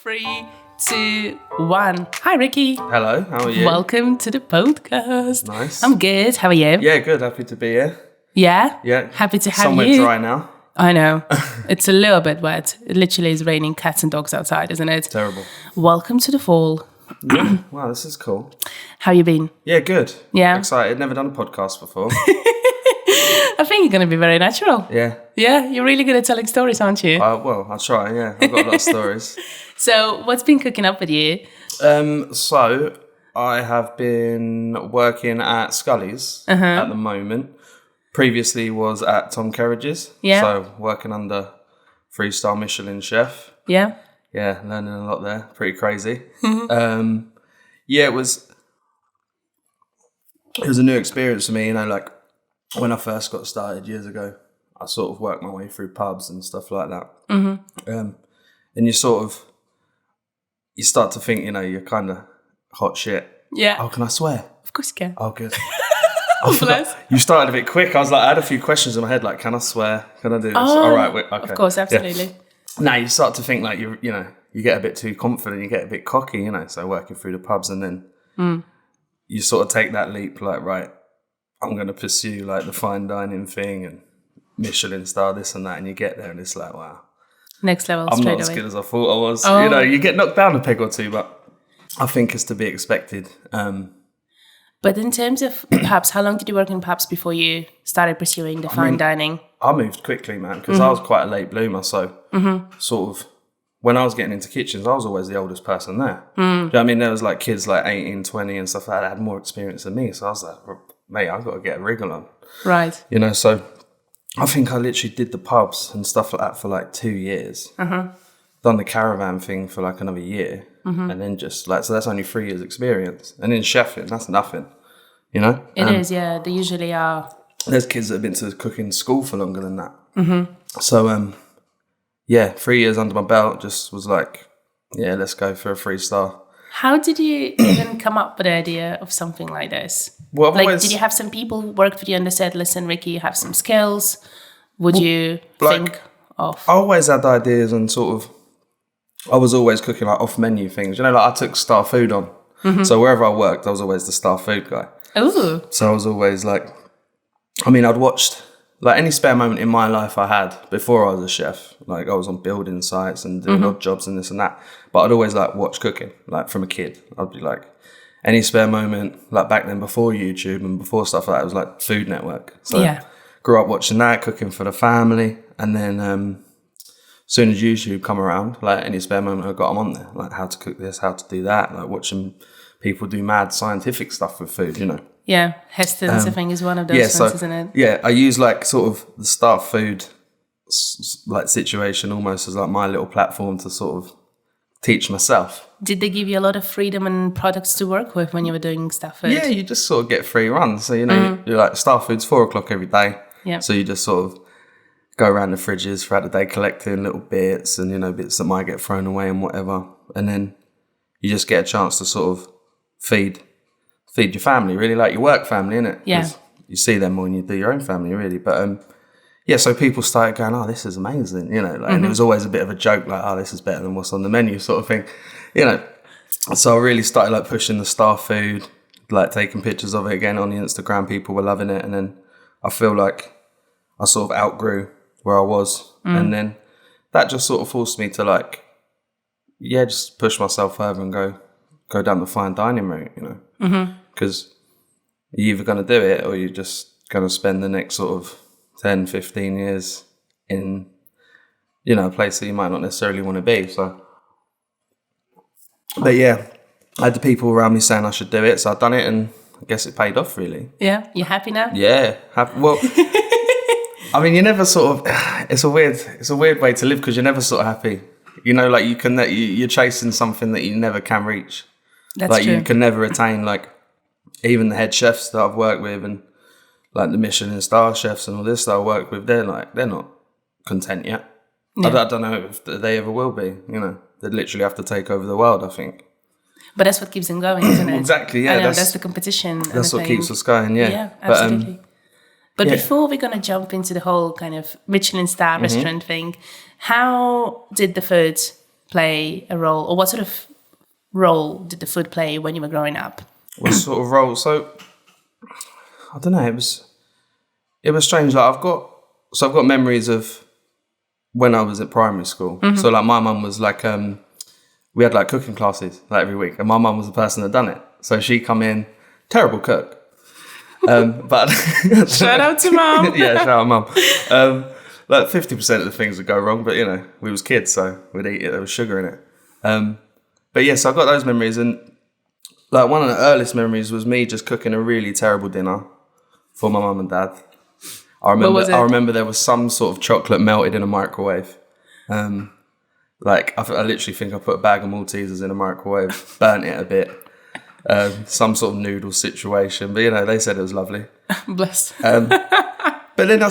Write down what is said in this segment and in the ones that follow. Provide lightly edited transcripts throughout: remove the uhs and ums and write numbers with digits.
3, 2, 1. Hi, Ricky. Hello, how are you? Welcome to the podcast. Nice. I'm good. How are you? Yeah, good. Happy to be here. Yeah? Yeah. Happy to have Somewhere you. dry now. I know. It's a little bit wet. It literally is raining cats and dogs outside, isn't it? Terrible. Welcome to the fall. Yeah. Wow, this is cool. How you been? Yeah, good. Yeah. Excited. Never done a podcast before. I think you're going to be very natural. Yeah. Yeah, you're really good at telling stories, aren't you? Well, I'll try, yeah. I've got a lot of stories. So, what's been cooking up with you? So, I have been working at Scully's at the moment. Previously was at Carriages. Yeah. So, working under 3-star Michelin chef. Yeah? Yeah, learning a lot there. Pretty crazy. Yeah, it was a new experience for me, you know, like when I first got started years ago, I sort of worked my way through pubs and stuff like that. And you start to think, you know, you're kind of hot shit. Yeah. Oh, can I swear? Of course you can. Oh, good. Bless. You started a bit quick. I had a few questions in my head, like, can I swear? Can I do this? Oh, all right, okay. Of course, absolutely. Yeah. Now you start to think like you get a bit too confident, you get a bit cocky, you know, so working through the pubs and then you sort of take that leap like, right, I'm going to pursue like the fine dining thing and Michelin star, this and that. And you get there and it's like, wow. Next level I'm straight not as away. good as I thought I was. Oh. You know, you get knocked down a peg or two, but I think it's to be expected. But in terms of pubs, how long did you work in pubs before you started pursuing the fine dining? I moved quickly, man, because I was quite a late bloomer. So sort of when I was getting into kitchens, I was always the oldest person there. Do you know what I mean? There was like kids like 18, 20 and stuff like that had more experience than me. So I was like, mate, I've got to get a wriggle on. Right. You know, so I think I literally did the pubs and stuff like that for like 2 years. Done the caravan thing for like another year. And then just like, so that's only 3 years experience. And in chefing, that's nothing, you know? It is, yeah. They usually are. There's kids that have been to cooking school for longer than that. So, yeah, 3 years under my belt, just was like, yeah, let's go for a 3-star. How did you even come up with the idea of something like this? Well, did you have some people who worked with you and they said, listen, Ricky, you have some skills. Would you think of? I always had ideas and sort of, I was always cooking like off menu things. You know, like I took star food on. So wherever I worked, I was always the star food guy. Ooh. So I was always like, I mean, I'd watched like any spare moment in my life I had before I was a chef. Like I was on building sites and doing odd jobs and this and that. But I'd always like watch cooking, like from a kid. I'd be like, any spare moment, like back then before YouTube and before stuff like that, it was like Food Network. So grew up watching that, cooking for the family. And then soon as YouTube come around, like any spare moment I got, I'm on there. Like how to cook this, how to do that. Like watching people do mad scientific stuff with food, you know. Yeah, Heston's, I think, is one of those ones, isn't it? Yeah, I use like sort of the star food like situation almost as like my little platform to sort of teach myself. Did they give you a lot of freedom and products to work with when you were doing Star Food? Yeah, you just sort of get free runs. So, you know, you're like Star Food's 4:00 every day. Yeah. So you just sort of go around the fridges throughout the day collecting little bits and, you know, bits that might get thrown away and whatever. And then you just get a chance to sort of feed your family, really, like your work family, innit? Yeah. You see them more than you do your own family, really. But yeah, so people started going, oh, this is amazing, you know, like, and it was always a bit of a joke, like, oh, this is better than what's on the menu sort of thing, you know. So I really started like pushing the star food, like taking pictures of it again on the Instagram. People were loving it. And then I feel like I sort of outgrew where I was. And then that just sort of forced me to like, yeah, just push myself further and go down the fine dining route, you know. Because you're either going to do it or you're just going to spend the next sort of 10, 15 years in, you know, a place that you might not necessarily want to be. So, but yeah, I had the people around me saying I should do it. So I've done it and I guess it paid off really. Yeah. You happy now? Yeah. Well, I mean, you never sort of, it's a weird way to live because you're never sort of happy. You know, like you're chasing something that you never can reach. That's like true. you can never attain, like even the head chefs that I've worked with and like the Michelin star chefs and all this that I work with, they're not content yet. Yeah. I don't know if they ever will be, you know. They'd literally have to take over the world, I think. But that's what keeps them going, isn't it? Exactly, yeah. I know, that's the competition. That's what keeps us going, yeah. Yeah, absolutely. But yeah. before we're going to jump into the whole kind of Michelin star restaurant thing, how did the food play a role, or what sort of role did the food play when you were growing up? What sort of role? So I don't know. It was strange. Like I've got memories of when I was at primary school. So like my mum was like, we had like cooking classes like every week, and my mum was the person that done it. So she come in, terrible cook. But Shout out to mum. Yeah, shout out mum. Like 50% of the things would go wrong, but you know, we was kids, so we'd eat it. There was sugar in it. But yes, I got those memories, and like one of the earliest memories was me just cooking a really terrible dinner for my mum and dad. I remember there was some sort of chocolate melted in a microwave. Like I literally think I put a bag of Maltesers in a microwave, burnt it a bit. Some sort of noodle situation, but you know, they said it was lovely. Bless. But then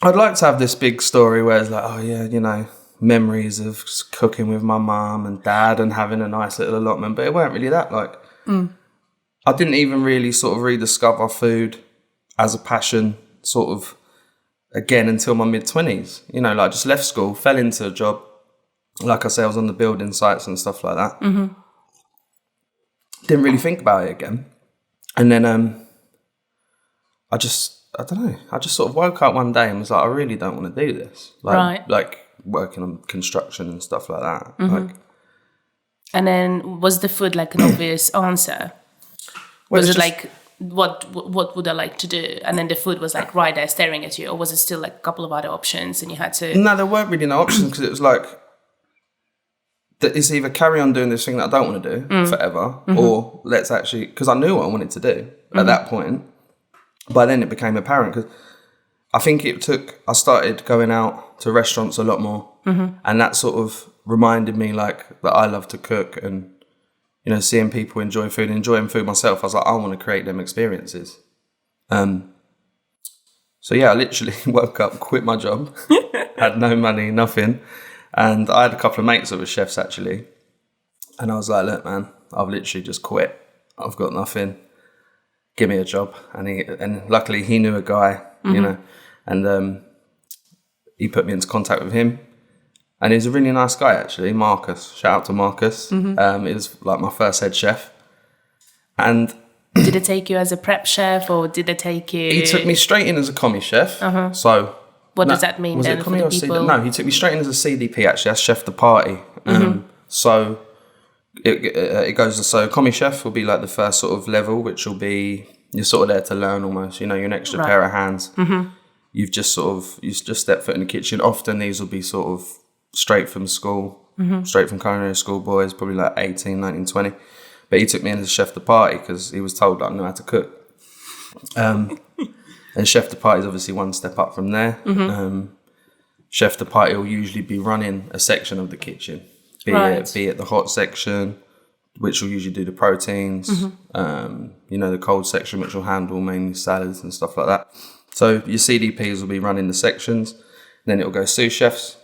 I'd like to have this big story where it's like, oh yeah, you know, memories of cooking with my mum and dad and having a nice little allotment, but it weren't really that. Like, I didn't even really sort of rediscover food as a passion sort of again until my mid-20s. You know, like just left school, fell into a job. Like I say, I was on the building sites and stuff like that. Didn't really think about it again. And then I don't know. I just sort of woke up one day and was like, I really don't want to do this. Like working on construction and stuff like that. And then was the food like an obvious answer? Was it like, what would I like to do? And then the food was like right there staring at you, or was it still like a couple of other options and you had to? No, there weren't really no options, because it was like, it's either carry on doing this thing that I don't want to do forever, or let's actually, because I knew what I wanted to do at that point. By then it became apparent, because I think I started going out to restaurants a lot more, and that sort of reminded me like that I love to cook, and you know, seeing people enjoy food, enjoying food myself, I was like, I want to create them experiences. So yeah, I literally woke up, quit my job, had no money, nothing. And I had a couple of mates that were chefs actually. And I was like, look, man, I've literally just quit. I've got nothing. Give me a job. And luckily he knew a guy, you know, and he put me into contact with him. And he's a really nice guy actually, Marcus. Shout out to Marcus. He was like my first head chef. And did it take you as a prep chef, or did it take you? He took me straight in as a commie chef. So what does that mean then for the people? No, he took me straight in as a CDP actually. That's chef de partie. So it goes, so commie chef will be like the first sort of level, which will be, you're sort of there to learn almost, you know, you're an extra pair of hands. You've just stepped foot in the kitchen. Often these will be sort of straight from school, straight from culinary school boys, probably like 18, 19, 20. But he took me in as a chef de partie because he was told that I knew how to cook. And chef de partie is obviously one step up from there. Chef de partie will usually be running a section of the kitchen, be it the hot section, which will usually do the proteins, you know, the cold section, which will handle mainly salads and stuff like that. So your CDPs will be running the sections. Then it will go sous chefs,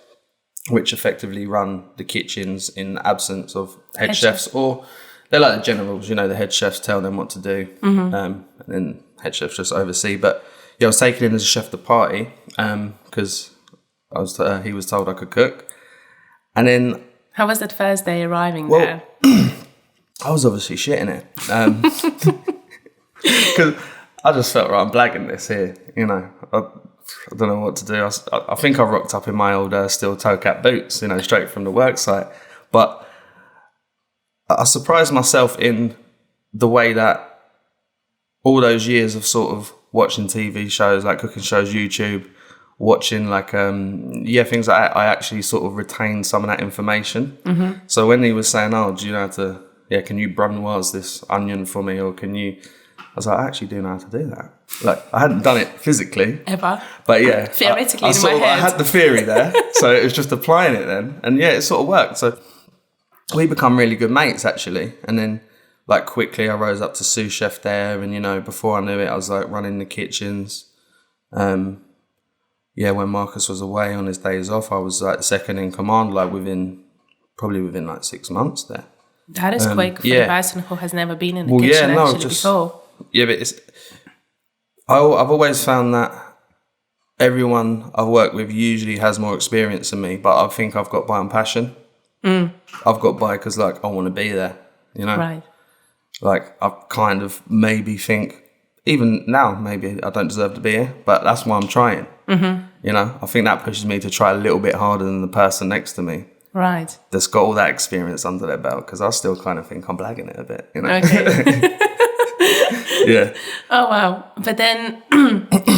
which effectively run the kitchens in absence of head chefs, or they're like the generals, you know, the head chefs tell them what to do, and then head chefs just oversee. But yeah, I was taken in as a chef de partie because he was told I could cook. And then, how was that first day arriving there? I was obviously shitting it because I just felt, right, I'm blagging this here, you know. I don't know what to do. I think I rocked up in my old steel toe cap boots, you know, straight from the work site. But I surprised myself in the way that all those years of sort of watching TV shows, like cooking shows, YouTube, watching like, things like that, I actually sort of retained some of that information. So when he was saying, oh, do you know how to, can you brunoise this onion for me? Or can you, I was like, I actually do know how to do that. Like, I hadn't done it physically. Ever. But yeah. Theoretically in my head. I had the theory there. So it was just applying it then. And yeah, it sort of worked. So we become really good mates actually. And then like quickly I rose up to sous chef there. And, you know, before I knew it, I was like running the kitchens. When Marcus was away on his days off, I was like second in command, like within like 6 months there. That is quick for the person who has never been in the kitchen before. Yeah, but I've always found that everyone I've worked with usually has more experience than me, but I think I've got my own passion. I've got by because like I want to be there, you know. Right. Like I kind of maybe think, even now, maybe I don't deserve to be here, but that's why I'm trying. Mm-hmm. You know, I think that pushes me to try a little bit harder than the person next to me. Right. That's got all that experience under their belt, because I still kind of think I'm blagging it a bit, you know. Okay. Yeah. Oh, wow. But then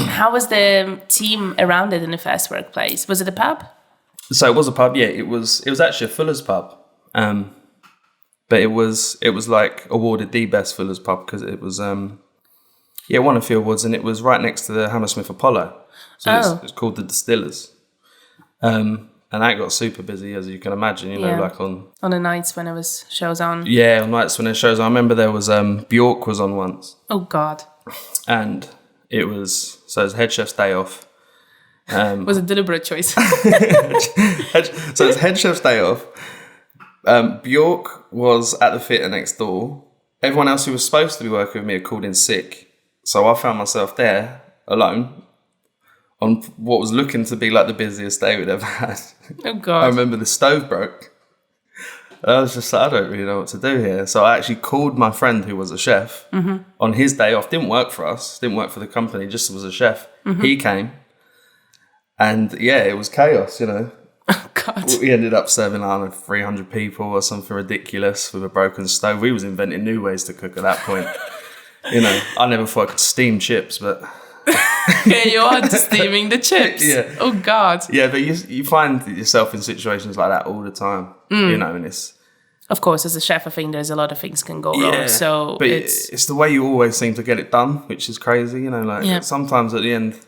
how was the team around it in the first workplace? Was it a pub? So it was a pub, yeah. It was actually a Fuller's pub. But it was like awarded the best Fuller's pub because it was won a few awards, and it was right next to the Hammersmith Apollo. So it's called the Distillers. And that got super busy, as you can imagine, you know, like on the nights when there was shows on. Yeah, on nights when there shows on. I remember there was Bjork was on once. Oh God. And it was head chef's day off. Was a deliberate choice. So it's head chef's day off. Bjork was at the theatre next door. Everyone else who was supposed to be working with me had called in sick. So I found myself there alone on what was looking to be like the busiest day we'd ever had. Oh God. I remember the stove broke. I was just like, I don't really know what to do here. So I actually called my friend who was a chef on his day off. Didn't work for us, didn't work for the company, just was a chef. He came. And yeah, it was chaos, you know. Oh God. We ended up serving, I don't know, 300 people or something ridiculous with a broken stove. We was inventing new ways to cook at that point. You know, I never thought I could steam chips, but... Yeah, you are just steaming the chips. Yeah. Oh God. Yeah, but you find yourself in situations like that all the time, you know, and it's... Of course, as a chef, I think there's a lot of things can go wrong. So but it's the way you always seem to get it done, which is crazy, you know, like sometimes at the end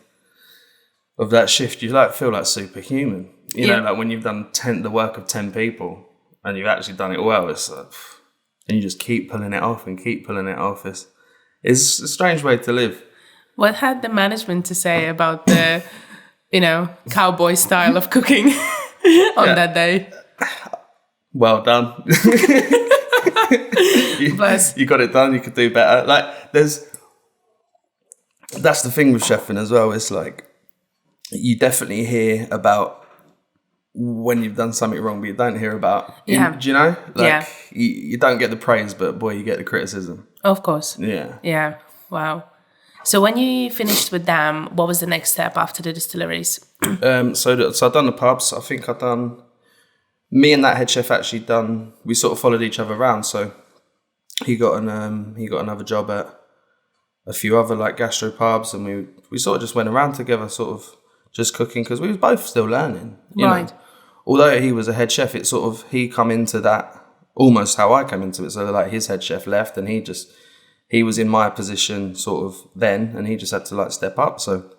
of that shift, you like feel like superhuman. You know, like when you've done the work of 10 people and you've actually done it well, it's like, and you just keep pulling it off and keep pulling it off. It's a strange way to live. What had the management to say about the, you know, cowboy style of cooking on that day? Well done. You got it done. You could do better. Like that's the thing with chefing as well. It's like you definitely hear about when you've done something wrong, but you don't hear about. Do you know? Like you don't get the praise, but boy, you get the criticism. Of course. Yeah. Yeah. Wow. So when you finished with them, what was the next step after the distilleries? So I'd done the pubs. I think I'd done. Me and that head chef we sort of followed each other around. So he got another job at a few other like gastro pubs, and we sort of just went around together, sort of just cooking, because we was both still learning. You know? Although he was a head chef, it sort of he come into that almost how I came into it. So like his head chef left, and he was in my position sort of then, and he just had to like step up. So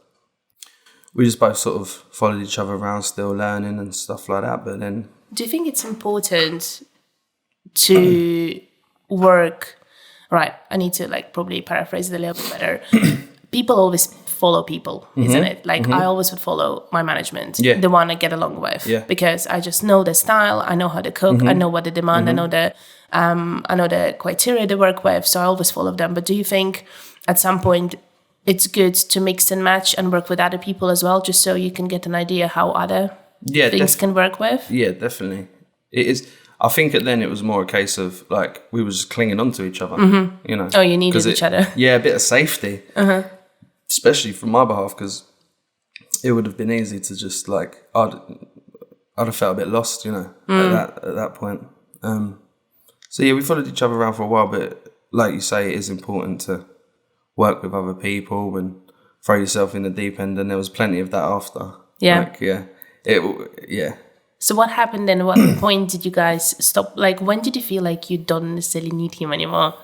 we just both sort of followed each other around, still learning and stuff like that. But then, do you think it's important to work? Right, I need to like probably paraphrase it a little bit better. People always follow people, isn't it? Like I always would follow my management, the one I get along with, because I just know the style, I know how to cook, I know what they demand, I know the criteria they work with, so I always follow them. But do you think at some point it's good to mix and match and work with other people as well, just so you can get an idea how other things can work with? Yeah, definitely. It is. I think then it was more a case of like we were just clinging on to each other, you know. Oh, you needed each other. Yeah, a bit of safety. Especially from my behalf, because it would have been easy to just like I'd have felt a bit lost, you know, at that point. So yeah, we followed each other around for a while, but like you say, it is important to work with other people and throw yourself in the deep end, and there was plenty of that after. So what happened then? At what point did you guys stop? Like, when did you feel like you don't necessarily need him anymore?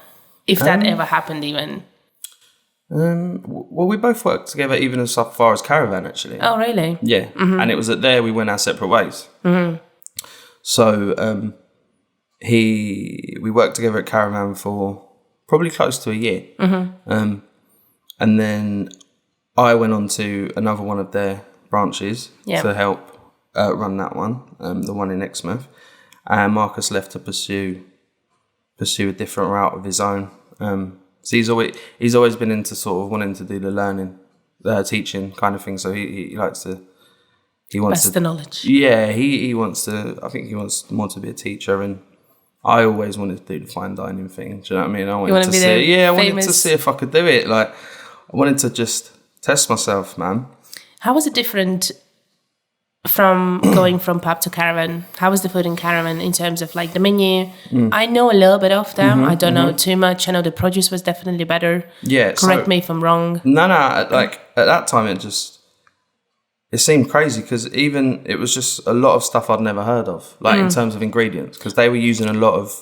If that ever happened even. Well, we both worked together even as far as Caravan, actually. Oh, really? Yeah. And it was at there we went our separate ways. So we worked together at Caravan for probably close to a year. And then I went on to another one of their branches to help run that one, the one in Exmouth. And Marcus left to pursue a different route of his own. So he's always been into sort of wanting to do the learning, teaching kind of thing. So he likes to he wants the knowledge. Yeah, he wants to. I think he wants more to be a teacher, and I always wanted to do the fine dining thing. Do you know what I mean? I wanted to see. Yeah, I wanted to see if I could do it. Like, I wanted to just test myself, man. How was it different from going from pub to caravan? How was the food in caravan in terms of like the menu? I know a little bit of them. I don't know too much. I know the produce was definitely better. Yeah. Correct me if I'm wrong. No. Like at that time, it seemed crazy because even it was just a lot of stuff I'd never heard of, like in terms of ingredients, because they were using a lot of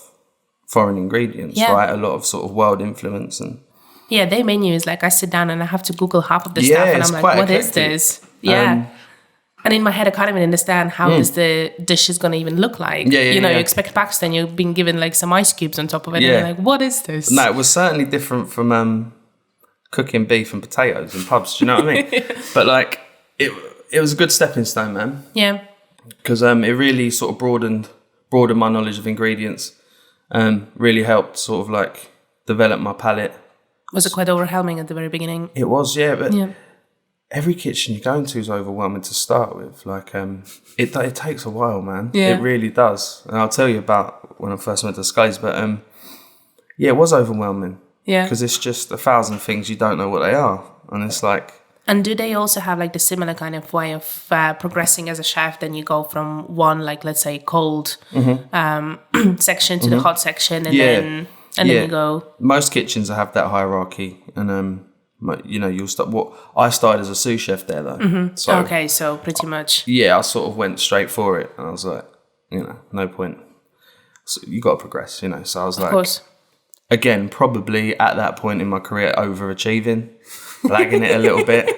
foreign ingredients, right? A lot of sort of world influence and. Yeah, their menu is like I sit down and I have to Google half of the stuff, and I'm like, what is this? Yeah. And in my head, I can't even understand how this the dish is going to even look like. You expect Pakistan, you've been given like some ice cubes on top of it, and you're like, what is this? No, it was certainly different from cooking beef and potatoes in pubs. Do you know what I mean? But like, it was a good stepping stone, man. Yeah. Because it really sort of broadened my knowledge of ingredients. Really helped sort of like develop my palate. Was it quite overwhelming at the very beginning? It was, yeah. But every kitchen you go into is overwhelming to start with. Like, it takes a while, man. Yeah. It really does. And I'll tell you about when I first went to Skies. But it was overwhelming. Yeah. Because it's just 1,000 things you don't know what they are, and it's like. And do they also have like the similar kind of way of progressing as a chef? Then you go from one, like let's say cold section to the hot section, and then you go. Most kitchens have that hierarchy, and you'll start. I started as a sous chef there though. So pretty much. Yeah, I sort of went straight for it, and I was like, no point. So you got to progress, So I was like, of course. Again, probably at that point in my career, overachieving, lagging it a little bit.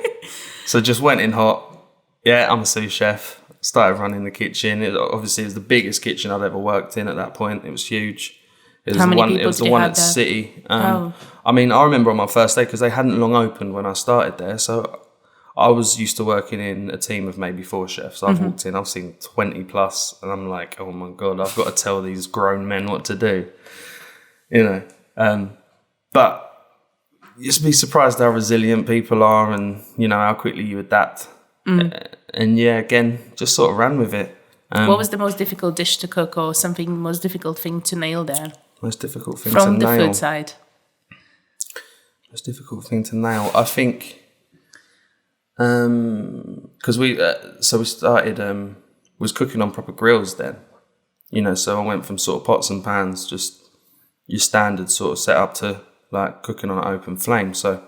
So just went in hot. Yeah, I'm a sous chef. Started running the kitchen. It was the biggest kitchen I'd ever worked in at that point. It was huge. How many people It was the one at City. I mean, I remember on my first day, because they hadn't long opened when I started there. So I was used to working in a team of maybe 4 chefs. I've walked in, I've seen 20 plus, and I'm like, oh my God, I've got to tell these grown men what to do. But you just be surprised how resilient people are, and how quickly you adapt. And again, just sort of ran with it. What was the most difficult dish to cook, or something most difficult thing to nail there? Most difficult thing to nail. From the food side. Most difficult thing to nail, I think, because we started was cooking on proper grills then. So I went from sort of pots and pans, just your standard sort of setup, to like cooking on an open flame. So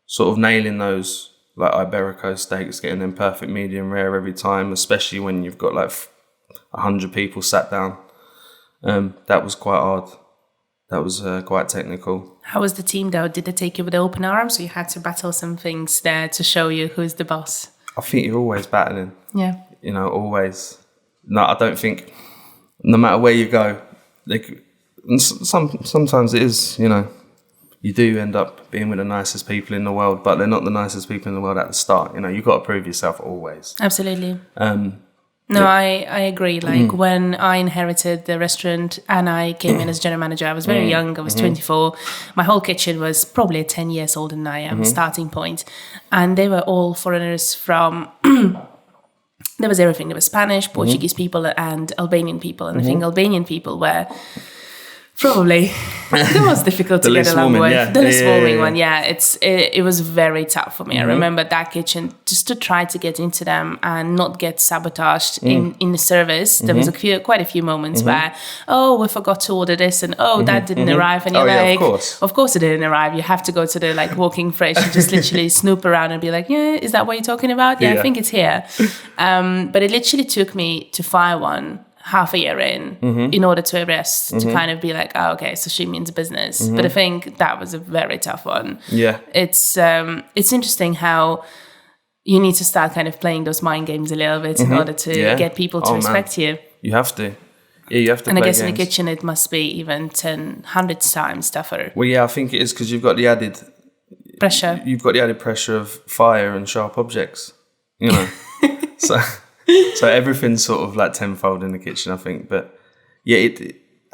sort of nailing those like Iberico steaks, getting them perfect medium rare every time, especially when you've got like 100 people sat down. That was quite hard. That was quite technical. How was the team though? Did they take you with open arms, or you had to battle some things there to show you who's the boss? I think you're always battling. Yeah. Always. No, I don't think, no matter where you go, sometimes it is, you do end up being with the nicest people in the world, but they're not the nicest people in the world at the start. You've got to prove yourself always. Absolutely. I agree. Like when I inherited the restaurant and I came in as general manager, I was very young. I was 24. My whole kitchen was probably 10 years older than I am, starting point. And they were all foreigners from... There was everything. There was Spanish, Portuguese people and Albanian people. And I think Albanian people were... Probably the most difficult to get along with. The least warming one, it was very tough for me. I remember that kitchen, just to try to get into them and not get sabotaged in the service. There was quite a few moments where, we forgot to order this, and that didn't arrive, and you're of course it didn't arrive. You have to go to the like walking fridge and just literally snoop around and be like, is that what you're talking about? I think it's here. But it literally took me to fire one half a year in order to arrest, to kind of be like, okay, so she means business. But I think that was a very tough one. Yeah. It's interesting how you need to start kind of playing those mind games a little bit in order to get people to respect you. You have to. Yeah, you have to. And play I guess games. In the kitchen it must be even 100 times tougher. Well, yeah, I think it is, because you've got the added pressure. You've got the added pressure of fire and sharp objects, So everything's sort of like tenfold in the kitchen, I think. But yeah,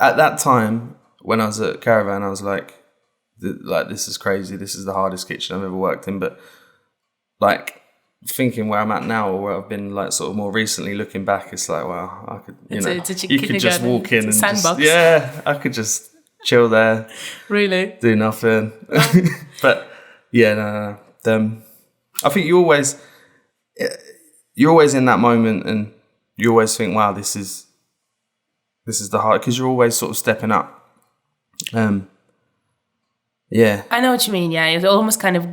at that time when I was at Caravan, I was like, this is crazy. This is the hardest kitchen I've ever worked in. But like thinking where I'm at now, or where I've been like sort of more recently looking back, it's like, wow, I could, you could just walk in and sandbox. I could just chill there, really do nothing. But no. I think you're always in that moment, and you always think, wow, this is the hard, because you're always sort of stepping up. I know what you mean. Yeah, you're almost kind of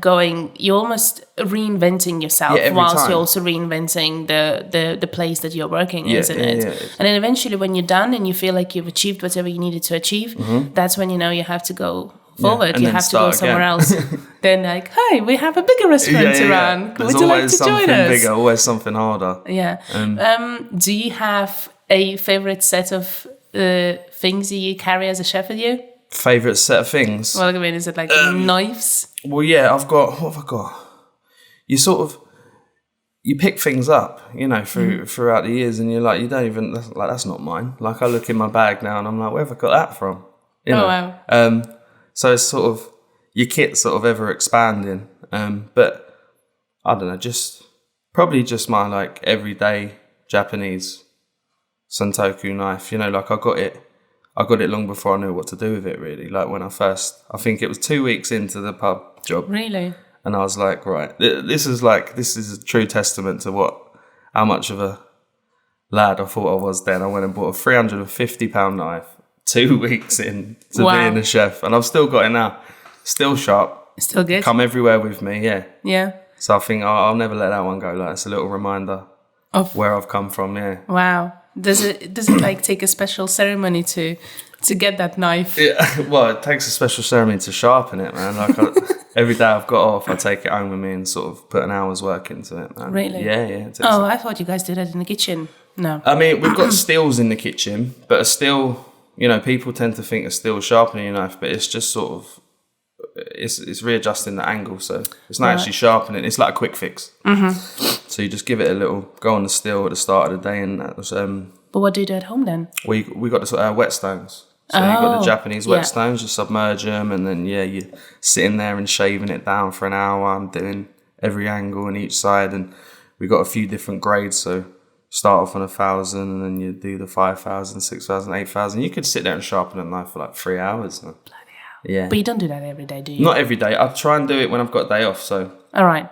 you're almost reinventing yourself whilst time. You're also reinventing the place that you're working in, isn't it? Yeah. And then eventually when you're done and you feel like you've achieved whatever you needed to achieve, that's when you have to go forward. You have to go somewhere else. Then like, hey, we have a bigger restaurant to run. There's Would you like to join us? Bigger, always something harder. Yeah. Do you have a favorite set of things that you carry as a chef with you? Favorite set of things? Well, I mean, is it like knives? Well, yeah, what have I got? You pick things up, throughout the years, and you're like, you don't even, that's not mine. Like, I look in my bag now and I'm like, where have I got that from? Wow. So it's sort of, your kit's sort of ever expanding. But I don't know, probably just my like everyday Japanese Santoku knife. Like I got it long before I knew what to do with it, really. Like when I think it was 2 weeks into the pub job. Really? And I was like, right, this is a true testament to how much of a lad I thought I was then. I went and bought a £350 knife 2 weeks in to being a chef. And I've still got it now. Still sharp. Still good. Come everywhere with me, yeah. Yeah. So I think I'll never let that one go. Like, it's a little reminder of where I've come from, yeah. Wow. Does it like take a special ceremony to get that knife? Yeah, well, it takes a special ceremony to sharpen it, man. Like every day I've got off, I take it home with me and sort of put an hour's work into it, man. Really? Yeah. I thought you guys did that in the kitchen. No. I mean, we've got steels in the kitchen, but a steel, people tend to think a steel sharpening your knife, but it's just sort of, it's readjusting the angle, so it's not actually sharpening. It's like a quick fix. Mm-hmm. So you just give it a little go on the steel at the start of the day, and that was. But what do you do at home then? We got the wet stones. So you got the Japanese wet stones. You submerge them, and then you're sitting there and shaving it down for an hour. I'm doing every angle on each side, and we got a few different grades. So start off on 1,000, and then you do the 5,000, 6,000, 8,000. You could sit there and sharpen a knife for like 3 hours. Bloody hell. Yeah. But you don't do that every day, do you? Not every day. I try and do it when I've got a day off. So. All right.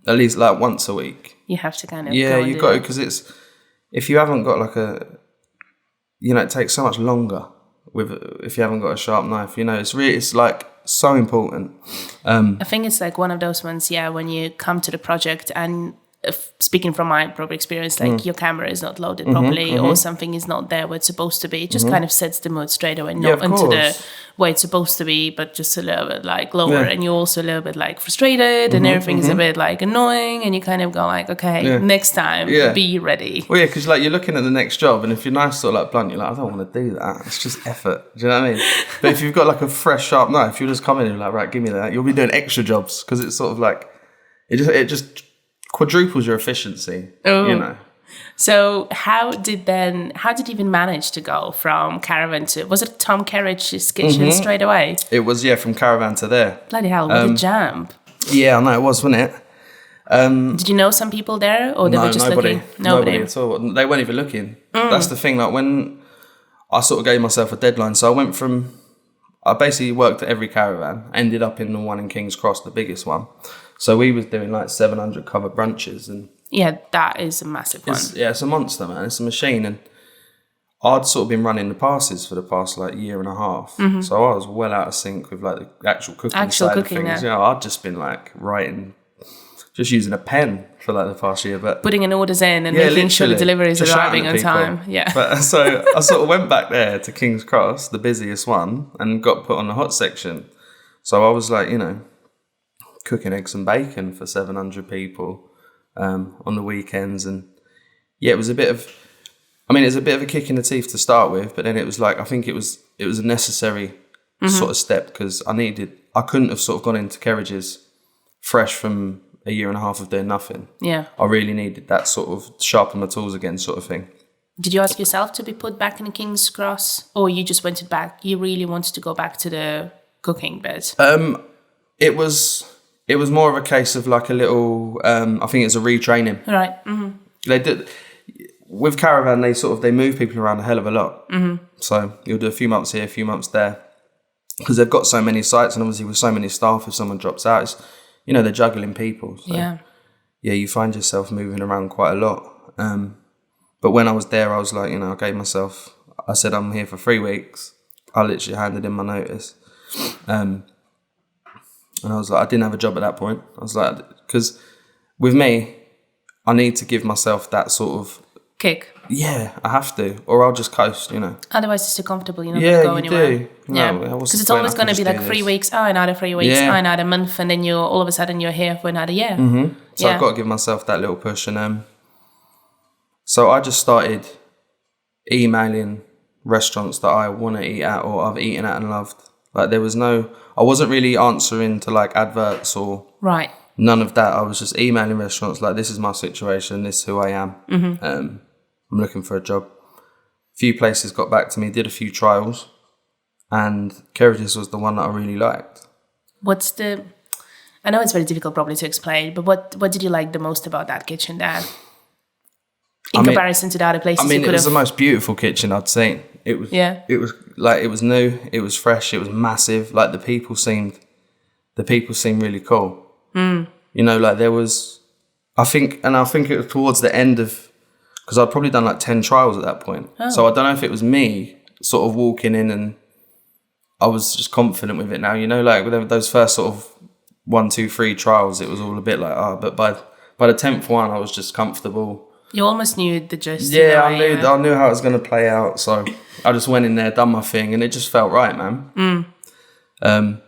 At least like once a week. You have to kind of. Yeah, you've got to, because if you haven't got like it takes so much longer if you haven't got a sharp knife. It's like so important. I think it's like one of those ones, when you come to the project and speaking from my proper experience, like your camera is not loaded properly or something is not there where it's supposed to be. It just kind of sets the mood straight away, not into the way it's supposed to be, but just a little bit like lower. And you're also a little bit like frustrated and everything is a bit like annoying, and you kind of go like, okay, next time, be ready. Well, yeah, because like you're looking at the next job, and if your knife's sort of like blunt, you're like, I don't want to do that. It's just effort. Do you know what I mean? But if you've got like a fresh sharp knife, you'll just come in and you're like, right, give me that. You'll be doing extra jobs because it's sort of like it just quadruples your efficiency. So how did you even manage to go from Caravan to, was it Tom Carriage's kitchen straight away? It was, from Caravan to there. Bloody hell, what a jump. Yeah, I know it was, wasn't it? Did you know some people there, or they were just nobody, looking? Nobody at all. They weren't even looking. That's the thing, like when I sort of gave myself a deadline, so I basically worked at every caravan, ended up in the one in King's Cross, the biggest one. So we was doing like 700 covered brunches, and that is a massive one. It's a monster, man. It's a machine, and I'd sort of been running the passes for the past like year and a half, so I was well out of sync with like the actual cooking side of things. I'd just been like writing, just using a pen for like the past year, but putting in orders in and making sure the delivery is arriving on time. Yeah. But so I sort of went back there to King's Cross, the busiest one, and got put on the hot section. So I was like, cooking eggs and bacon for 700 people on the weekends, and it was a bit of a kick in the teeth to start with, but then it was like, I think it was a necessary sort of step, because I couldn't have sort of gone into Carriages fresh from a year and a half of doing nothing. Yeah. I really needed that sort of sharpen my tools again sort of thing. Did you ask yourself to be put back in the King's Cross, or you just wanted to go back to the cooking bit? it was more of a case of like a little, I think it's a retraining. Right. Mm-hmm. They did, with Caravan, they move people around a hell of a lot. Mm-hmm. So you'll do a few months here, a few months there. Because they've got so many sites, and obviously with so many staff, if someone drops out, it's, you know, they're juggling people. So, yeah, you find yourself moving around quite a lot. But when I was there, I was like, you know, I said I'm here for 3 weeks. I literally handed in my notice. And I was like, I didn't have a job at that point. I was like, because with me, I need to give myself that sort of kick. Yeah, I have to, or I'll just coast, you know. Otherwise, it's too comfortable. You're not going to go anywhere. Yeah, you do. Yeah, because it's always going to be like 3 weeks. Oh, another 3 weeks. Oh, another month, and then you're all of a sudden you're here for another year. Mm-hmm. So I've got to give myself that little push, and so I just started emailing restaurants that I want to eat at or I've eaten at and loved. Like I wasn't really answering to like adverts or none of that. I was just emailing restaurants like, this is my situation, this is who I am. Mm-hmm. I'm looking for a job. A few places got back to me, did a few trials, and Carriages was the one that I really liked. I know it's very difficult probably to explain, but what did you like the most about that kitchen there? In comparison to the other places it was the most beautiful kitchen I'd seen. It was it was new, it was fresh, it was massive. Like the people seemed really cool. Mm. You know, like there was, I think it was towards the end of, because I'd probably done like 10 trials at that point. Oh. So I don't know if it was me sort of walking in and I was just confident with it now, you know, like with those first sort of 1, 2, 3 trials, it was all a bit like, but by the 10th one, I was just comfortable. You almost knew the gist. Yeah, I knew how it was going to play out. So I just went in there, done my thing, and it just felt right, man. Mm.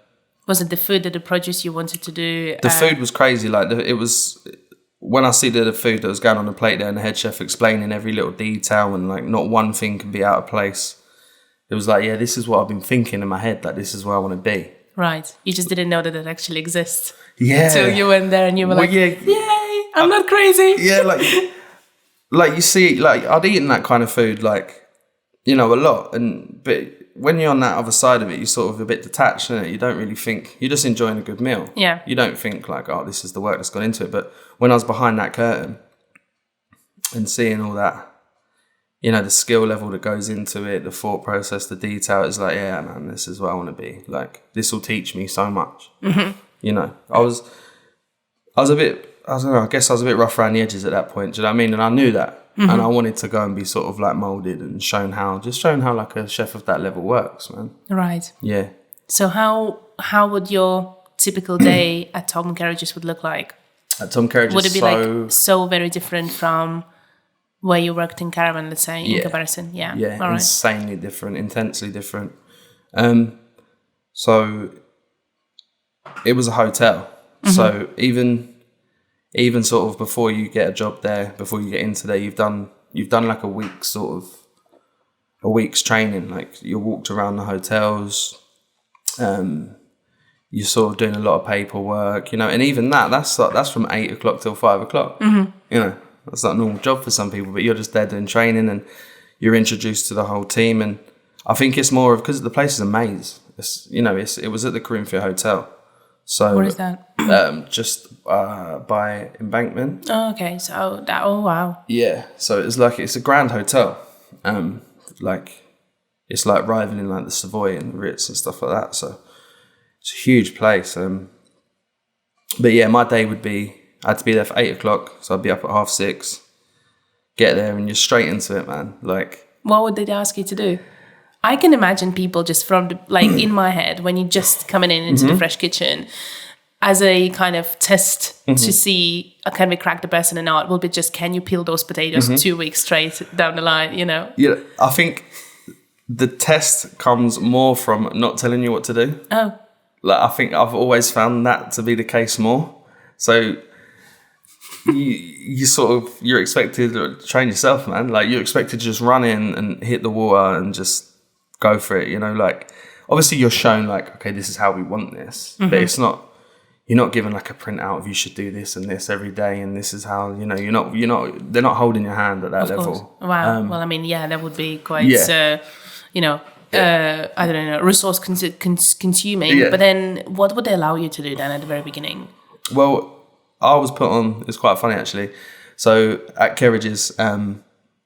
Was it the food or the produce you wanted to do? The food was crazy. Like it was, when I see the food that was going on the plate there and the head chef explaining every little detail and like not one thing can be out of place. It was like, yeah, this is what I've been thinking in my head. Like this is where I want to be. Right. You just didn't know that it actually exists. Yeah. Until you went there and you were yay, I'm not crazy. Yeah, like you see, like I'd eaten that kind of food, like, you know, a lot. But when you're on that other side of it, you're sort of a bit detached, innit? You don't really think, you're just enjoying a good meal. Yeah. You don't think like, oh, this is the work that's gone into it. But when I was behind that curtain and seeing all that, you know, the skill level that goes into it, the thought process, the detail, it's like, yeah, man, this is what I want to be. Like, this will teach me so much. Mm-hmm. You know, I was a bit, I don't know, I guess I was a bit rough around the edges at that point. Do you know what I mean? And I knew that. Mm-hmm. And I wanted to go and be sort of like moulded and shown how like a chef of that level works, man. Right. Yeah. So how would your typical day at Tom Carriages would look like? At Tom Carriages, would it be like so very different from where you worked in Caravan, let's say, in comparison? Yeah. Yeah, all insanely different, intensely different. So it was a hotel. Mm-hmm. So even sort of before you get a job there, before you get into there, you've done like a week's training. Like you walked around the hotels, you're sort of doing a lot of paperwork, you know, and even that's from 8 o'clock till 5 o'clock. Mm-hmm. You know, that's not a normal job for some people, but you're just there doing training and you're introduced to the whole team. And I think it's more of, because the place is a maze. It was at the Corinthia Hotel. So where is that? Just by Embankment. Oh, okay. So that. Oh, wow. Yeah. So it's a grand hotel. It's like rivaling like the Savoy and the Ritz and stuff like that. So it's a huge place. But yeah, my day would be, I had to be there for 8 o'clock, so I'd be up at 6:30. Get there and you're straight into it, man. Like, what would they ask you to do? I can imagine people just from in my head, when you're just coming into mm-hmm. the fresh kitchen, as a kind of test mm-hmm. to see can we crack the person or not, will be just, can you peel those potatoes mm-hmm. 2 weeks straight down the line, you know? Yeah, I think the test comes more from not telling you what to do. Oh. Like, I think I've always found that to be the case more. So you're expected to train yourself, man. Like, you're expected to just run in and hit the water and just go for it, you know? Like, obviously you're shown like, okay, this is how we want this, mm-hmm. but it's not, you're not given like a printout of you should do this and this every day and this is how, you know, they're not holding your hand at that level. Wow. Well, I mean, yeah, that would be quite, I don't know, resource consuming. Yeah. But then what would they allow you to do then at the very beginning? Well, I was put on, it's quite funny actually. So at Carriages, in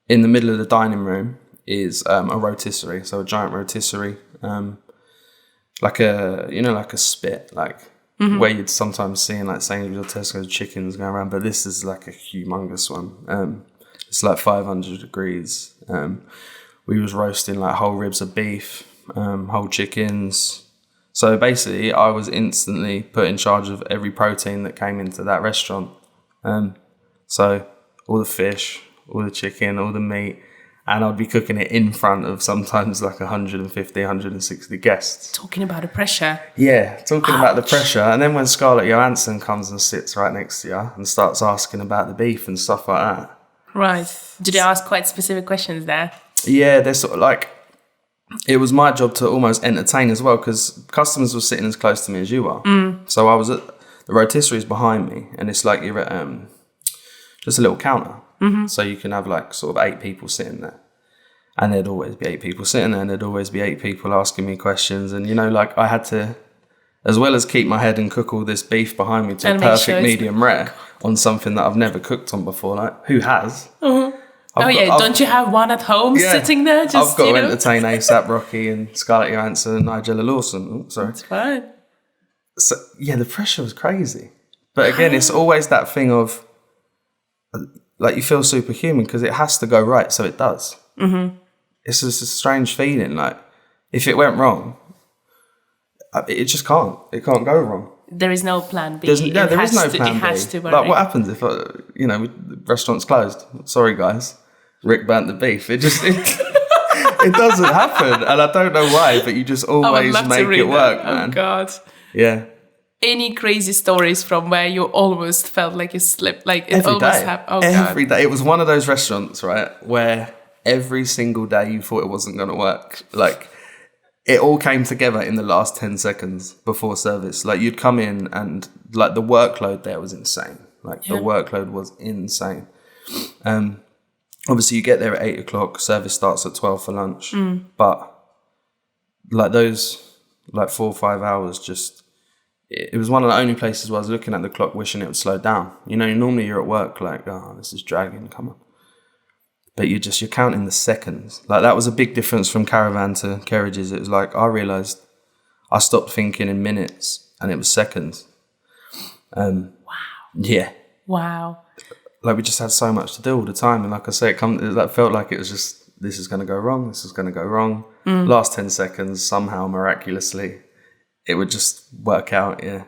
the middle of the dining room is a rotisserie. So a giant rotisserie, like a spit, like where you'd sometimes see in like Sainsbury's or Tesco's chickens going around. But this is like a humongous one. It's like 500 degrees. We was roasting like whole ribs of beef, whole chickens. So basically, I was instantly put in charge of every protein that came into that restaurant. So all the fish, all the chicken, all the meat, and I'd be cooking it in front of sometimes like 150, 160 guests. Talking about the pressure. Yeah, talking about the pressure. And then when Scarlett Johansson comes and sits right next to you and starts asking about the beef and stuff like that. Right. Did you ask quite specific questions there? Yeah, they're sort of like, it was my job to almost entertain as well, because customers were sitting as close to me as you are. So I was at, the rotisserie's behind me, and it's like you're at just a little counter. So you can have like sort of 8 people sitting there. And there'd always be 8 people sitting there, and there'd always be 8 people asking me questions. And, you know, like I had to, as well as keep my head and cook all this beef behind me to And a make perfect sure medium rare on something that I've never cooked on before. Like, who has? Don't you have one at home sitting there? Just, I've got to entertain A$AP Rocky and Scarlett Johansson and Nigella Lawson. Sorry. It's fine. So, yeah, the pressure was crazy. But again, it's always that thing of, like, you feel superhuman because it has to go right, so it does. It's just a strange feeling. Like, if it went wrong, it just can't. It can't go wrong. There is no plan B. There is no plan B. It has to work. Like, what happens if, the restaurant's closed? Sorry, guys. Rick burnt the beef. It just, it doesn't happen. And I don't know why, but you just always make it work, man. Oh, God. Yeah. Any crazy stories from where you almost felt like you slipped? Like, it Every almost day. happened? Oh, Every God. day. It was one of those restaurants, right, where every single day you thought it wasn't going to work. Like, it all came together in the last 10 seconds before service. Like, you'd come in and, like, the workload there was insane. Like, the workload was insane. Obviously, you get there at 8 o'clock. Service starts at 12 for lunch. But, like, those, like, 4 or 5 hours just... It was one of the only places where I was looking at the clock wishing it would slow down. You know, normally you're at work like, oh, this is dragging, come on. But you're counting the seconds. Like, that was a big difference from Caravan to Carriages. It was like, I realised I stopped thinking in minutes and it was seconds. Wow. Yeah. Wow. Like, we just had so much to do all the time. And like I say, it felt like it was just, this is going to go wrong, this is going to go wrong. Last 10 seconds, somehow, miraculously, it would just work out, yeah.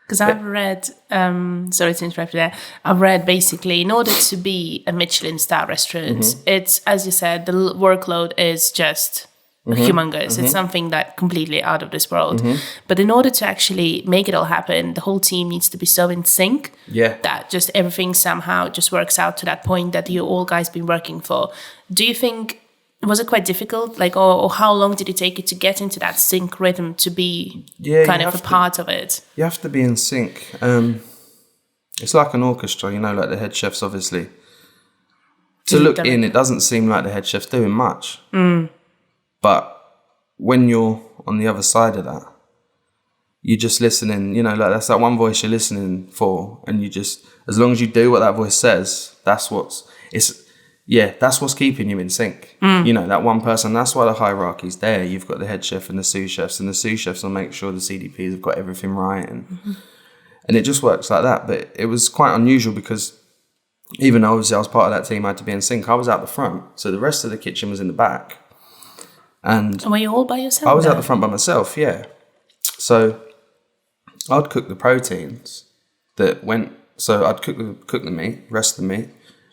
Because I've read, sorry to interrupt you there, I've read basically in order to be a Michelin star restaurant, it's, as you said, the workload is just humongous. It's something that completely out of this world. But in order to actually make it all happen, the whole team needs to be so in sync that just everything somehow just works out to that point that you all guys been working for. Do you think, was it quite difficult? Like, or how long did it take you to get into that sync rhythm to be kind of a part of it? You have to be in sync. It's like an orchestra, you know, like the head chefs, obviously. To look in, it doesn't seem like the head chef's doing much. But when you're on the other side of that, you're just listening, you know, like that's that one voice you're listening for. And you just, as long as you do what that voice says, that's what's keeping you in sync. You know, that one person, that's why the hierarchy's there. You've got the head chef and the sous chefs, and the sous chefs will make sure the CDPs have got everything right. And it just works like that. But it was quite unusual because even though obviously I was part of that team, I had to be in sync. I was out the front. So the rest of the kitchen was in the back. And were you all by yourself? I was out the front by myself, yeah. So I'd cook the proteins that went, so I'd cook the meat, rest of the meat.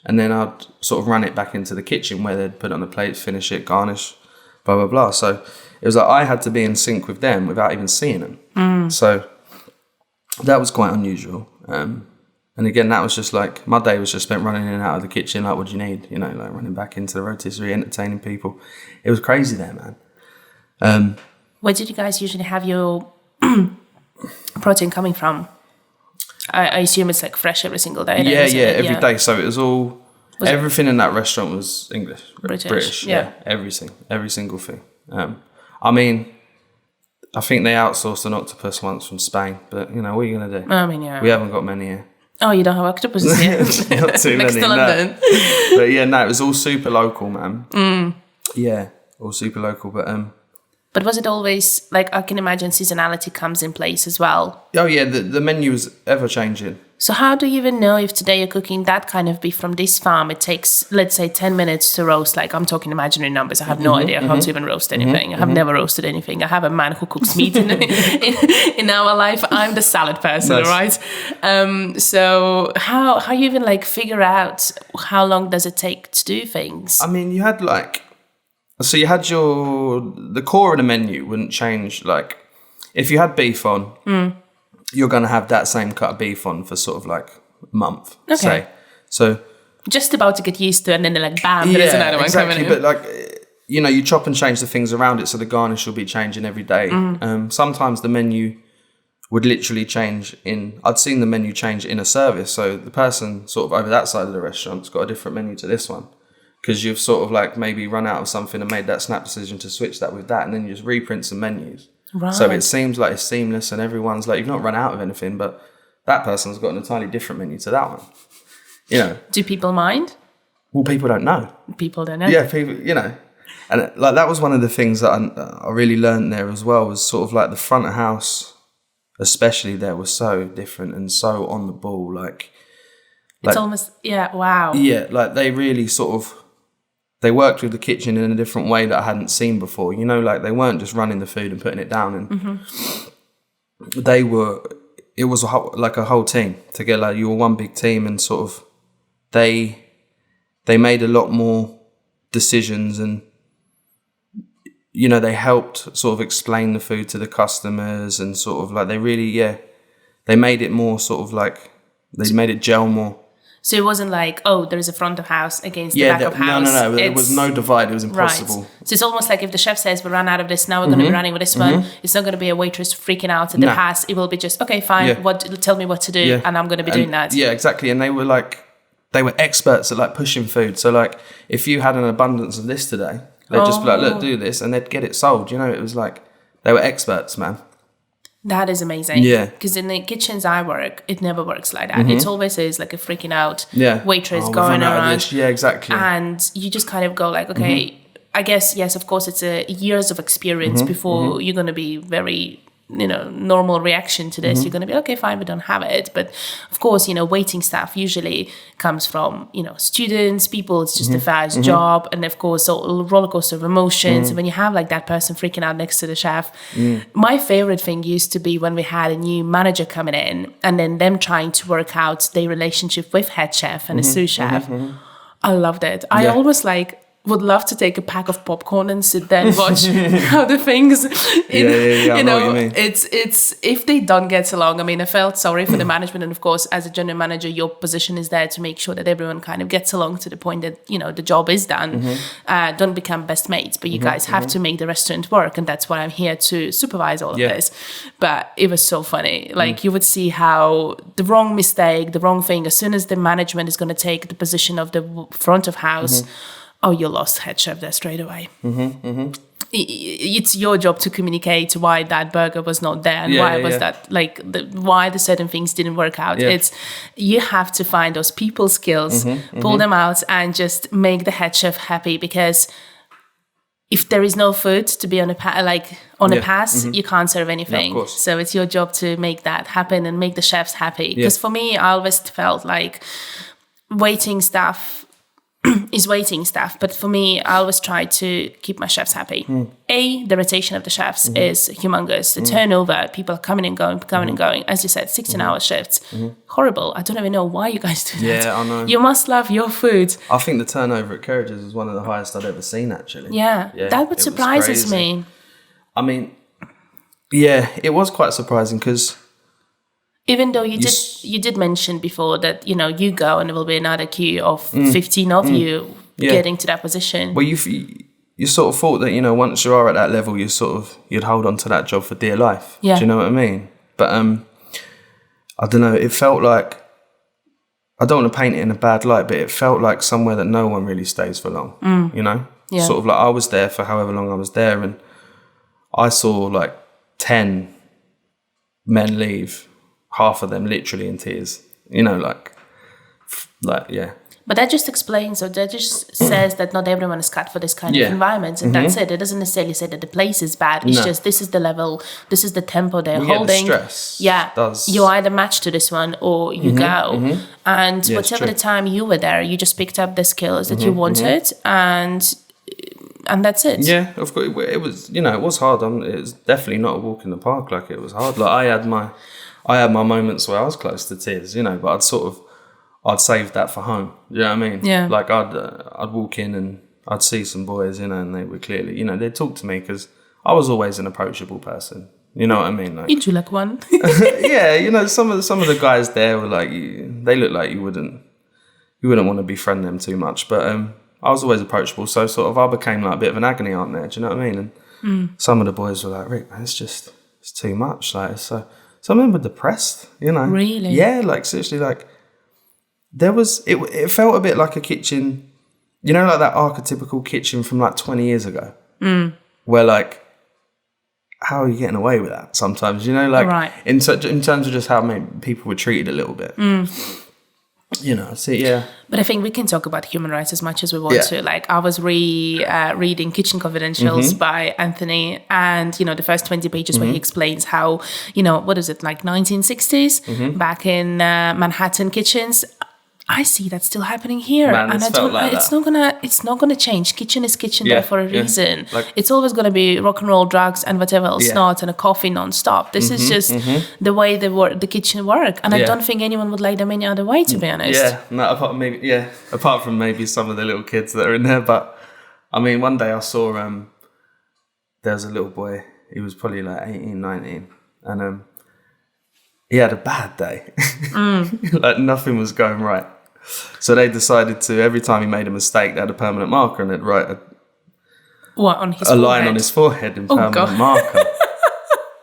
And then I'd sort of run it back into the kitchen where they'd put it on the plate, finish it, garnish, blah, blah, blah. So it was like I had to be in sync with them without even seeing them. So that was quite unusual. And again, that was just like, my day was just spent running in and out of the kitchen, like, what do you need? You know, like running back into the rotisserie, entertaining people. It was crazy there, man. Where did you guys usually have your protein coming from? I assume it's like fresh every single day. Every day. So it was all, everything in that restaurant was English. British, every single thing. I mean, I think they outsourced an octopus once from Spain, but what are you going to do? I mean, yeah. We haven't got many here. Oh, you don't have octopuses here? Not too Next many, to London. No. But yeah, no, it was all super local, man. Yeah, all super local, But was it always, like, I can imagine seasonality comes in place as well. Oh yeah, the menu is ever changing. So how do you even know if today you're cooking that kind of beef from this farm? It takes, let's say, 10 minutes to roast. Like, I'm talking imaginary numbers. I have no idea how to even roast anything. I have never roasted anything. I have a man who cooks meat in our life. I'm the salad person, Nice. right? So how you even, like, figure out how long does it take to do things? I mean, you had so you had the core of the menu wouldn't change. Like, if you had beef on, you're going to have that same cut of beef on for sort of like a month, say. So just about to get used to it, and then they're like, bam, there's another one coming in. But like, you chop and change the things around it, so the garnish will be changing every day. Sometimes the menu would literally change I'd seen the menu change in a service. So the person sort of over that side of the restaurant's got a different menu to this one, because you've sort of like maybe run out of something and made that snap decision to switch that with that, and then you just reprint some menus. Right. So it seems like it's seamless and everyone's like, you've not run out of anything, but that person's got an entirely different menu to that one. Do people mind? Well, people don't know. People don't know. Yeah, people, And like that was one of the things that I really learned there as well, was sort of like the front of house, especially there, was so different and so on the ball. Like it's almost, wow. Yeah, like they really sort of, they worked with the kitchen in a different way that I hadn't seen before. Like they weren't just running the food and putting it down. And it was like a whole team together. You were one big team, and sort of they made a lot more decisions, and they helped sort of explain the food to the customers, and sort of like they really, they made it more sort of like, they made it gel more. So it wasn't like, oh, there's a front of house against the back of house. No. There was no divide. It was impossible. Right. So it's almost like if the chef says we ran out of this, now we're going to be running with this one. It's not going to be a waitress freaking out at the pass. It will be just, okay, fine. Yeah. Tell me what to do, and I'm going to be doing that. Yeah, exactly. And they were experts at like pushing food. So like, if you had an abundance of this today, they'd just be like, look, do this, and they'd get it sold. It was like they were experts, man. That is amazing. Yeah. Because in the kitchens I work, it never works like that. It always is like a freaking out waitress we've going run out of around. this. Yeah, exactly. And you just kind of go like, okay, I guess, yes, of course, it's a years of experience before you're going to be very, normal reaction to this. You're going to be, okay, fine, we don't have it. But of course, waiting staff usually comes from, students, people, it's just a fast job. And of course, a roller coaster of emotions. And when you have like that person freaking out next to the chef, my favorite thing used to be when we had a new manager coming in, and then them trying to work out their relationship with head chef and a sous chef. I loved it. I always would love to take a pack of popcorn and sit there and watch how the things, I know what you mean. It's if they don't get along. I mean, I felt sorry for the management, and of course, as a general manager, your position is there to make sure that everyone kind of gets along to the point that the job is done. Don't become best mates, but you guys have to make the restaurant work, and that's why I'm here to supervise all of this. But it was so funny. Like you would see how the wrong mistake, the wrong thing, as soon as the management is going to take the position of the front of house. Oh, you lost head chef there straight away. It's your job to communicate why that burger was not there and why the certain things didn't work out. It's you have to find those people skills, pull them out, and just make the head chef happy, because if there is no food to be on a pass, you can't serve anything. Yeah, of course. So it's your job to make that happen and make the chefs happy. Because for me, I always felt like waiting staff is waiting staff, but for me, I always try to keep my chefs happy. The rotation of the chefs is humongous. The turnover, people are coming and going. As you said, 16-hour shifts. Horrible. I don't even know why you guys do that. Yeah, I know. You must love your food. I think the turnover at Carriages was one of the highest I'd ever seen, actually. Yeah, that would surprises me. I mean, it was quite surprising, because even though you did mention before that, you go and there will be another queue of 15 of you getting to that position. Well, you sort of thought that, once you are at that level, you'd hold on to that job for dear life. Yeah. Do you know what I mean? But I don't know, it felt like, I don't want to paint it in a bad light, but it felt like somewhere that no one really stays for long, Yeah. Sort of like I was there for however long I was there, and I saw like 10 men leave, half of them literally in tears. You know, like yeah. But that just explains, or that just says that not everyone is cut for this kind of environment, and that's it. It doesn't necessarily say that the place is bad. It's just this is the level, this is the tempo they're holding. The stress you either match to this one or you go. And whatever the time you were there, you just picked up the skills that you wanted, and that's it. Yeah, of course. It was, you know, it was hard. It was definitely not a walk in the park. Like, it was hard. Like, I had my moments where I was close to tears, you know, but I'd save that for home. You know what I mean? Yeah. Like, I'd walk in and I'd see some boys, you know, and they were clearly, you know, they'd talk to me because I was always an approachable person. You know what I mean? Like, You do like one. yeah, you know, some of the guys there were like, they looked like you wouldn't want to befriend them too much. But I was always approachable, so sort of I became like a bit of an agony aunt there. Do you know what I mean? And some of the boys were like, Rick, man, it's too much. Like, some of them were depressed. You know? Really? Yeah, like seriously, like. There was, it felt a bit like a kitchen, you know, like that archetypical kitchen from like 20 years ago. Where like, how are you getting away with that sometimes, you know, like in terms of just how maybe people were treated a little bit. You know, so yeah. But I think we can talk about human rights as much as we want to. Like, I was reading Kitchen Confidentials by Anthony, and, you know, the first 20 pages where he explains how, you know, what is it, like 1960s, back in Manhattan kitchens. I see that still happening here, Man, and it's not gonna change. Kitchen is kitchen there for a reason. Like, it's always gonna be rock and roll, drugs, and whatever else not, and a coffee non-stop. This is just the way the kitchen work, and I don't think anyone would like them any other way, to be honest. Yeah, no, apart from maybe some of the little kids that are in there, but I mean, one day I saw there was a little boy. He was probably like 18, 19, and he had a bad day. Like, nothing was going right. So they decided to, every time he made a mistake, they had a permanent marker and they'd write a line on his forehead in permanent marker.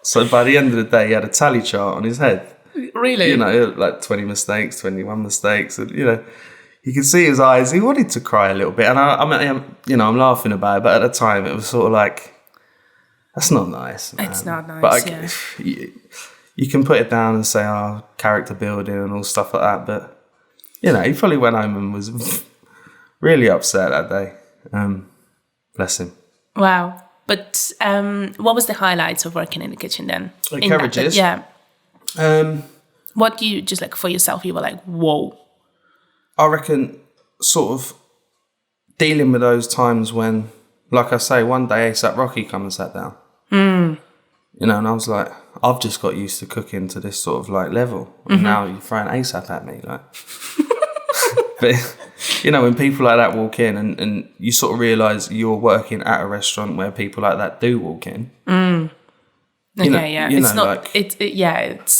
So by the end of the day, he had a tally chart on his head. Really? You know, like 20 mistakes, 21 mistakes. And, you know, you could see his eyes. He wanted to cry a little bit. And I'm laughing about it. But at the time, it was sort of like, that's not nice, man. It's not nice, but you can put it down and say, character building and all stuff like that. But, you know, he probably went home and was really upset that day. Bless him. Wow. But what was the highlights of working in the kitchen then? Like Carriages? What you, just like for yourself, you were like, whoa. I reckon sort of dealing with those times when, like I say, one day A$AP Rocky come and sat down. You know, and I was like, I've just got used to cooking to this sort of like level. And now you're throwing A$AP at me. Like, but, you know, when people like that walk in and you sort of realise you're working at a restaurant where people like that do walk in. It's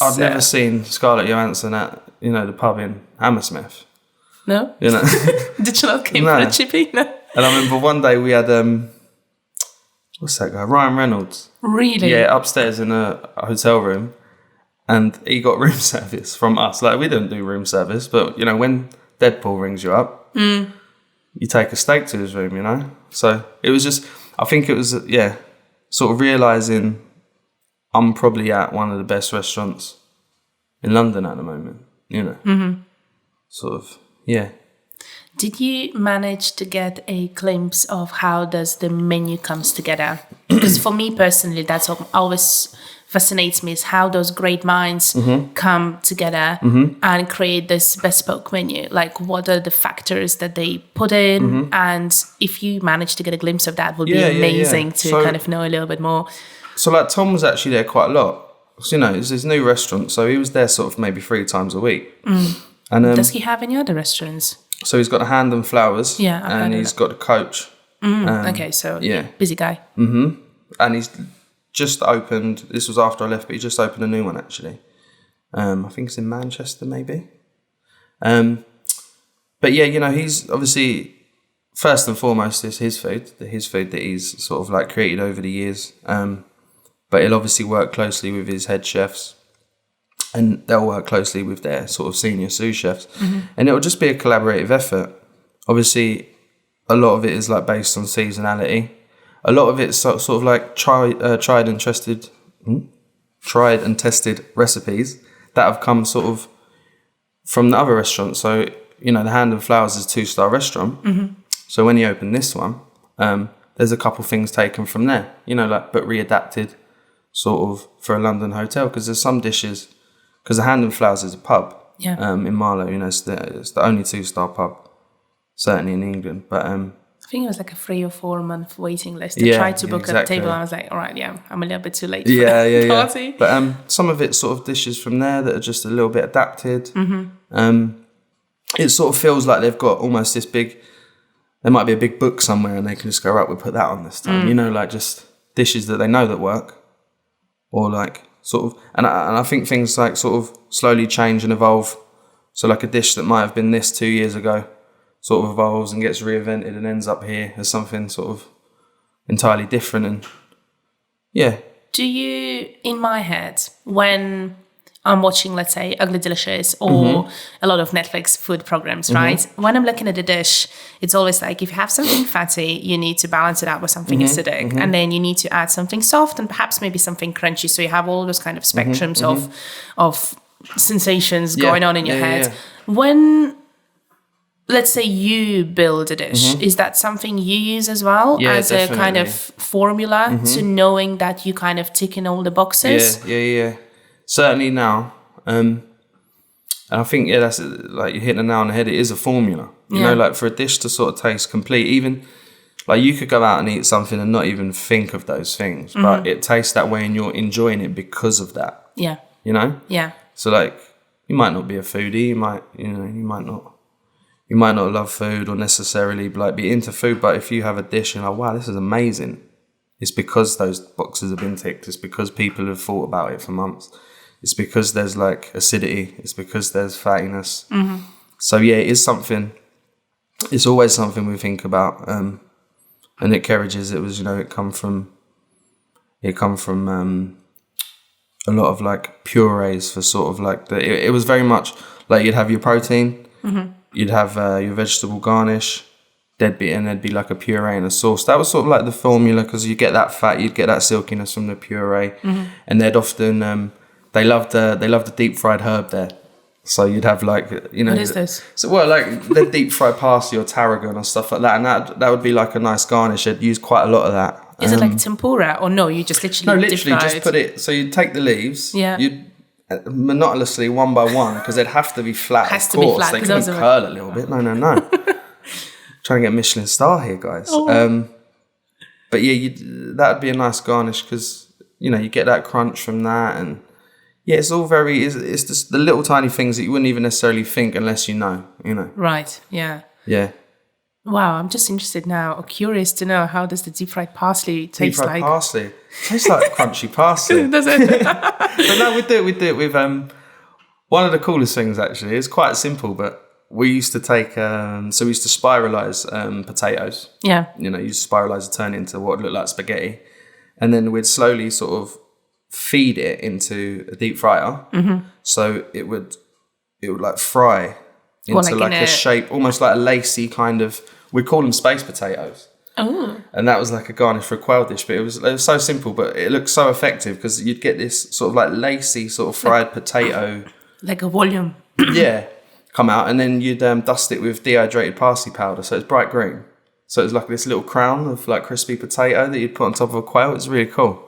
I've never seen Scarlett Johansson at, you know, the pub in Hammersmith. No? You know? Did you not came for a chippy? No. And I remember one day we had, what's that guy? Ryan Reynolds. Really? Yeah, upstairs in a hotel room. And he got room service from us. Like, we didn't do room service, but, you know, when Deadpool rings you up, you take a steak to his room, you know? So it was just, I think it was, sort of realising I'm probably at one of the best restaurants in London at the moment, you know? Sort of, yeah. Did you manage to get a glimpse of how does the menu comes together? Because for me personally, that's what always fascinates me, is how those great minds come together and create this bespoke menu. Like, what are the factors that they put in? And if you manage to get a glimpse of that, it would be amazing to kind of know a little bit more. So, like, Tom was actually there quite a lot. So, you know, it's his new restaurant, so he was there sort of maybe 3 times a week. And does he have any other restaurants? So he's got a Hand and Flowers. Yeah, and he's got a Coach. Okay, so busy guy. And he's just opened, this was after I left, but he just opened a new one actually. I think it's in Manchester maybe. But yeah, you know, he's obviously, first and foremost, is his food that he's sort of like created over the years. But he'll obviously work closely with his head chefs, and they'll work closely with their sort of senior sous chefs. And it'll just be a collaborative effort. Obviously, a lot of it is like based on seasonality. A lot of it's sort of like tried and trusted tried and tested recipes that have come sort of from the other restaurants. So, you know, the Hand and Flowers is a 2-star restaurant. So when you open this one, there's a couple things taken from there, you know, like, but readapted sort of for a London hotel. Because there's some dishes, because the Hand and Flowers is a pub in Marlow, you know, it's the only 2-star pub, certainly in England. But I think it was like a 3 or 4 month waiting list. I tried to book a table and I was like, all right, I'm a little bit too late for the party. But some of it's sort of dishes from there that are just a little bit adapted. It sort of feels like they've got almost this big, there might be a big book somewhere and they can just go, right, we'll put that on this time. You know, like just dishes that they know that work. Or like sort of, and I think things like sort of slowly change and evolve. So like a dish that might have been this 2 years ago sort of evolves and gets reinvented and ends up here as something sort of entirely different. And yeah. Do you, in my head, when I'm watching, let's say, Ugly Delicious or a lot of Netflix food programs, right? When I'm looking at a dish, it's always like, if you have something fatty, you need to balance it out with something acidic. And then you need to add something soft and perhaps maybe something crunchy. So you have all those kind of spectrums of sensations going on in your head. When, let's say, you build a dish, is that something you use as well as definitely. A kind of formula to knowing that you kind of tick in all the boxes? Yeah. Certainly now. And I think, that's like you're hitting the nail on the head. It is a formula. You know, like for a dish to sort of taste complete, even like you could go out and eat something and not even think of those things, but it tastes that way and you're enjoying it because of that. Yeah. You know? Yeah. So like, you might not be a foodie, you might not love food or necessarily like be into food, but if you have a dish and you're like, wow, this is amazing, it's because those boxes have been ticked. It's because people have thought about it for months. It's because there's like acidity. It's because there's fattiness. So yeah, it is something. It's always something we think about. And at Carriages, it was, it come from a lot of like purees for sort of like it was very much like you'd have your protein, you'd have your vegetable garnish, there'd be like a puree and a sauce. That was sort of like the formula, because you get that fat, you'd get that silkiness from the puree, and they'd often they loved the deep fried herb there. So you'd have like, what is this? So like the deep fried parsley or tarragon or stuff like that, and that would be like a nice garnish. They'd use quite a lot of that. Is it like tempura or no? You just literally deep fry just put it. So you'd take the leaves. Yeah. You'd monotonously one by one, because they'd have to be flat. Has to be flat. They couldn't curl a little bit. No. Trying to get a Michelin star here, guys. Oh. But yeah, that would be a nice garnish, because you get that crunch from that, and yeah, it's all it's just the little tiny things that you wouldn't even necessarily think unless you know. Right. Yeah. Yeah. Wow, I'm just interested now, or curious to know, how does the deep fried parsley taste like? Deep fried parsley tastes like crunchy parsley. Does it? But no, we do it with one of the coolest things actually. It's quite simple, but we used to take we used to spiralize potatoes. Yeah. You spiralize and turn it into what would look like spaghetti, and then we'd slowly sort of feed it into a deep fryer, so it would like fry into like a shape, almost like a lacy kind of. We call them space potatoes. Oh. And that was like a garnish for a quail dish, but it was so simple, but it looked so effective, because you'd get this sort of like lacy sort of fried potato, like a volume. Yeah, come out, and then you'd dust it with dehydrated parsley powder, so it's bright green. So it's like this little crown of like crispy potato that you'd put on top of a quail. It's really cool.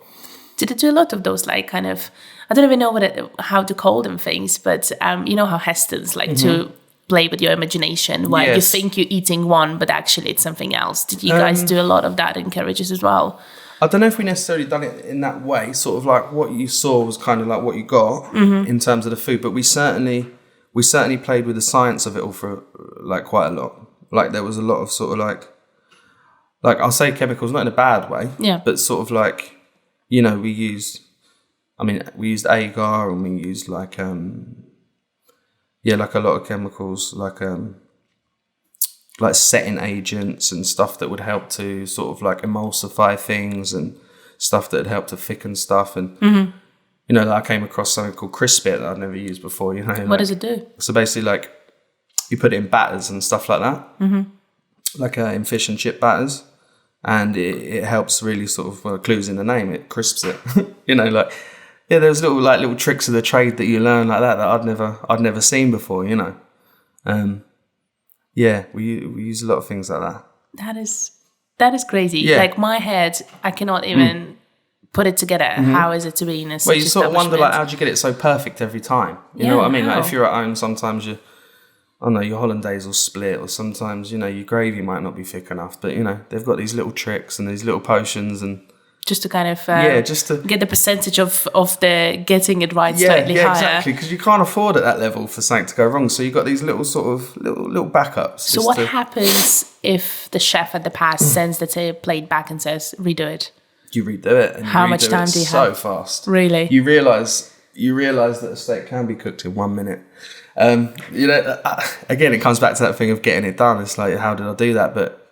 Did it do a lot of those like kind of, I don't even know how to call them things, but you know how Hestons like to play with your imagination, where you think you're eating one, but actually it's something else. Did you guys do a lot of that in Carriages as well? I don't know if we necessarily done it in that way, sort of like what you saw was kind of like what you got in terms of the food, but we certainly played with the science of it all for like quite a lot. Like there was a lot of sort of like I'll say chemicals, not in a bad way, but sort of like, we used agar, and we used like like a lot of chemicals, like setting agents and stuff that would help to sort of like emulsify things, and stuff that would help to thicken stuff. And, I came across something called Crispit that I'd never used before, What does it do? So basically like you put it in batters and stuff like that, like in fish and chip batters. and it helps really sort of, well, clues in the name, it crisps it. Like, yeah, there's little tricks of the trade that you learn like that I'd never seen before, Yeah, we use a lot of things like that. That is crazy. Yeah. Like my head, I cannot even put it together. How is it to be in a such Well, you sort of wonder, like, how do you get it so perfect every time? You know what I mean? Like, if you're at home, sometimes your hollandaise will split, or sometimes, your gravy might not be thick enough. But, they've got these little tricks and these little potions, and just to kind of just to get the percentage of the getting it right slightly higher. Exactly, because you can't afford at that level for something to go wrong. So you've got these little sort of little backups. So what happens if the chef at the past sends the plate back and says, redo it? You redo it, and how much time do you have? So fast. Really? You realise that a steak can be cooked in 1 minute. Again, it comes back to that thing of getting it done. It's like, how did I do that? But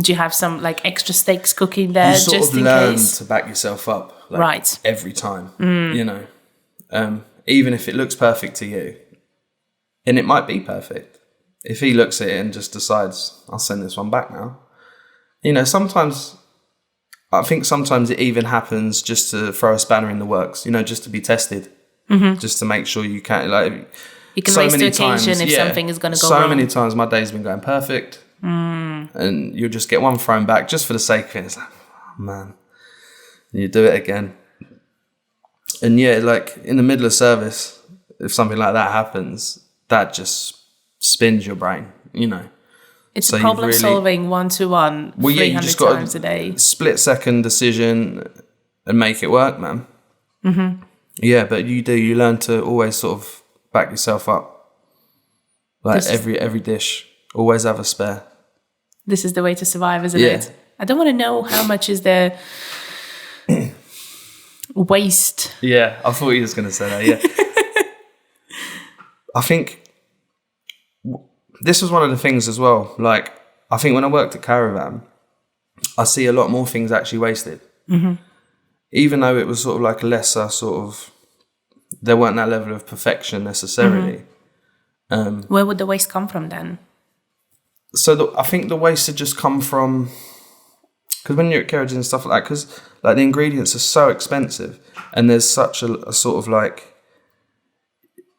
do you have some like extra steaks cooking there, just in case? You learn to back yourself up, right, every time. Even if it looks perfect to you, and it might be perfect. If he looks at it and just decides, I'll send this one back now. I think sometimes it even happens just to throw a spanner in the works. Just to be tested, just to make sure you can't, like. You can raise the occasion if something is going to go wrong. So many times my day's been going perfect. And you'll just get one thrown back just for the sake of it. It's like, oh, man. And you do it again. And yeah, like in the middle of service, if something like that happens, that just spins your brain, It's so a problem solving 1-to-1 300 times a day. Split-second decision and make it work, man. Yeah, but you learn to always sort of back yourself up. Like every dish, always have a spare. This is the way to survive, isn't it? I don't want to know how much is the waste. Yeah, I thought you was going to say that, yeah. I think this was one of the things as well. Like, I think when I worked at Caravan, I see a lot more things actually wasted. Even though it was sort of like a lesser sort of, there weren't that level of perfection necessarily. Where would the waste come from then? So I think the waste had just come from, because when you're at Carriages and stuff like that, because like the ingredients are so expensive, and there's such a sort of like,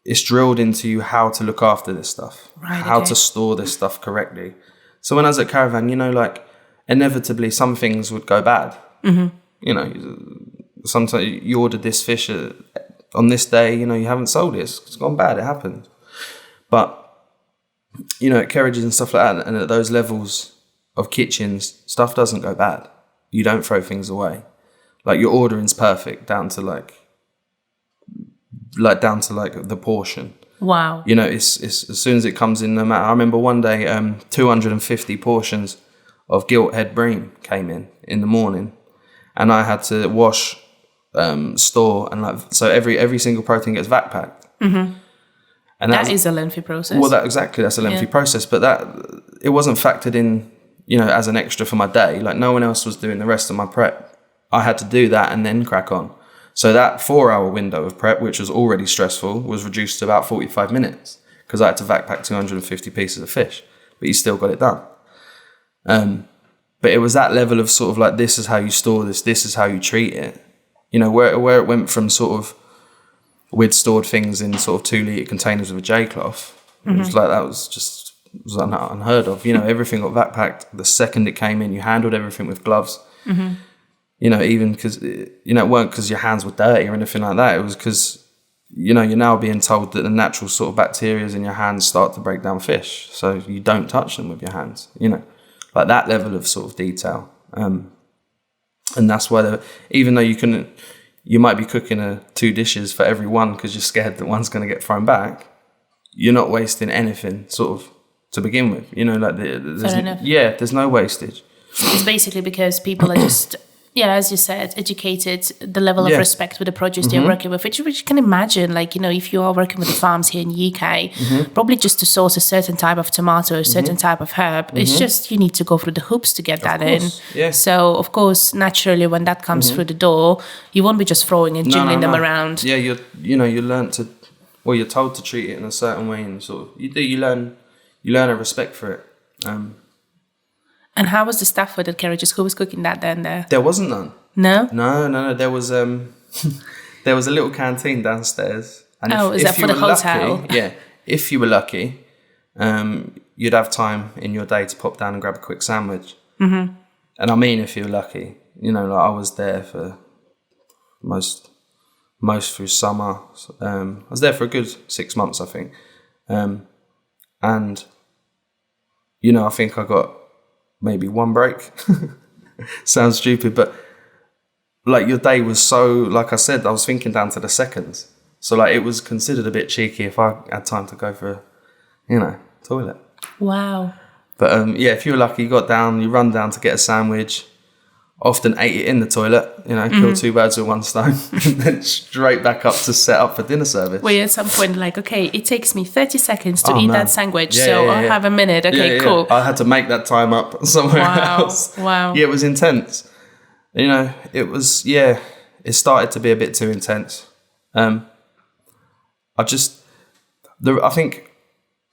it's drilled into you how to look after this stuff, how to store this stuff correctly. So when I was at Caravan, like inevitably some things would go bad. Sometimes you ordered this fish on this day, you haven't sold it. It's gone bad. It happens. But at Carriages and stuff like that, and at those levels of kitchens, stuff doesn't go bad. You don't throw things away. Like your ordering's perfect down to the portion. Wow. It's as soon as it comes in, no matter. I remember one day, 250 portions of gilt head bream came in the morning, and I had to wash, store, and so every single protein gets vac packed. And that is a lengthy process. Well, that's a lengthy process, but it wasn't factored in, as an extra for my day. Like no one else was doing the rest of my prep. I had to do that and then crack on. So that 4-hour window of prep, which was already stressful, was reduced to about 45 minutes because I had to vac pack 250 pieces of fish, but you still got it done. But it was that level of sort of like, this is how you store this is how you treat it. Where it went from sort of, we'd stored things in sort of 2-litre containers with a J-cloth. It was like, that was unheard of. Everything got vac packed the second it came in. You handled everything with gloves. Even because, it weren't because your hands were dirty or anything like that. It was because, you're now being told that the natural sort of bacteria in your hands start to break down fish. So you don't touch them with your hands, like that level of sort of detail. And that's why, even though you might be cooking 2 dishes for every one because you're scared that one's going to get thrown back, you're not wasting anything sort of to begin with. There's no wastage. It's basically because people are just, as you said, educated, the level of respect with the produce they're working with, which you can imagine, if you are working with the farms here in the UK, probably just to source a certain type of tomato, a certain type of herb, it's just you need to go through the hoops to get that in. Yeah. So, of course, naturally, when that comes through the door, you won't be just throwing and jiggling them around. Yeah, you learn to, you're told to treat it in a certain way, and sort of, you learn a respect for it. And how was the staff with the Carriages? Who was cooking that then there? There wasn't none. No? No. There was there was a little canteen downstairs. And Is that for the hotel? Lucky, yeah. If you were lucky, you'd have time in your day to pop down and grab a quick sandwich. Mm-hmm. And I mean, if you were lucky, like I was there for most through summer. I was there for a good 6 months, I think. And, I think I got maybe one break. Sounds stupid, but like your day was so, like I said, I was thinking down to the seconds. So like it was considered a bit cheeky if I had time to go for a, toilet. Wow. But if you were lucky, you got down, you run down to get a sandwich, often ate it in the toilet, kill two birds with one stone, and then straight back up to set up for dinner service. Were you at some point like, okay, it takes me 30 seconds to eat that sandwich, I'll have a minute. Okay, cool. I had to make that time up somewhere else. Wow. Yeah, it was intense. It was, it started to be a bit too intense. I think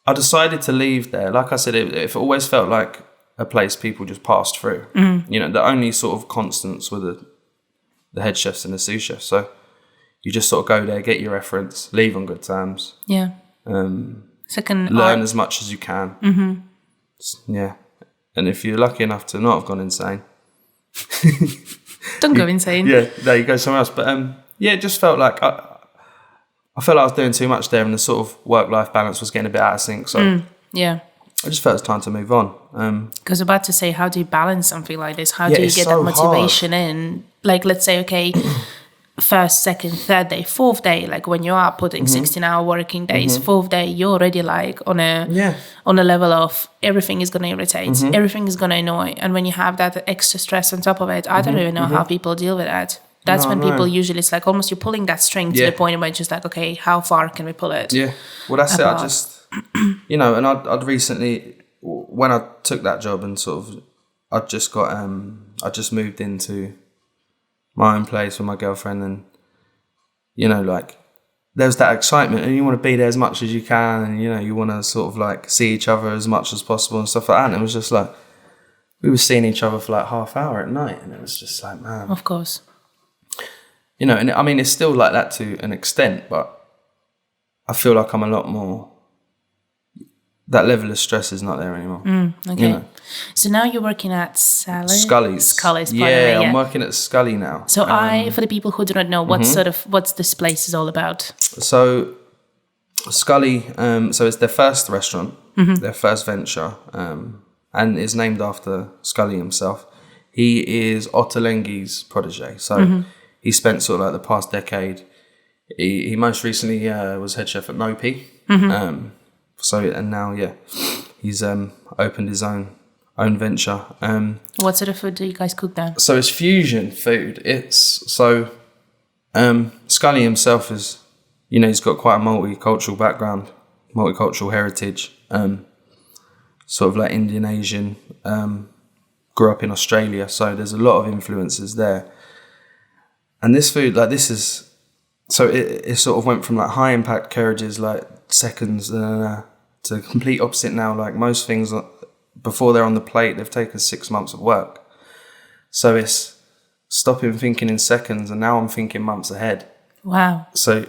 I decided to leave there. Like I said, it always felt like a place people just passed through. The only sort of constants were the head chefs and the sous chefs. So you just sort of go there, get your reference, leave on good terms. Yeah. Learn as much as you can. Mm-hmm. Yeah. And if you're lucky enough to not have gone insane. Don't go insane. Yeah, there you go somewhere else. But it just felt like I felt like I was doing too much there, and the sort of work-life balance was getting a bit out of sync. So yeah. I just felt it's time to move on. Because about to say, how do you balance something like this? How do you get that motivation in? Like, let's say, okay, first, second, third day, fourth day, like when you are putting 16-hour working days, fourth day, you're already like on a level of everything is going to irritate, everything is going to annoy. And when you have that extra stress on top of it, I don't even know how people deal with that. That's when people usually, it's like almost you're pulling that string to the point where it's just like, okay, how far can we pull it? Yeah. Well, that's it. I just, and I'd recently, when I took that job and sort of, I just moved into my own place with my girlfriend, and, like, there's that excitement and you want to be there as much as you can, and, you want to sort of like see each other as much as possible and stuff like that. And it was just like, we were seeing each other for like half hour at night, and it was just like, man. Of course. And I mean, it's still like that to an extent, but I feel like I'm a lot more, that level of stress is not there anymore. Okay. So now you're working at Scully's. Yeah, I'm working at Scully now. So for the people who do not know, what's this place is all about? So Scully, so it's their first restaurant, their first venture, and is named after Scully himself. He is Otto protege. So he spent sort of like the past decade. He most recently was head chef at Mopi. And now, he's opened his own venture. What sort of food do you guys cook there? So it's fusion food. Scully himself is, he's got quite a multicultural background, multicultural heritage, sort of like Indian, Asian, grew up in Australia. So there's a lot of influences there. And this food, like this is, so it sort of went from like high impact carriages, like seconds, to the complete opposite now. Like most things, before they're on the plate, they've taken 6 months of work. So it's stopping thinking in seconds, and now I'm thinking months ahead. Wow. So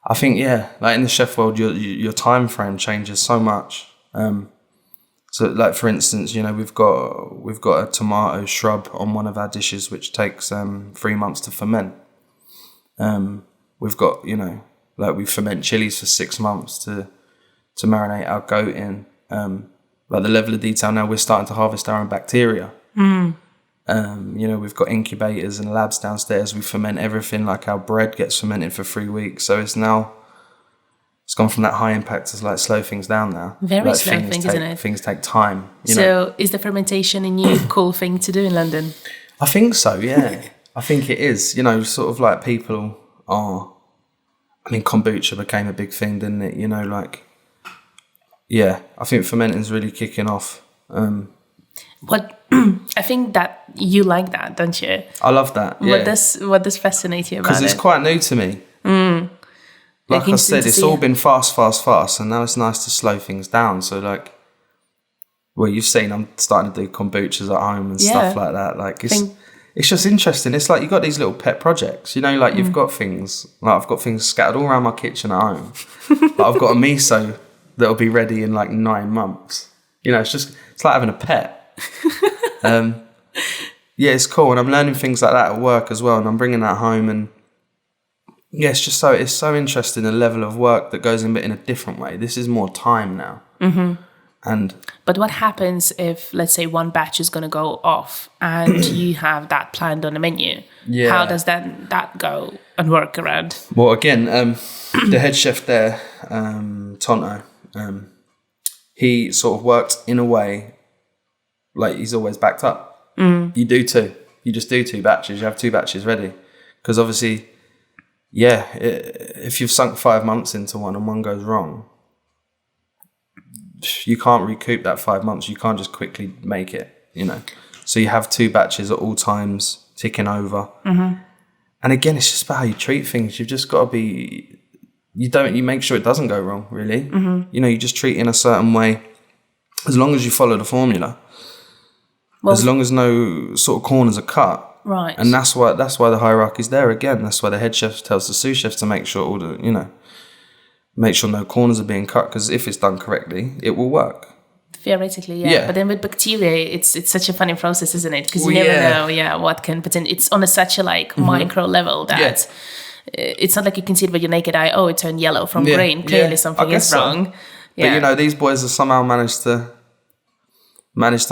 I think, like in the chef world, your time frame changes so much. So like for instance, we've got a tomato shrub on one of our dishes which takes 3 months to ferment. We've got, like we ferment chilies for 6 months to marinate our goat in. Like the level of detail now, we're starting to harvest our own bacteria. We've got incubators and labs downstairs. We ferment everything, like our bread gets fermented for 3 weeks. So it's gone from that high impact to like slow things down now. Very slow thing, isn't it? Things take time. So is the fermentation a new cool thing to do in London? I think so, yeah. I think it is. Sort of like people are, kombucha became a big thing, didn't it? I think fermenting's really kicking off. I think that you like that, don't you? I love that, yeah. What does fascinate you about it? Because it's quite new to me. Like I said, it's all been fast, and now it's nice to slow things down. So like, well, you've seen I'm starting to do kombuchas at home and stuff like that. Like it's just interesting. It's like you've got these little pet projects, you know, like you've got things, like I've got things scattered all around my kitchen at home. Like I've got a miso that'll be ready in like 9 months. You know, it's like having a pet. Yeah, it's cool. And I'm learning things like that at work as well. And I'm bringing that home. And yeah, it's so interesting, the level of work that goes in, but in a different way. This is more time now. But what happens if, let's say, one batch is going to go off and you have that planned on the menu? Yeah. How does that go and work around? Well, again, the head chef there, Tonto, he sort of worked in a way like he's always backed up. You do two. You just do 2 batches. You have 2 batches ready. Because obviously, if you've sunk 5 months into one and one goes wrong, you can't recoup that 5 months. You can't just quickly make it, you know. So you have 2 batches at all times ticking over. And again, it's just about how you treat things. You've just got to be... You make sure it doesn't go wrong, really. You know, you just treat it in a certain way. As long as you follow the formula. Well, as long as no sort of corners are cut. Right. And that's why the hierarchy's there again. That's why the head chef tells the sous chef to make sure make sure no corners are being cut, because if it's done correctly, it will work. Theoretically, yeah. But then with bacteria, it's such a funny process, isn't it? Because you never know, what can potentially... It's on such a micro level that it's not like you can see it with your naked eye. Oh, it turned yellow from green. Clearly something is wrong. So. But you know, these boys have somehow managed to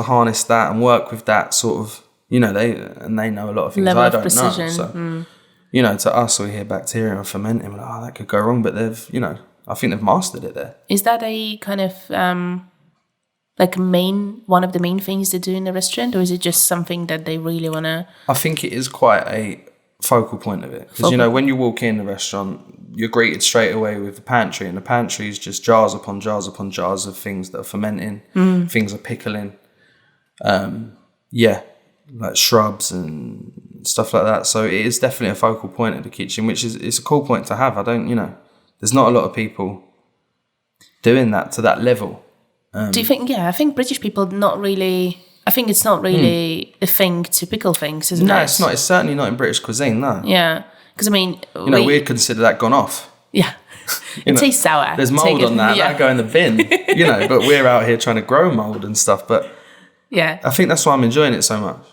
harness that and work with that sort of, you know, they know a lot of things level I don't know. So, you know, to us, we hear bacteria and fermenting, we're like, oh, that could go wrong, but they've, you know, I think they've mastered it there. Is that a kind of one of the main things they do in the restaurant, or is it just something that they really want to? I think it is quite a focal point of it, because you know, when you walk in the restaurant, you're greeted straight away with the pantry, and the pantry is just jars upon jars upon jars of things that are fermenting, things are pickling, like shrubs and stuff like that. So it is definitely a focal point of the kitchen, which it's a cool point to have. There's not a lot of people doing that to that level. Do you think? Yeah, I think British people not really. I think it's not really a thing to pickle things, isn't it? No, it's not. It's certainly not in British cuisine, no. Yeah, because I mean, we'd consider that gone off. Yeah, it tastes sour. There's mould on that. That'd go in the bin. But we're out here trying to grow mould and stuff. But yeah, I think that's why I'm enjoying it so much.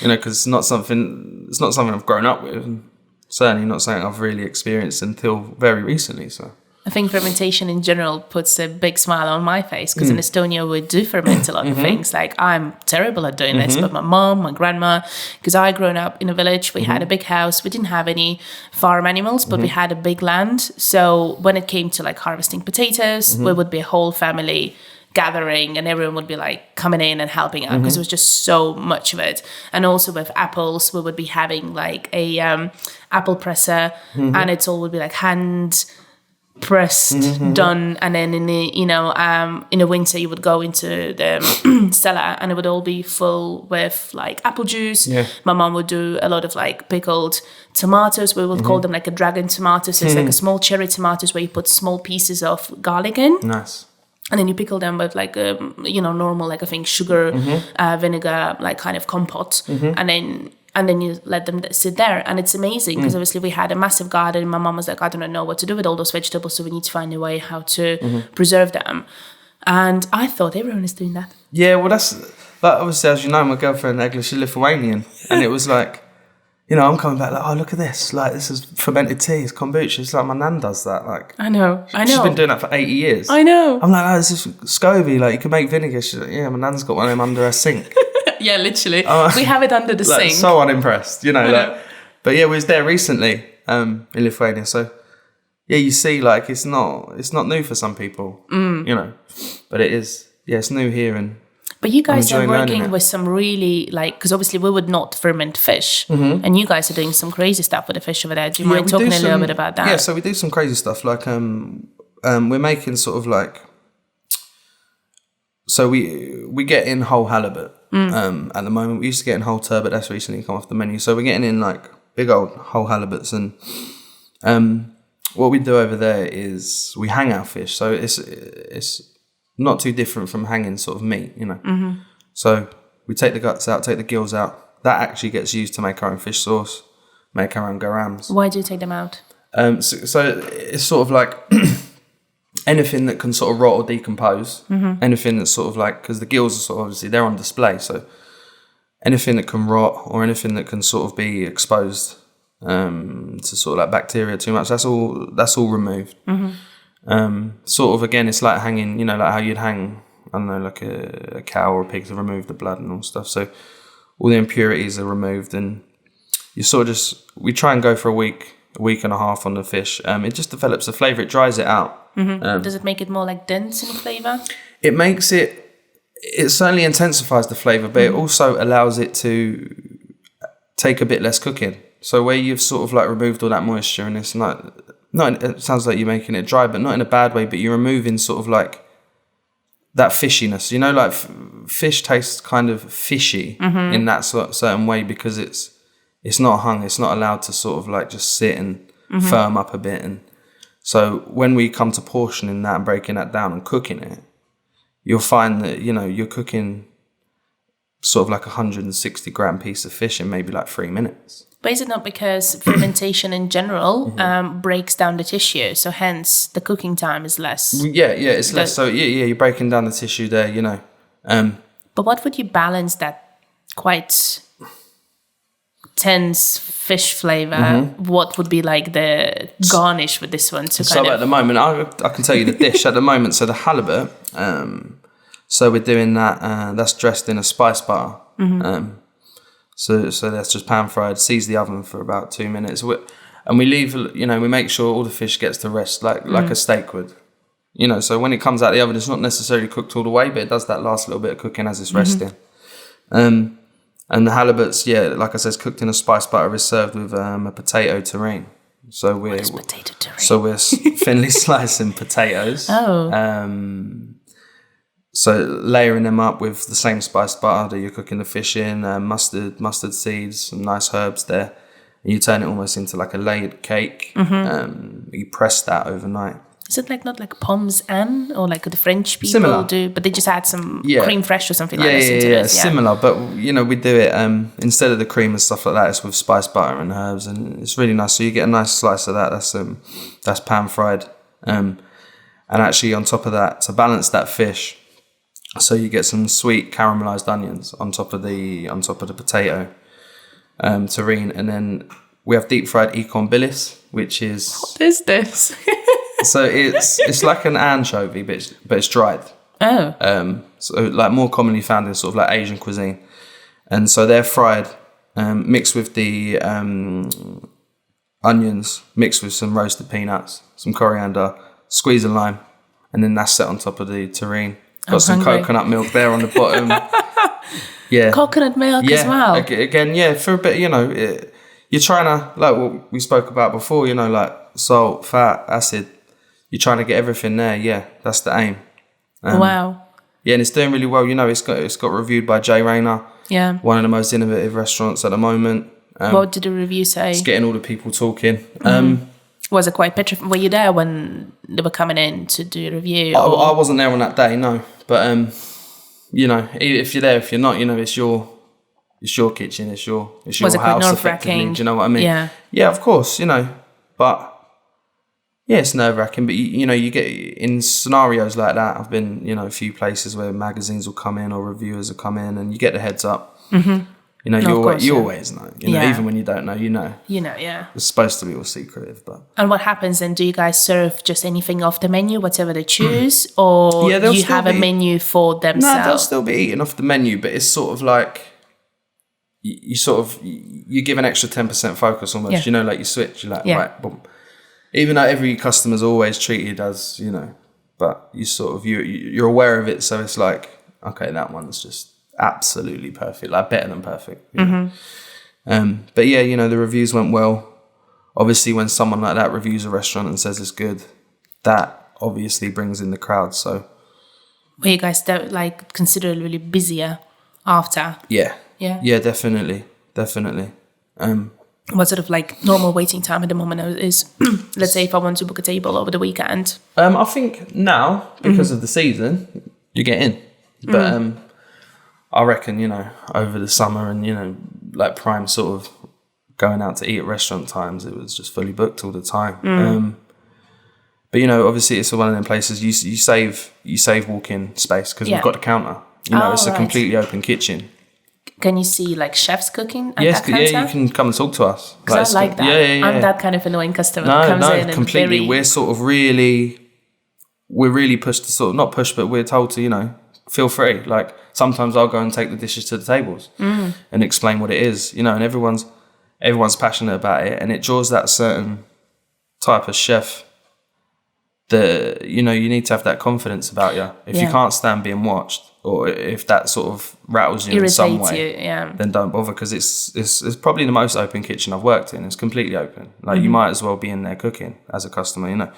Because it's not something I've grown up with, and certainly not something I've really experienced until very recently. So I think fermentation in general puts a big smile on my face, because in Estonia we do ferment a lot of things. Like, I'm terrible at doing this, but my mom, my grandma, because I grown up in a village, we had a big house. We didn't have any farm animals, but we had a big land. So when it came to like harvesting potatoes, we would be a whole family gathering, and everyone would be like coming in and helping out, because there was just so much of it. And also with apples, we would be having like a apple presser, and it's all would be like hand pressed, done, and then in the in the winter you would go into the cellar and it would all be full with like apple juice. My mom would do a lot of like pickled tomatoes. We would call them like a dragon tomato, so it's like a small cherry tomatoes where you put small pieces of garlic in. Nice. And then you pickle them with like a normal, like I think sugar, vinegar, like kind of compote, and then you let them sit there, and it's amazing, because obviously we had a massive garden, and my mom was like, I don't know what to do with all those vegetables, so we need to find a way how to preserve them. And I thought everyone is doing that. Yeah, well, that's like, obviously, as you know, my girlfriend Egla, she's Lithuanian, and it was like, I'm coming back like, oh, look at this, like, this is fermented tea, it's kombucha. It's like my nan does that, like. I know. She's been doing that for 80 years. I know. I'm like, oh, this is SCOBY, like, you can make vinegar. She's like, yeah, my nan's got one of them under her sink. Yeah, literally. We have it under the sink. So unimpressed, like. But yeah, we was there recently in Lithuania, so yeah, you see, like, it's not new for some people, but it is. Yeah, it's new here, and. But you guys are working with some really, like, because obviously we would not ferment fish, and you guys are doing some crazy stuff with the fish over there. Do you mind talking a little bit about that? Yeah, so we do some crazy stuff, like we're making sort of like, so we get in whole halibut at the moment. We used to get in whole turbot, that's recently come off the menu. So we're getting in like big old whole halibuts, and what we do over there is we hang our fish. So it's not too different from hanging sort of meat, you know. So we take the guts out, take the gills out. That actually gets used to make our own fish sauce, make our own garams. Why do you take them out? So it's sort of like anything that can sort of rot or decompose, anything that's sort of like, because the gills are sort of obviously, they're on display, so anything that can rot or anything that can sort of be exposed to sort of like bacteria too much, that's all removed. Sort of, again, it's like hanging, you know, like how you'd hang, I don't know, like a cow or a pig to remove the blood and all stuff. So all the impurities are removed, and you sort of we try and go for a week and a half on the fish. It just develops the flavour, it dries it out. Does it make it more like dense in flavour? It makes it certainly intensifies the flavour, but it also allows it to take a bit less cooking. So where you've sort of like removed all that moisture, and it's not it sounds like you're making it dry, but not in a bad way, but you're removing sort of like that fishiness, you know, like fish tastes kind of fishy in that certain way, because it's not hung, it's not allowed to sort of like just sit and firm up a bit. And so when we come to portioning that and breaking that down and cooking it, you'll find that, you know, you're cooking sort of like 160 gram piece of fish in maybe like 3 minutes. But is it not because fermentation in general breaks down the tissue, so hence the cooking time is less? Yeah, it's less. So you're breaking down the tissue there, you know. But what would you balance that quite tense fish flavour? What would be like the garnish with this one? So at the moment, I can tell you the dish at the moment. So the halibut, so we're doing that. That's dressed in a spice butter. So that's just pan fried. Sees the oven for about 2 minutes, and we leave. You know, we make sure all the fish gets to rest like a steak would. You know, so when it comes out the oven, it's not necessarily cooked all the way, but it does that last little bit of cooking as it's resting. And the halibut's, like I said, cooked in a spice butter, is served with a potato terrine. So we're potato terrine? So we're thinly slicing potatoes. So layering them up with the same spiced butter that you're cooking the fish in, mustard seeds, some nice herbs there. And you turn it almost into like a layered cake. You press that overnight. Is it like not like pommes and or like the French people Similar. do, but they just add some cream fresh or something like this into it? Similar, but you know, we do it instead of the cream and stuff like that, it's with spiced butter and herbs, and it's really nice. So you get a nice slice of that. That's pan fried, and actually on top of that, to balance that fish, so you get some sweet caramelized onions on top of the potato terrine, and then we have deep fried Econ Billis, which is what is this? So it's like an anchovy, but it's dried. So like more commonly found in sort of like Asian cuisine, and so they're fried, mixed with the onions, mixed with some roasted peanuts, some coriander, squeeze a lime, and then that's set on top of the terrine. Got some coconut milk there on the bottom. Coconut milk as well. Again, for a bit, you know, you're trying to, like what we spoke about before, you know, like salt, fat, acid. You're trying to get everything there. Yeah, that's the aim. Wow. Yeah, and it's doing really well. You know, it's got reviewed by Jay Rayner. Yeah. One of the most innovative restaurants at the moment. What did the review say? It's getting all the people talking. Was it quite petrified? Were you there when they were coming in to do a review? I wasn't there on that day, no. But you know, if you're there, if you're not, you know, it's your kitchen, it's your house. Effectively, do you know what I mean? Yeah, of course, you know, but. Yeah, it's nerve-wracking, but you know, you get in scenarios like that. I've been, you know, a few places where magazines will come in or reviewers will come in, and you get the heads up. You know, you always know. You know, even when you don't know, you know. You know, yeah. It's supposed to be all secretive, but. And what happens then? Do you guys serve just anything off the menu, whatever they choose, or you have a menu for themselves? No, they'll still be eating off the menu, but it's sort of like you give an extra 10% focus almost. Yeah. You know, like you switch. You're like right, boom. Even though every customer's always treated as, you know, but you sort of, you're aware of it. So it's like, okay, that one's just absolutely perfect, like better than perfect. You know? But yeah, you know, the reviews went well. Obviously, when someone like that reviews a restaurant and says it's good, that obviously brings in the crowd. So were you guys like considerably busier after? Yeah, definitely. what sort of like normal waiting time at the moment is? Let's say if I want to book a table over the weekend. I think now, because of the season, you get in. But I reckon, over the summer and, like prime sort of going out to eat at restaurant times, it was just fully booked all the time. But, obviously it's one of them places you save walk-in space because we've got the counter. It's a completely open kitchen. Can you see like chefs cooking at yes, that counter? Yeah, you can come and talk to us. Because I like that. Yeah. I'm that kind of annoying customer that comes in and completely. We're sort of we're really pushed to sort of, not pushed, but we're told to, feel free. Like sometimes I'll go and take the dishes to the tables and explain what it is, and everyone's passionate about it, and it draws that certain type of chef that, you need to have that confidence about you. If you can't stand being watched, or if that sort of rattles you in some way, then don't bother, because it's probably the most open kitchen I've worked in. It's completely open. Like you might as well be in there cooking as a customer,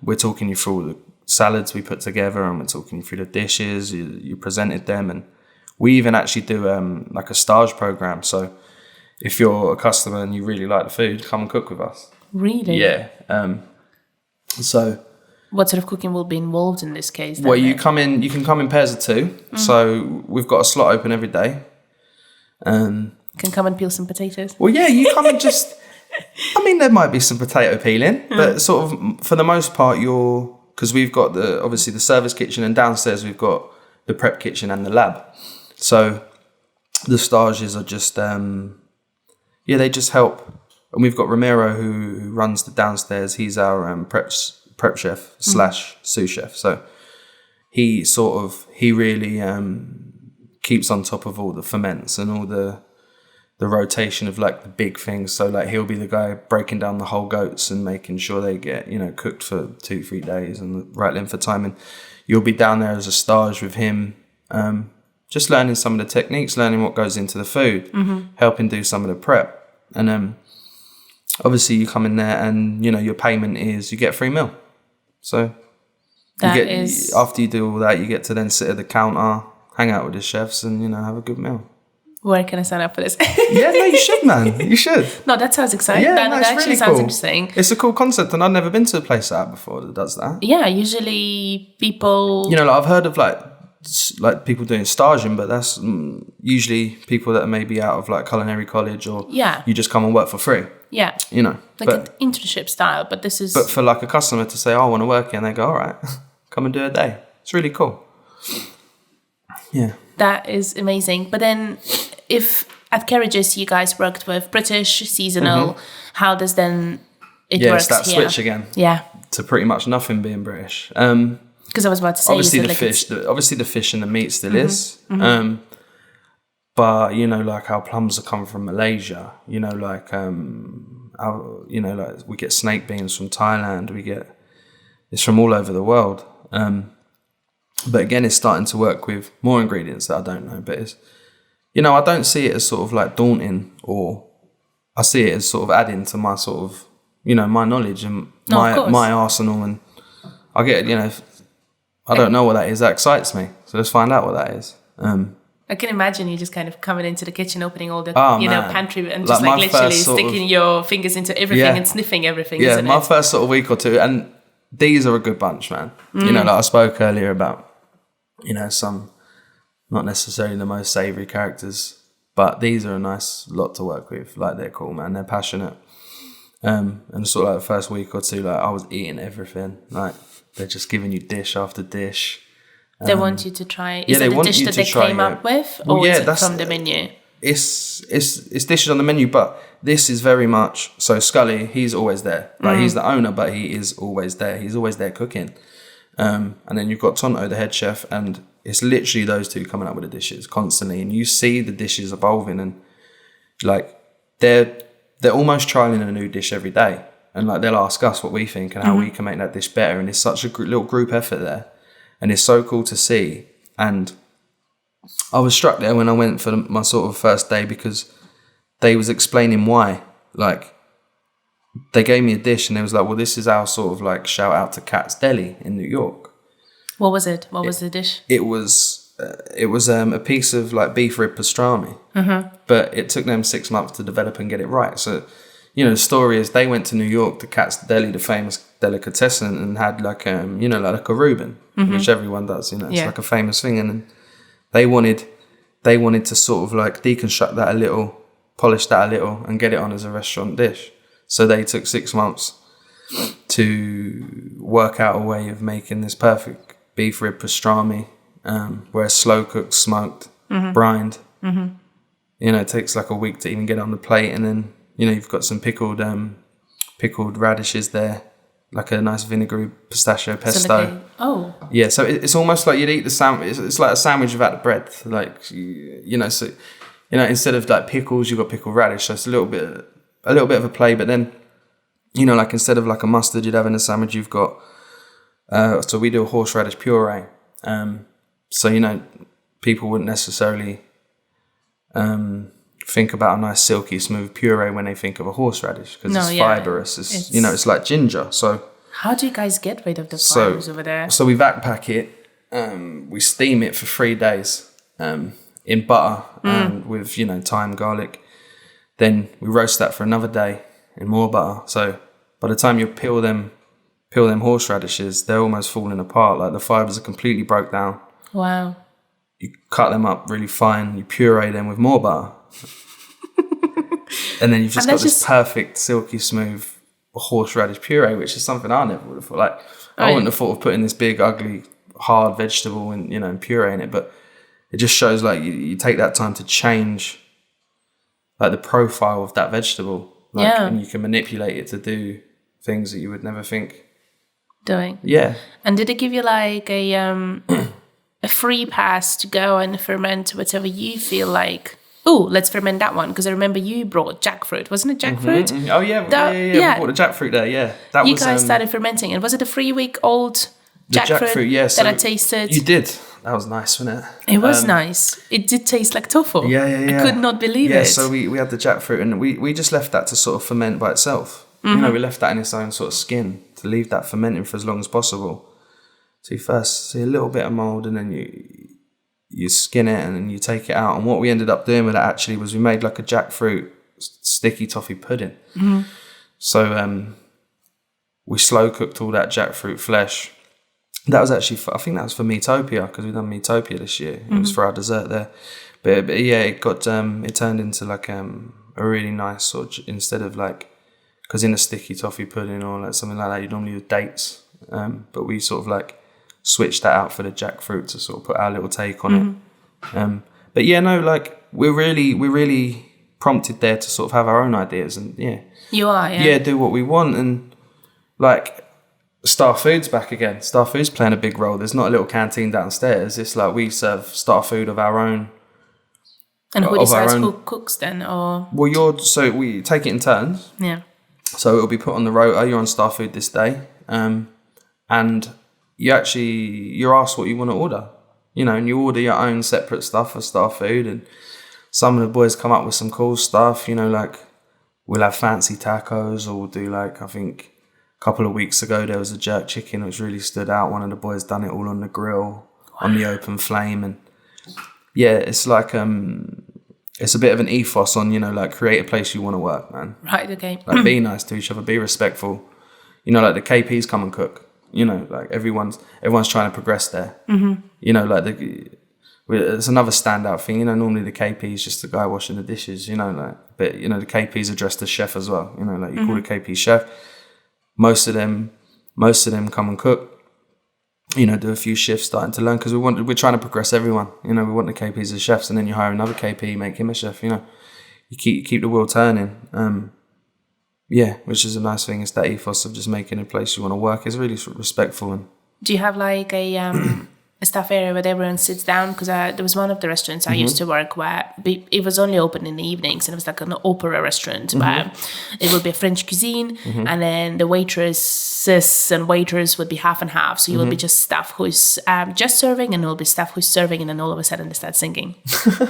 We're talking you through all the salads we put together, and we're talking you through the dishes, you presented them, and we even actually do like a stage program. So if you're a customer and you really like the food, come and cook with us. Really? Yeah. So what sort of cooking will be involved in this case? Well, you can come in pairs of two. So we've got a slot open every day. Can come and peel some potatoes. Well, yeah, you come and just, there might be some potato peeling, but sort of for the most part, because we've got obviously the service kitchen, and downstairs we've got the prep kitchen and the lab. So the stages are just, they just help. And we've got Ramiro who runs the downstairs. He's our prep chef / sous chef. So he really keeps on top of all the ferments and all the rotation of like the big things. So like he'll be the guy breaking down the whole goats and making sure they get, cooked for 2-3 days and the right length of time. And you'll be down there as a stage with him, just learning some of the techniques, learning what goes into the food, helping do some of the prep. And obviously you come in there and, your payment is you get a free meal. So after you do all that, you get to then sit at the counter, hang out with the chefs and, have a good meal. Where can I sign up for this? Yeah, no, you should, man. You should. No, that sounds exciting. Yeah, that actually really sounds cool. interesting. It's a cool concept, and I've never been to a place like that before that does that. Yeah, usually people... I've heard of like people doing staging, but that's like people that are maybe out of like culinary college, or you just come and work for free. Yeah. Like an internship style, but this is... But for like a customer to say, I want to work here, and they go, all right, come and do a day. It's really cool. Yeah. That is amazing. But then if at Carriages you guys worked with British, seasonal, how does then it work? It's that switch again. Yeah. To pretty much nothing being British. Because I was about to say... Obviously the fish and the meat still is. But, like our plums are coming from Malaysia. Like we get snake beans from Thailand. It's from all over the world. But again, it's starting to work with more ingredients that I don't know. But it's, I don't see it as sort of like daunting, or I see it as sort of adding to my sort of, my knowledge and my arsenal. And I get, I don't know what that is. That excites me. So let's find out what that is. I can imagine you just kind of coming into the kitchen, opening all the, man. pantry and just like literally sticking your fingers into everything and sniffing everything. Yeah, isn't my it? first sort of week or two. And these are a good bunch, man. Like I spoke earlier about, some not necessarily the most savoury characters, but these are a nice lot to work with. Like they're cool, man. They're passionate. And sort of like the first week or two, like I was eating everything. Like they're just giving you dish after dish. They want you to try. Is it the dish that they came up with, or is it from the menu? It's dishes on the menu, but this is very much so. Scully, he's always there. Like he's the owner, but he is always there. He's always there cooking. And then you've got Tonto, the head chef, and it's literally those two coming up with the dishes constantly. And you see the dishes evolving, and like they're almost trialing a new dish every day. And like they'll ask us what we think and how we can make that dish better. And it's such a little group effort there. And it's so cool to see. And I was struck there when I went for my sort of first day, because they was explaining why. Like, they gave me a dish and they was like, well, this is our sort of like shout out to Cat's Deli in New York. What was it? What was the dish? It was a piece of like beef rib pastrami, but it took them 6 months to develop and get it right. So, you know, the story is they went to New York to Cat's Deli, the famous delicatessen, and had like you know, like a Reuben, which everyone does. You know, it's like a famous thing, and then they wanted to sort of like deconstruct that a little, polish that a little, and get it on as a restaurant dish. So they took 6 months to work out a way of making this perfect beef rib pastrami, where it's slow cooked, smoked, brined. You know, it takes like a week to even get it on the plate, and then, you know, you've got some pickled radishes there, like a nice vinegary pistachio pesto. Yeah, so it's almost like you'd eat the sandwich. It's like a sandwich without the bread. Like, you know, so, you know, instead of like pickles, you've got pickled radish. So it's a little bit of a play. But then, you know, like instead of like a mustard you'd have in a sandwich, you've got. So we do a horseradish puree. So, you know, people wouldn't necessarily think about a nice silky smooth puree when they think of a horseradish, because it's fibrous. It's, you know, it's like ginger. So how do you guys get rid of the fibers over there? So we vac-pack it. We steam it for 3 days in butter and with, you know, thyme, garlic. Then we roast that for another day in more butter. So by the time you peel them horseradishes, they're almost falling apart. Like the fibers are completely broke down. Wow. You cut them up really fine. You puree them with more butter. And then you've just got this perfect, silky smooth horseradish puree, which is something I never would have thought. Like, I wouldn't have thought of putting this big, ugly, hard vegetable and, you know, and puree in it. But it just shows like you take that time to change like the profile of that vegetable. Like, and you can manipulate it to do things that you would never think doing. Yeah. And did it give you like a free pass to go and ferment whatever you feel like? Oh, let's ferment that one, because I remember you brought jackfruit. Wasn't it jackfruit? Oh yeah, yeah. We brought the jackfruit there. Yeah, that you guys started fermenting, and was it a 3-week-old jackfruit? Yeah, that I tasted. You did. That was nice, wasn't it? It was nice. It did taste like tofu. Yeah. I could not believe it. Yeah, so we had the jackfruit, and we just left that to sort of ferment by itself. You know, we left that in its own sort of skin to leave that fermenting for as long as possible. So you first see a little bit of mold, and then you skin it, and then you take it out. And what we ended up doing with it actually was we made like a jackfruit sticky toffee pudding. So we slow cooked all that jackfruit flesh. That was actually I think that was for Meatopia, because we've done Meatopia this year. It was for our dessert there. But yeah, it got it turned into like a really nice sort of, instead of like, because in a sticky toffee pudding or like something like that, you normally use dates. But we sort of like switched that out for the jackfruit to sort of put our little take on it. But yeah, no, like we're really prompted there to sort of have our own ideas, and you are, do what we want. And like Star Food's back again. Star Food's playing a big role. There's not a little canteen downstairs. It's like we serve Star Food of our own. And who decides who cooks then? Or so we take it in turns. Yeah. So it'll be put on the rota. You're on Star Food this day, and you're asked what you want to order, you know, and you order your own separate stuff for Star Food. And some of the boys come up with some cool stuff, you know, like we'll have fancy tacos, or we'll do like, I think a couple of weeks ago there was a jerk chicken which really stood out. One of the boys done it all on the grill, on the open flame. And yeah, it's like it's a bit of an ethos on, you know, like create a place you want to work, man. Right, okay. Like be nice to each other, be respectful. You know, like the KPs come and cook. You know, like everyone's trying to progress there. You know, like it's another standout thing. You know, normally the KP is just the guy washing the dishes. You know, like, but you know the KPs are dressed as chef as well. You know, like you call the KP chef. Most of them come and cook. You know, do a few shifts, starting to learn, because we're trying to progress everyone. You know, we want the KPs as chefs, and then you hire another KP, make him a chef. You know, you keep the wheel turning. Yeah, which is a nice thing. It's that ethos of just making a place you want to work. It's really respectful. And do you have like a staff area where everyone sits down? Because there was one of the restaurants I used to work where it was only open in the evenings, and it was like an opera restaurant where it would be a French cuisine, and then the waitresses and waiters would be half and half. So you will be just staff who's just serving, and there will be staff who's serving, and then all of a sudden they start singing.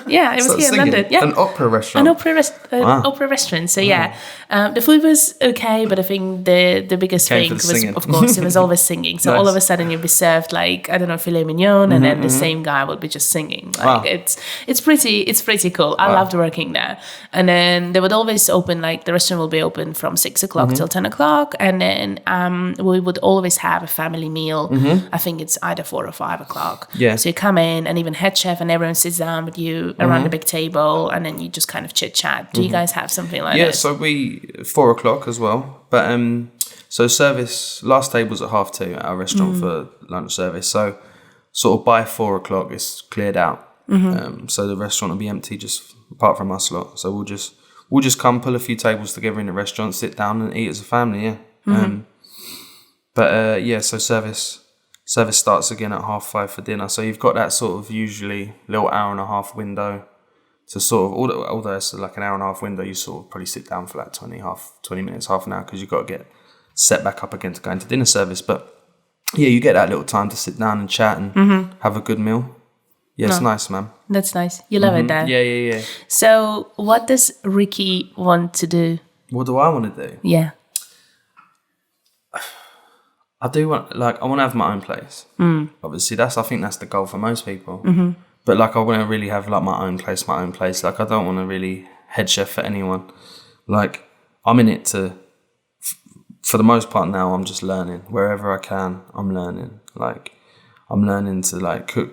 Yeah, it was here in London. Yeah, an opera restaurant. Opera restaurant. So yeah, the food was okay, but I think the biggest thing was, of course, it was always singing. So all of a sudden you'd be served like, I don't know, filet mignon, mignon, and then the same guy will be just singing. Like it's pretty cool. I loved working there. And then they would always open, like the restaurant will be open from 6 o'clock till 10 o'clock, and then we would always have a family meal. I think it's either 4 or 5 o'clock. Yeah. So you come in, and even head chef and everyone sits down with you around the big table, and then you just kind of chit chat. Do you guys have something like that? Yeah, so we 4 o'clock as well. But so service, last table's at 2:30 at our restaurant for lunch service. So sort of by 4 o'clock it's cleared out. So the restaurant will be empty, just apart from us lot. So we'll just come, pull a few tables together in the restaurant, sit down and eat as a family. Yeah. So service starts again at 5:30 for dinner. So you've got that sort of usually little hour and a half window to sort of, although it's like an hour and a half window, you sort of probably sit down for like 20 minutes, half an hour, because you've got to get set back up again to go into dinner service. But yeah, you get that little time to sit down and chat and have a good meal. Yeah, it's nice, man. That's nice. You love it there. Yeah. So what does Ricky want to do? What do I want to do? Yeah. I do want, like, I want to have my own place. Obviously, I think that's the goal for most people. But like, I want to really have like my own place. Like, I don't want to really head chef for anyone. Like, I'm in it for the most part now, I'm just learning. Wherever I can, I'm learning. Like, I'm learning to like cook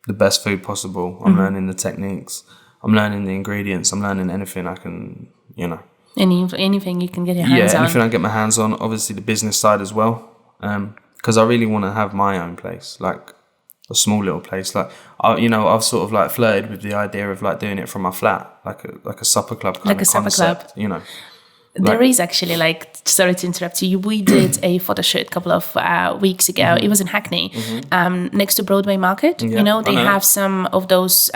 the best food possible. I'm learning the techniques. I'm learning the ingredients. I'm learning anything I can, Anything you can get your hands on. Yeah, anything I get my hands on. Obviously, the business side as well. Because I really want to have my own place, like a small little place. Like, I've sort of like flirted with the idea of like doing it from my flat, like a supper club kind of concept, There is actually, like, sorry to interrupt you, we did a photo shoot a couple of weeks ago. It was in Hackney, next to Broadway Market. Yeah, They have some of those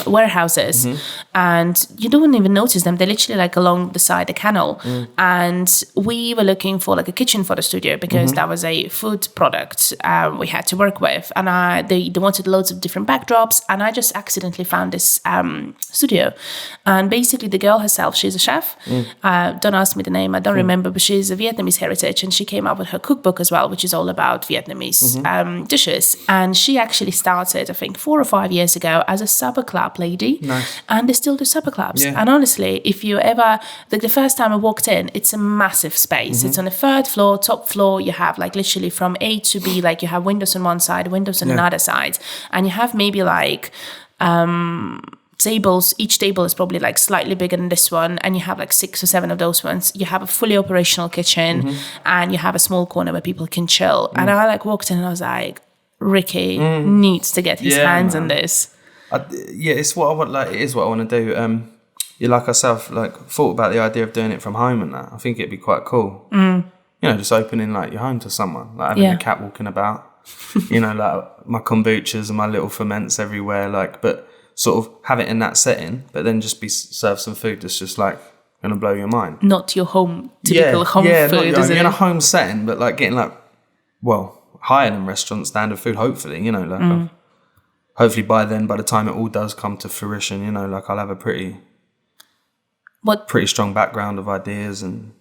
warehouses, and you don't even notice them. They're literally like along the side, the canal. And we were looking for like a kitchen photo studio, because that was a food product we had to work with. And they wanted loads of different backdrops, and I just accidentally found this studio. And basically the girl herself, she's a chef. Don't ask me the name, I don't remember, but she's a Vietnamese heritage, and she came up with her cookbook as well, which is all about Vietnamese dishes. And she actually started, I think, 4 or 5 years ago as a supper club lady. Nice. And they still do supper clubs. Yeah. And honestly, if you ever, like the first time I walked in, it's a massive space. It's on the 3rd floor, top floor. You have like literally from A to B, like you have windows on one side, windows on another side. And you have maybe like tables. Each table is probably like slightly bigger than this one, and you have like 6 or 7 of those ones. You have a fully operational kitchen, and you have a small corner where people can chill. And I like walked in and I was like, Ricky needs to get his hands on this. It's what I want. Like, it is what I want to do. Like I said, I've like thought about the idea of doing it from home and that. I think it'd be quite cool. Just opening like your home to someone, like having a cat walking about. Like my kombuchas and my little ferments everywhere. Like, but sort of have it in that setting, but then just be served some food that's just like gonna blow your mind. Not your typical home food, is it? In a home setting, but like getting like, higher than restaurant standard food. Hopefully, hopefully by the time it all does come to fruition, like I'll have a pretty strong background of ideas and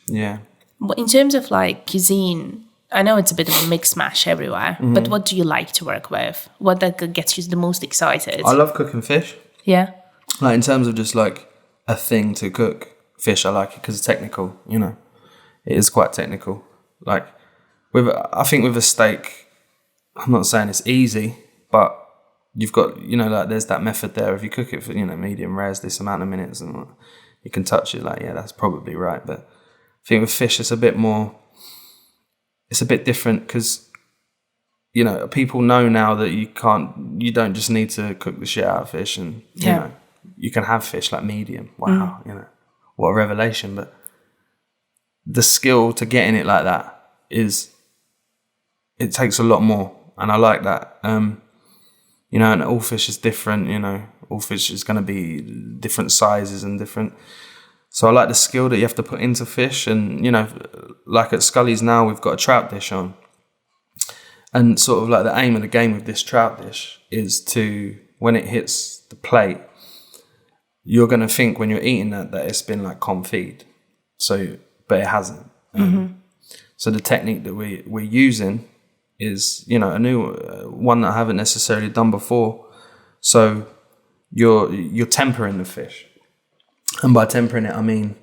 In terms of like cuisine, I know it's a bit of a mix mash everywhere, but what do you like to work with? What that gets you the most excited? I love cooking fish. Yeah. Like in terms of just like a thing to cook fish, I like it because it's technical, It is quite technical. Like I think with a steak, I'm not saying it's easy, but you've got, like there's that method there. If you cook it for, medium rare, this amount of minutes and you can touch it, like, that's probably right. But I think with fish, it's a bit different because, people know now that you don't just need to cook the shit out of fish and, you can have fish like medium. Wow, what a revelation. But the skill to getting it like that it takes a lot more. And I like that. And all fish is different, all fish is going to be different sizes and different. So I like the skill that you have to put into fish. And, like at Scully's now, we've got a trout dish on. And sort of like the aim of the game with this trout dish is to, when it hits the plate, you're going to think when you're eating that it's been like confit. So, but it hasn't. So the technique that we're using is, you know, a new one that I haven't necessarily done before. So you're tempering the fish, and by tempering it, I mean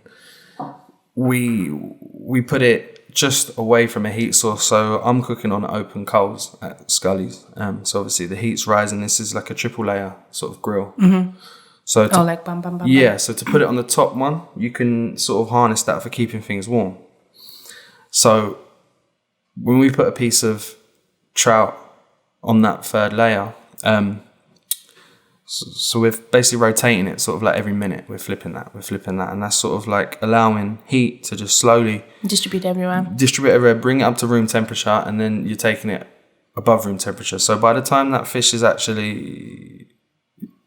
we put it just away from a heat source. So I'm cooking on open coals at Scully's. So obviously the heat's rising. This is like a triple layer sort of grill. So like bam, bam, bam. yeah, so to put it on the top one, you can sort of harness that for keeping things warm. So when we put a piece of trout on that third layer, so we're basically rotating it sort of like every minute. We're flipping that, and that's sort of like allowing heat to just slowly distribute everywhere, bring it up to room temperature, and then you're taking it above room temperature. So by the time that fish is actually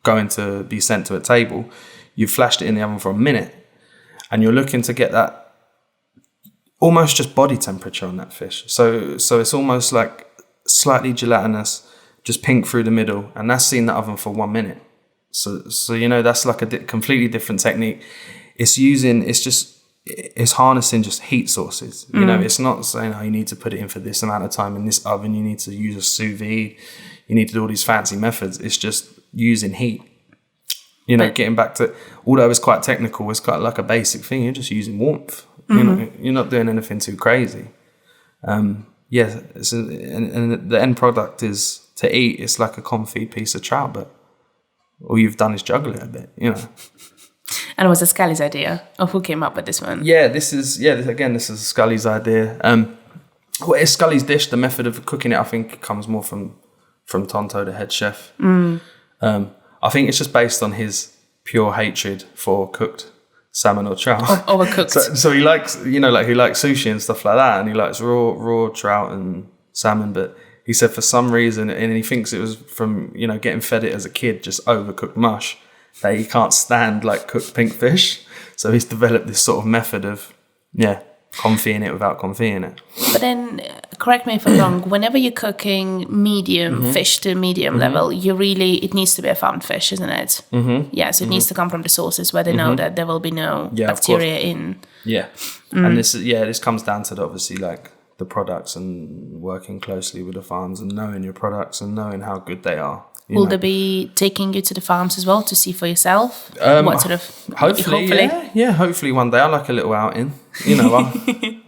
going to be sent to a table, you've flashed it in the oven for a minute, and you're looking to get that almost just body temperature on that fish. So it's almost like slightly gelatinous, just pink through the middle, and that's in the oven for 1 minute. So you know, that's like a completely different technique. It's harnessing just heat sources. You know, it's not saying, oh, you need to put it in for this amount of time in this oven, you need to use a sous vide, you need to do all these fancy methods. It's just using heat. You know, getting back to, although it's quite technical, it's quite like a basic thing. You're just using warmth. You know, you're not doing anything too crazy. And the end product is to eat. It's like a confit piece of trout, but all you've done is juggle it a bit, you know. And it was a Scully's idea, or who came up with this one? This is Scully's idea. Well, it's Scully's dish. The method of cooking it, I think, comes more from Tonto, the head chef. I think it's just based on his pure hatred for cooked salmon or trout. Overcooked. So he likes, you know, like he likes sushi and stuff like that, and he likes raw trout and salmon. But he said for some reason, and he thinks it was from, you know, getting fed it as a kid, just overcooked mush, that he can't stand like cooked pink fish. So he's developed this sort of method of, confitting it without confitting it. But then, correct me if I'm wrong, whenever you're cooking medium fish to medium level, it needs to be a farmed fish, isn't it? Yeah, so it needs to come from the sources where they know that there will be no bacteria in. Yeah, and this comes down to obviously like the products and working closely with the farms and knowing your products and knowing how good they are. Will they be taking you to the farms as well to see for yourself? What sort of... Hopefully. Yeah, hopefully one day. I like a little outing. You know,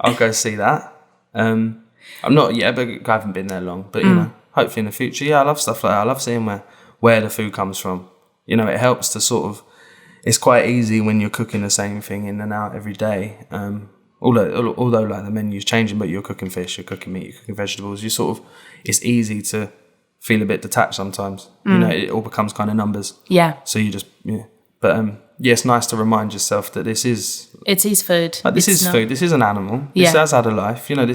I'll go see that. I'm not yet, but I haven't been there long. But, you know, hopefully in the future. Yeah, I love stuff like that. I love seeing where the food comes from. You know, it helps to sort of... It's quite easy when you're cooking the same thing in and out every day. Although like the menu's changing, but you're cooking fish, you're cooking meat, you're cooking vegetables. It's easy to feel a bit detached sometimes. You know, it all becomes kind of numbers. Yeah. So you just, But it's nice to remind yourself that it's his food. Like, this is food. This is an animal. This has had a life. You know,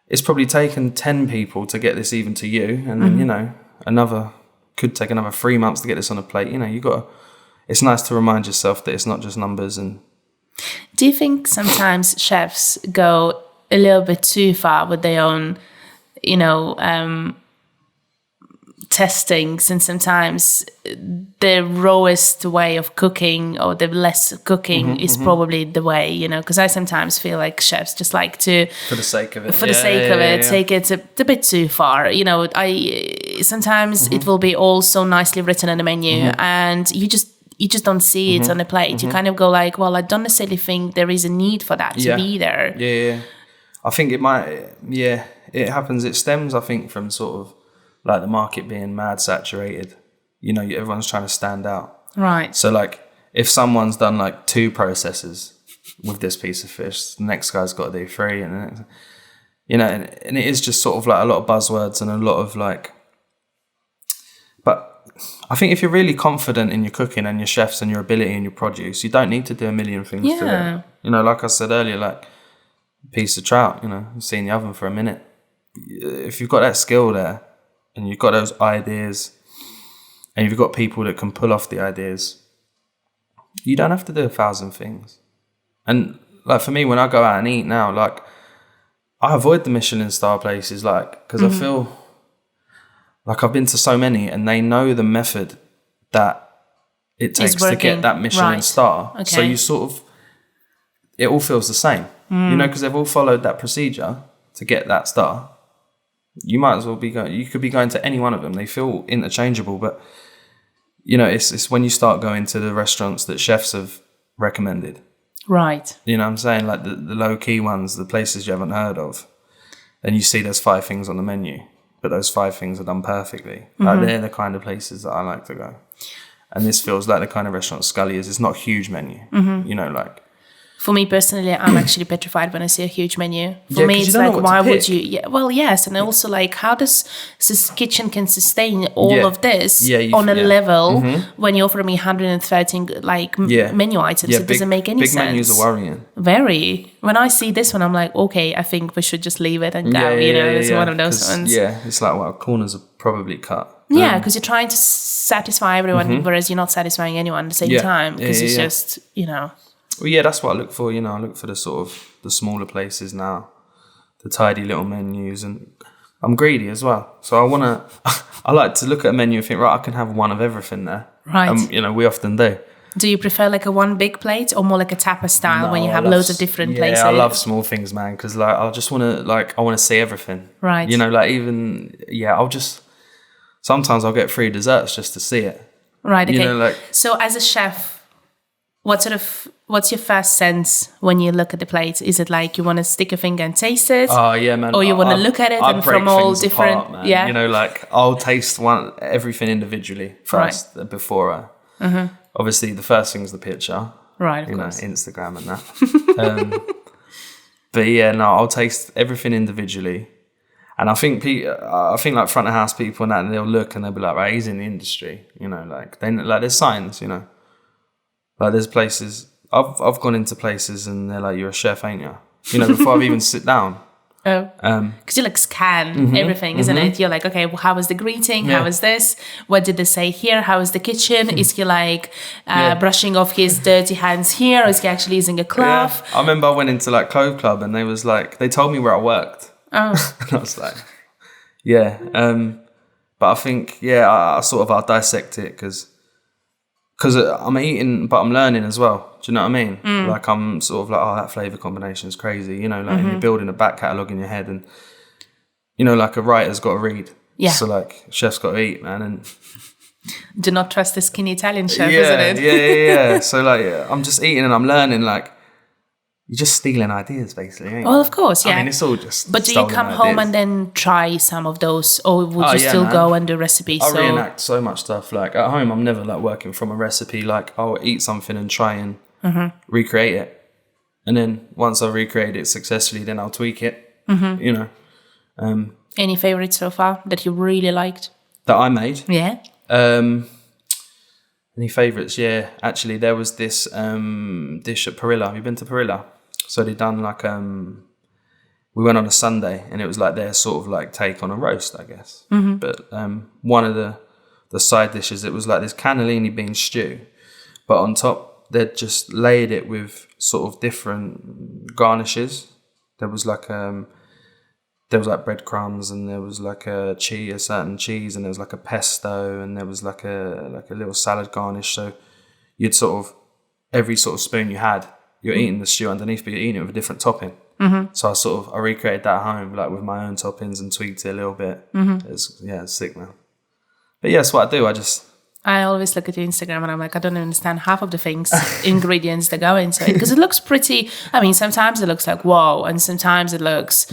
it's probably taken 10 people to get this even to you. And then, you know, could take another 3 months to get this on a plate. You know, it's nice to remind yourself that it's not just numbers. And do you think sometimes chefs go a little bit too far with their own, you know, testings, and sometimes the rawest way of cooking or the less cooking is probably the way, you know, because I sometimes feel like chefs just like to, for the sake of it, take it a bit too far. You know, sometimes it will be all so nicely written on the menu, and you just don't see it on the plate. You kind of go like, well, I don't necessarily think there is a need for that to be there. Yeah. I think it might, it happens. It stems, I think, from sort of like the market being mad saturated. You know, everyone's trying to stand out. Right. So like if someone's done like 2 processes with this piece of fish, the next guy's got to do 3. And then, you know, and it is just sort of like a lot of buzzwords and a lot of like, but I think if you're really confident in your cooking and your chefs and your ability and your produce, you don't need to do a million things to it. You know, like I said earlier, like a piece of trout, you know, see in the oven for a minute. If you've got that skill there and you've got those ideas and you've got people that can pull off the ideas, you don't have to do 1,000 things. And like for me, when I go out and eat now, like I avoid the Michelin star places, like, because I feel like I've been to so many and they know the method that it takes to get that Michelin star. Okay. So you sort of, it all feels the same, you know, because they've all followed that procedure to get that star. you might as well be going. You could be going to any one of them. They feel interchangeable, but you know, it's when you start going to the restaurants that chefs have recommended. Right. You know what I'm saying? Like the low key ones, the places you haven't heard of, and you see there's 5 things on the menu, but those 5 things are done perfectly. Like they're the kind of places that I like to go. And this feels like the kind of restaurant Scully is. It's not a huge menu, you know, like. For me personally, I'm actually petrified when I see a huge menu. For Yeah, me, 'cause it's you don't know like, what to why would pick. you? Yeah, well, yes, and also like, how does this kitchen can sustain all of this on a level when you offer me 113 like menu items? It doesn't make any sense. Big menus are worrying. Very. When I see this one, I'm like, okay, I think we should just leave it and go. It's one of those ones. Yeah, it's like, well, corners are probably cut. Yeah, because you're trying to satisfy everyone, whereas you're not satisfying anyone at the same time. Because it's just, you know. Well, yeah, that's what I look for. You know, I look for the sort of the smaller places now, the tidy little menus, and I'm greedy as well. So I like to look at a menu and think, right, I can have one of everything there. Right. You know, we often do. Do you prefer like a one big plate or more like a tapas style when you have loads of different places? Yeah, I love small things, man, because like I just want to I want to see everything. Right. You know, like even sometimes I'll get free desserts just to see it. Right. Okay. You know, like, so as a chef, what's your first sense when you look at the plate? Is it like you want to stick a finger and taste it? Oh yeah, man. Or you want to look at it and from all different apart, man. You know, like I'll taste everything individually first before I. Obviously, the first thing's the picture. Right, of course. Instagram and that. But yeah, no, I'll taste everything individually. And I think like front of house people and that, and they'll look and they'll be like, right, he's in the industry, you know, like there's signs, you know, like there's places I've gone into places and they're like, you're a chef, ain't you? You know, before I've even sit down. Oh, because you like scan everything, isn't it? You're like, okay, well, how was the greeting? How is this? What did they say here? How is the kitchen? Is he like brushing off his dirty hands here? Or is he actually using a cloth? Yeah. I remember I went into like Clove Club and they told me where I worked. Oh. And I was like, yeah. But I think, I'll dissect it because I'm eating, but I'm learning as well. Do you know what I mean? Like I'm sort of like, oh, that flavour combination is crazy. You know, like and you're building a back catalogue in your head and, you know, like a writer's got to read. Yeah. So like a chef's got to eat, man. And do not trust the skinny Italian chef, isn't it? Yeah. So like, I'm just eating and I'm learning like, you're just stealing ideas, basically, ain't you? Well, of course, yeah. I mean, it's all just. But do you come home and then try some of those, or would you still go and do recipes? I reenact so much stuff. Like at home, I'm never like working from a recipe. Like I'll eat something and try and recreate it, and then once I've recreated it successfully, then I'll tweak it. You know. Any favorites so far that you really liked? That I made? Yeah. Any favourites? Yeah, actually, there was this dish at Parilla. Have you been to Parilla? So they done like we went on a Sunday and it was like their sort of like take on a roast, I guess. But one of the side dishes, it was like this cannellini bean stew, but on top they'd just layered it with sort of different garnishes. There was like breadcrumbs and there was like a certain cheese, and there was like a pesto, and there was like a little salad garnish. So you'd sort of every sort of spoon you had, you're eating the stew underneath, but you're eating it with a different topping. So I recreated that at home, like with my own toppings and tweaked it a little bit. It's sick, man. But yeah, that's what I do. I always look at your Instagram and I'm like, I don't understand half of the things, ingredients that go into it. Because it looks pretty, I mean, sometimes it looks like, whoa, and sometimes it looks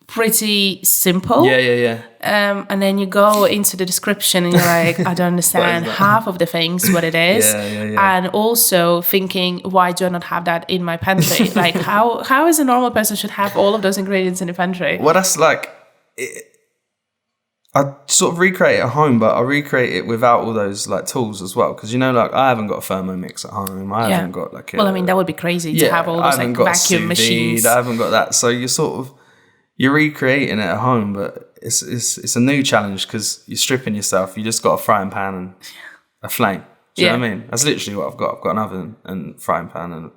pretty simple. Yeah. And then you go into the description and you're like, I don't understand half of the things, what it is. Yeah. And also thinking, why do I not have that in my pantry? Like how is a normal person should have all of those ingredients in the pantry? Well, that's like, I sort of recreate it at home, but I recreate it without all those like tools as well. Because, you know, like I haven't got a Thermomix at home. I haven't got like well, I mean, that would be crazy to have all those like vacuum machines. I haven't got that. So you're recreating it at home, but it's a new challenge because you're stripping yourself. You just got a frying pan and a flame. Do you know what I mean? That's literally what I've got. I've got an oven and frying pan and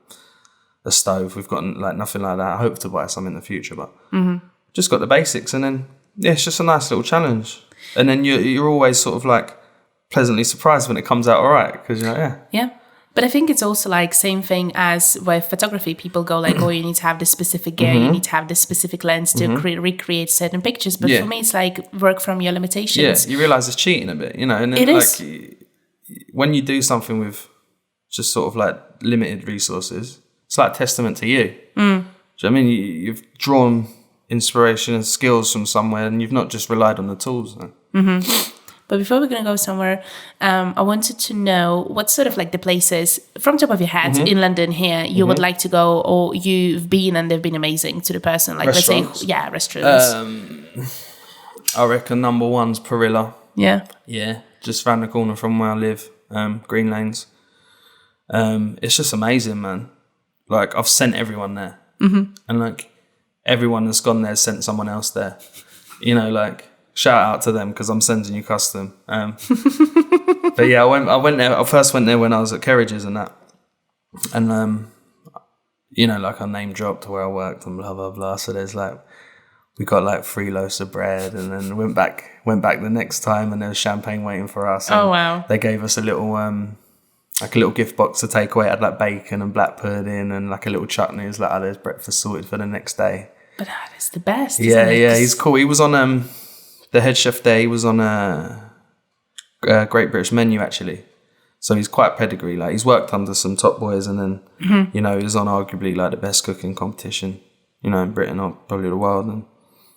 a stove. We've got like nothing like that. I hope to buy some in the future, but just got the basics. And then, it's just a nice little challenge. And then you're always sort of like pleasantly surprised when it comes out all right because you're like, Yeah. But I think it's also like same thing as with photography. People go like, oh, you need to have this specific gear, you need to have this specific lens to recreate certain pictures. But for me, it's like work from your limitations. Yeah, you realise it's cheating a bit, you know. And it like, is. When you do something with just sort of like limited resources, it's like a testament to you. Do you know what I mean? You've drawn inspiration and skills from somewhere, and you've not just relied on the tools. But before we're going to go somewhere, I wanted to know what sort of like the places from top of your head in London here you would like to go, or you've been and they've been amazing to the person. Like restaurants? Let's say, restaurants. I reckon number one's Parilla. Yeah. Yeah, just round the corner from where I live, Green Lanes. It's just amazing, man. Like, I've sent everyone there. And like, everyone that's gone there sent someone else there. You know, like, shout out to them because I'm sending you custom. But yeah, I went there. I first went there when I was at Carriages and that. And, you know, like I name dropped where I worked and blah, blah, blah. So there's like, we got like 3 loaves of bread and then went back the next time and there was champagne waiting for us. Oh, wow. They gave us a little, like a little gift box to take away. It had like bacon and black pudding and like a little chutney. It was like, oh, there's breakfast sorted for the next day. But that is the best, Yeah, isn't it? yeah, he's cool. He was on, the head chef there, he was on a Great British Menu actually. So he's quite pedigree. Like he's worked under some top boys and then, you know, he was on arguably like the best cooking competition, you know, in Britain or probably the world. And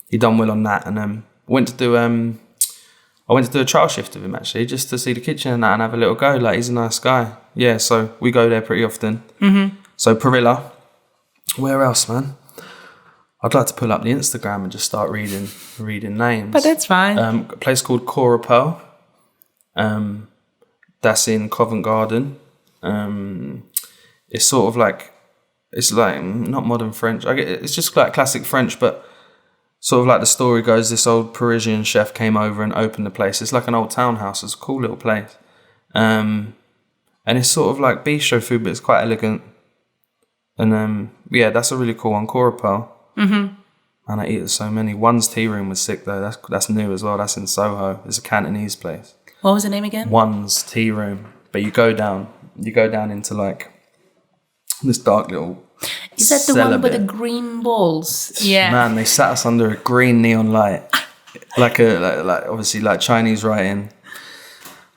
he done well on that. And I went to do a trial shift with him actually, just to see the kitchen and that and have a little go. Like he's a nice guy. Yeah, so we go there pretty often. So Parilla. Where else, man? I'd like to pull up the Instagram and just start reading names. But that's fine. A place called Cora Pearl. That's in Covent Garden. It's sort of like, it's like not modern French. It's just like classic French, but sort of like the story goes, this old Parisian chef came over and opened the place. It's like an old townhouse. It's a cool little place. And it's sort of like bistro food, but it's quite elegant. And yeah, that's a really cool one, Cora Pearl. And I eat at so many. One's Tea Room was sick though. That's new as well. That's in Soho. It's a Cantonese place. What was the name again? One's Tea Room. But you go down into like this dark little. Is that the one with the green balls? Yeah. Man, they sat us under a green neon light, like obviously like Chinese writing.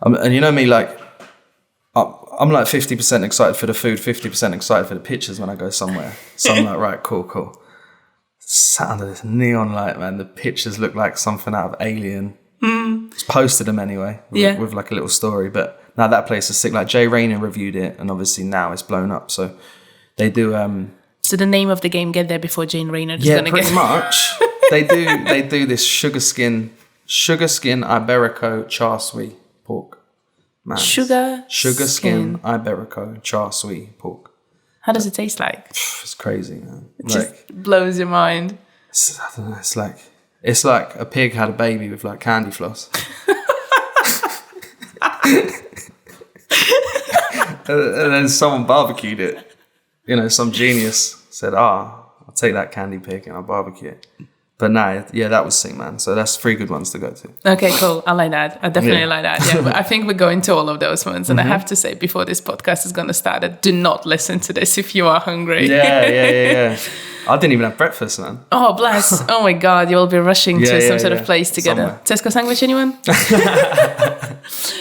And you know me, like I'm like 50% excited for the food, 50% excited for the pictures when I go somewhere. So I'm like, right, cool. Sat under this neon light, man. The pictures look like something out of Alien. It's posted them anyway, with like a little story. But now that place is sick. Like Jay Rayner reviewed it, and obviously now it's blown up. So they do. So the name of the game, get there before Jane Rayner. Pretty much. They do this sugar skin Iberico char siu pork. Man, sugar skin Iberico char siu pork. How does it taste like? It's crazy, man. It just blows your mind. I don't know. It's like a pig had a baby with like candy floss. And then someone barbecued it. You know, some genius said, I'll take that candy pig and I'll barbecue it. But no, yeah, that was sick, man. So that's 3 good ones to go to. Okay, cool. I like that. I definitely like that. Yeah, but I think we're going to all of those ones. And I have to say, before this podcast is going to start, do not listen to this if you are hungry. Yeah. I didn't even have breakfast, man. Oh, bless. Oh, my God. You'll be rushing to some sort of place together. Somewhere. Tesco sandwich, anyone?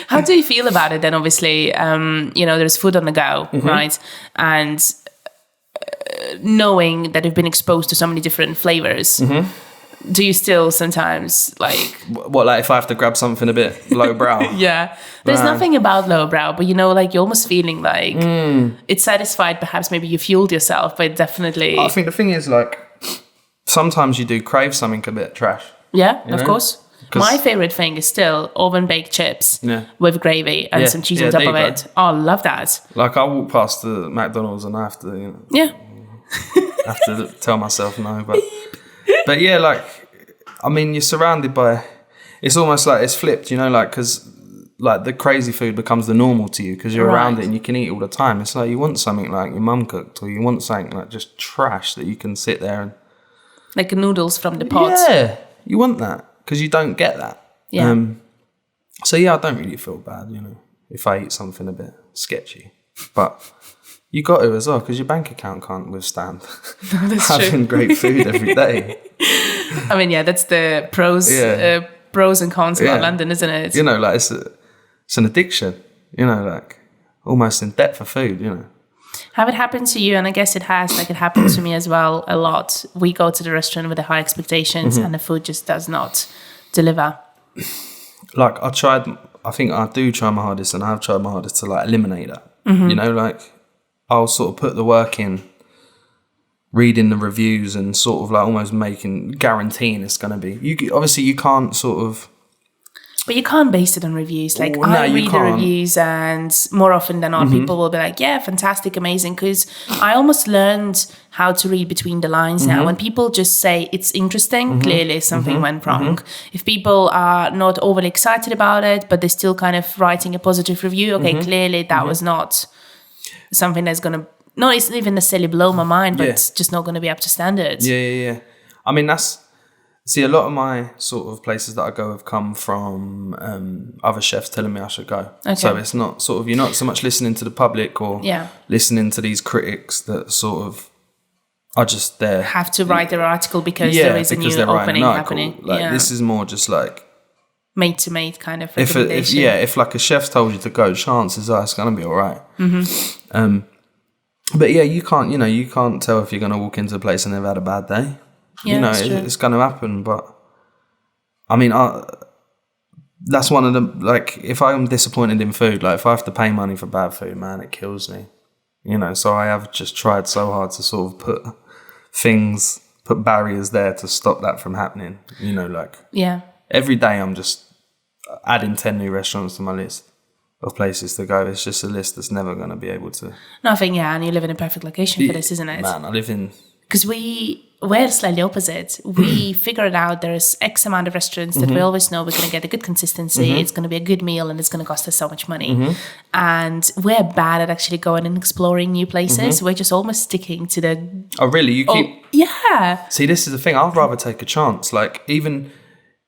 How do you feel about it then? Obviously, you know, there's food on the go, right? And knowing that you've been exposed to so many different flavors, do you still sometimes like... What, like if I have to grab something a bit lowbrow? Yeah. There's nothing about lowbrow, but you know, like you're almost feeling like it's satisfied. Perhaps maybe you fueled yourself, but definitely... I think the thing is like, sometimes you do crave something a bit trash. Yeah, of course. My favourite thing is still oven-baked chips with gravy and some cheese on top of it. Oh, I love that. Like I walk past the McDonald's and I have to, you know... I have to tell myself no, but yeah, like, I mean, you're surrounded by, it's almost like it's flipped, you know, like, because like the crazy food becomes the normal to you because you're around it and you can eat all the time. It's like you want something like your mum cooked, or you want something like just trash that you can sit there and... Like noodles from the pot. Yeah, you want that because you don't get that. Yeah. So yeah, I don't really feel bad, you know, if I eat something a bit sketchy. But you got to as well, because your bank account can't withstand That's having true. great food every day. I mean, yeah, that's the pros and cons about London, isn't it? You know, like it's an addiction. You know, like almost in debt for food. You know. Have it happened to you? And I guess it has. Like it happened to me as well a lot. We go to the restaurant with the high expectations, and the food just does not deliver. Like I think I do try my hardest, and I have tried my hardest to like eliminate that. You know, like I'll sort of put the work in, reading the reviews and sort of like almost guaranteeing it's going to be. Obviously you can't sort of... But you can't base it on reviews. Like Well, no, I you read the can't. reviews, and more often than not, people will be like, yeah, fantastic, amazing. Because I almost learned how to read between the lines now. When people just say it's interesting, clearly something went wrong. If people are not overly excited about it, but they're still kind of writing a positive review, okay, clearly that was not something that's going to... No, it's not even necessarily blow my mind, but it's just not going to be up to standards. Yeah. I mean, see, a lot of my sort of places that I go have come from other chefs telling me I should go. Okay. So it's not sort of, you're not so much listening to the public or Yeah. listening to these critics that sort of are just there. Have to write their article because there is a new opening happening. Like this is more just like mate to mate kind of if recommendation. if like a chef's told you to go, chances are it's gonna be all right. But yeah, you can't tell if you're gonna walk into a place and they've had a bad day. Yeah, that's true. It's gonna happen. But I mean, that's one of the, like, if I'm disappointed in food, like if I have to pay money for bad food, man, it kills me. You know, so I have just tried so hard to sort of put barriers there to stop that from happening. You know, like every day I'm just adding 10 new restaurants to my list of places to go. It's just a list that's never going to be able to... Nothing, and you live in a perfect location for this, isn't it? Man, I live in... Because we're slightly opposite. We figured out there's X amount of restaurants that we always know we're going to get a good consistency, it's going to be a good meal, and it's going to cost us so much money. And we're bad at actually going and exploring new places. We're just almost sticking to the... Oh, really? You keep... Yeah. See, this is the thing. I'd rather take a chance. Like, even...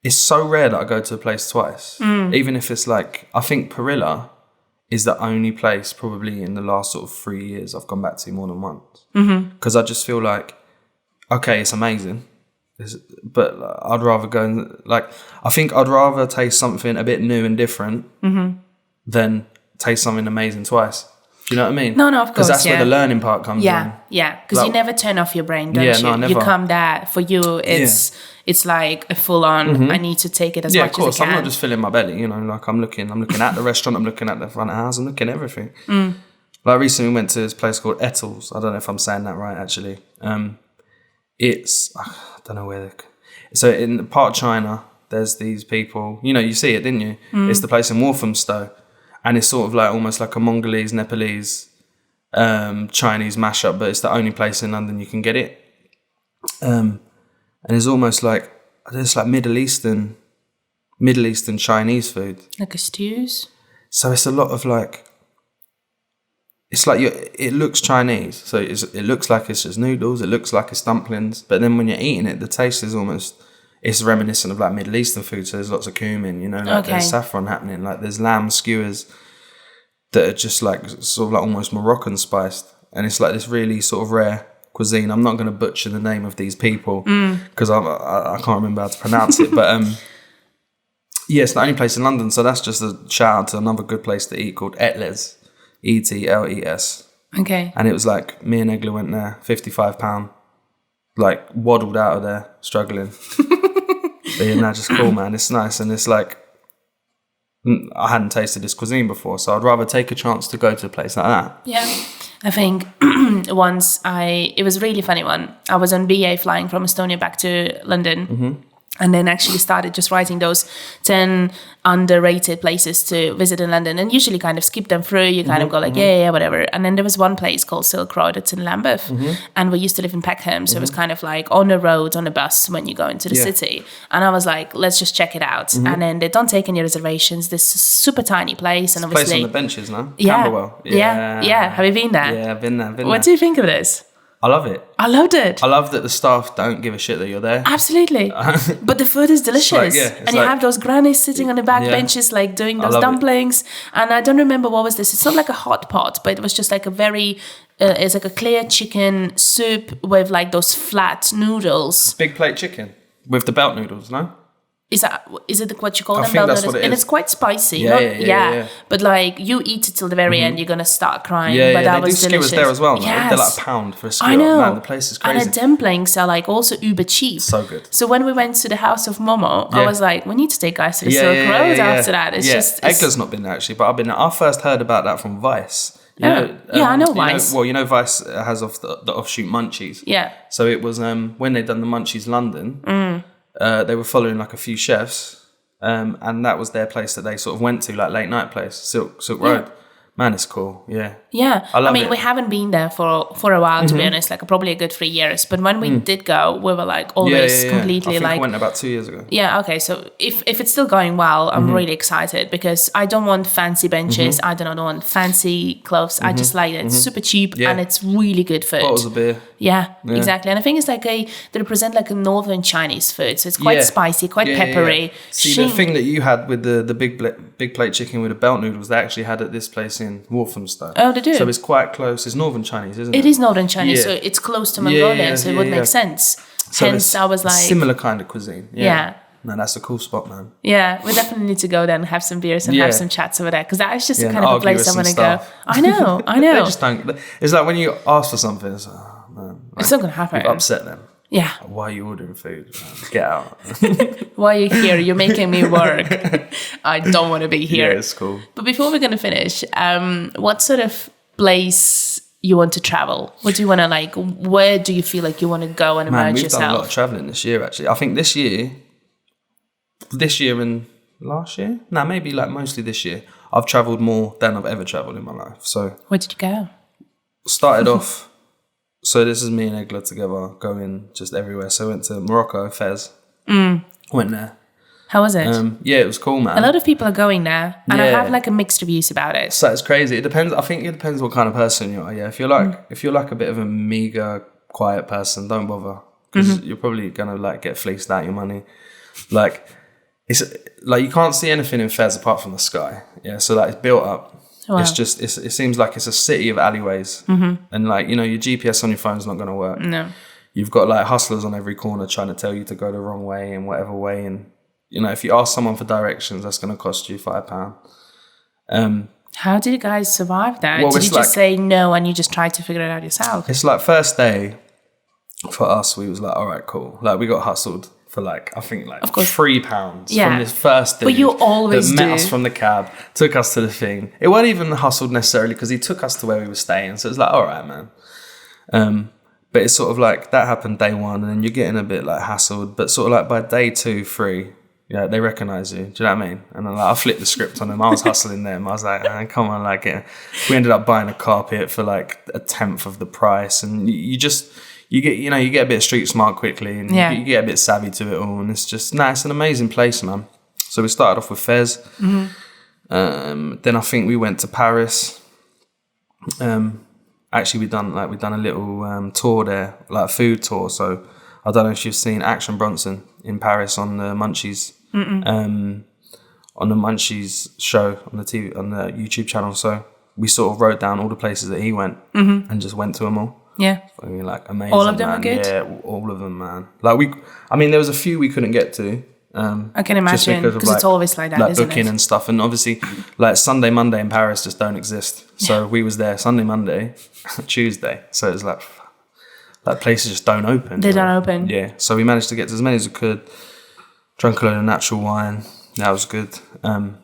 It's so rare that I go to a place twice. Even if it's like... I think Perilla is the only place probably in the last sort of 3 years I've gone back to more than once. Because I just feel like, okay, it's amazing, but I'd rather go and, like, I think I'd rather taste something a bit new and different than taste something amazing twice. Do you know what I mean? No, of course, because that's where the learning part comes in. Yeah, because Like, you never turn off your brain, don't you? No, never. You come there, for you, it's like a full-on, I need to take it as much as I can. Yeah, of course, I'm not just filling my belly, you know, like I'm looking at the restaurant, I'm looking at the front of the house, I'm looking at everything. Like, recently we went to this place called Ettles. I don't know if I'm saying that right, actually. It's, I don't know where, so in part of China, there's these people, you know, you see it, didn't you? It's the place in Walthamstow. And it's sort of like almost like a Mongolese, Nepalese, Chinese mashup, but it's the only place in London you can get it. And it's almost like, it's like Middle Eastern Chinese food. Like a stews? So it's a lot of like, it's like it looks Chinese. So it looks like it's just noodles, it looks like it's dumplings, but then when you're eating it, the taste is almost... It's reminiscent of like Middle Eastern food, so there's lots of cumin, you know, like there's saffron happening, like there's lamb skewers that are just like sort of like almost Moroccan spiced, and it's like this really sort of rare cuisine. I'm not going to butcher the name of these people because I can't remember how to pronounce it, but yeah, it's the only place in London, so that's just a shout out to another good place to eat called Etles, Etles. Okay. And it was like, me and Egla went there, £55, like waddled out of there, struggling. But yeah, no, just cool, man. It's nice, and it's like, I hadn't tasted this cuisine before, so I'd rather take a chance to go to a place like that. Yeah, I think once it was a really funny one. I was on BA flying from Estonia back to London. And then actually started just writing those 10 underrated places to visit in London, and usually kind of skip them through. You kind of go like, yeah, whatever. And then there was one place called Silk Road. It's in Lambeth. And we used to live in Peckham. So it was kind of like on the road, on a bus when you go into the city. And I was like, let's just check it out. And then they don't take any reservations. This super tiny place. And obviously... Place on the benches, no? Yeah. Camberwell. Yeah. Have you been there? Yeah, I've been there. What do you think of this? I love it. I loved it. I love that the staff don't give a shit that you're there. Absolutely. But the food is delicious. And you have those grannies sitting on the back benches, like doing those dumplings. And I don't remember what was this. It's not like a hot pot, but it was just like a very, it's like a clear chicken soup with like those flat noodles. Big plate chicken with the belt noodles, no? Is it what you call them? I think that's what it is. And it's quite spicy. Yeah. But like you eat it till the very end, you're gonna start crying. Yeah, but that they was do delicious. skewers there as well. No? Yes. They're like a pound for a skewer. I know. Man, the place is crazy. And the dumplings are like also uber cheap. So good. So when we went to the house of Momo, I was like, we need to take guys to the Silk Road after that. It's just Egler's not been there actually, but I've been there. I first heard about that from Vice. I know Vice. Vice has the offshoot Munchies. Yeah. So it was when they'd done the Munchies London, they were following like a few chefs. And that was their place that they sort of went to, like late night place, Silk Road. Man, it's cool. Yeah. Yeah. I mean, we haven't been there for a while, to be honest, like probably a good 3 years. But when we did go, we were like always completely I think like. I went about 2 years ago. Yeah. Okay. So if it's still going well, I'm really excited because I don't want fancy benches. I do not want fancy clothes. I just like it. It's super cheap and it's really good food. Bottles of beer. Yeah, exactly. And I think it's like they represent like a northern Chinese food. So it's quite spicy, quite peppery. Yeah. See, the thing that you had with the big plate chicken with the belt noodles, they actually had at this place in Walthamstow. Oh, they do? So it's quite close. It's northern Chinese, isn't it? It is northern Chinese, so it's close to Mongolia, so it would make sense. So hence, I was like... similar kind of cuisine. Yeah. No, that's a cool spot, man. Yeah, we definitely need to go there and have some beers and have some chats over there because that is just the kind of a place I want to go. I know. They just don't. It's like when you ask for something, it's like, oh, man. Like, it's not going to happen. You've upset them. Yeah. Why are you ordering food? Man? Get out. Why are you here? You're making me work. I don't want to be here. Yeah, it's cool. But before we're going to finish, what sort of place you want to travel? What do you want to like? Where do you feel like you want to go and immerse yourself? We've done a lot of traveling this year, actually. I think this year and last year, maybe like mostly this year, I've travelled more than I've ever travelled in my life. So where did you go? Started off. So this is me and Egler together going just everywhere. So I went to Morocco, Fez. Went there. How was it? Yeah, it was cool, man. A lot of people are going there, and I have like a mixed reviews about it. So it's crazy. It depends. I think it depends what kind of person you are. Yeah, if you're like a bit of a meager, quiet person, don't bother because you're probably gonna like get fleeced out your money. Like it's like you can't see anything in Fez apart from the sky. Yeah, so like it's built up. Wow. It's just it seems like it's a city of alleyways, and like your GPS on your phone is not gonna work. No, you've got like hustlers on every corner trying to tell you to go the wrong way in whatever way, and if you ask someone for directions, that's gonna cost you £5. How did you guys survive that? Did you just say no and you just tried to figure it out yourself? It's like first day for us, we was like, all right, cool. Like we got hustled for like I think like £3 from this first dude. But you always that met us from the cab, took us to the thing. It wasn't even hustled necessarily because he took us to where we were staying. So it's like, all right, man. But it's sort of like that happened day one, and then you're getting a bit like hassled. But sort of like by day 2, 3, yeah, they recognise you. Do you know what I mean? And then like I flipped the script on them. I was hustling them. I was like, come on, like we ended up buying a carpet for like 1/10 of the price, and you get a bit street smart quickly, and you get a bit savvy to it all, and it's just it's an amazing place, man. So we started off with Fez. Then I think we went to Paris. Actually, we've done a little tour there, like a food tour. So I don't know if you've seen Action Bronson in Paris on the Munchies, on the Munchies show on the TV on the YouTube channel. So we sort of wrote down all the places that he went and just went to them all. Yeah. I mean, like amazing. All of them man. are good? Yeah, all of them, man. Like there was a few we couldn't get to. I can imagine because it's always like that, like isn't booking it? and stuff, and obviously, like Sunday, Monday in Paris just don't exist. So we was there Sunday, Monday, Tuesday. So it's like places just don't open. They don't open. Yeah. So we managed to get to as many as we could. Drank a load of natural wine. That was good. Done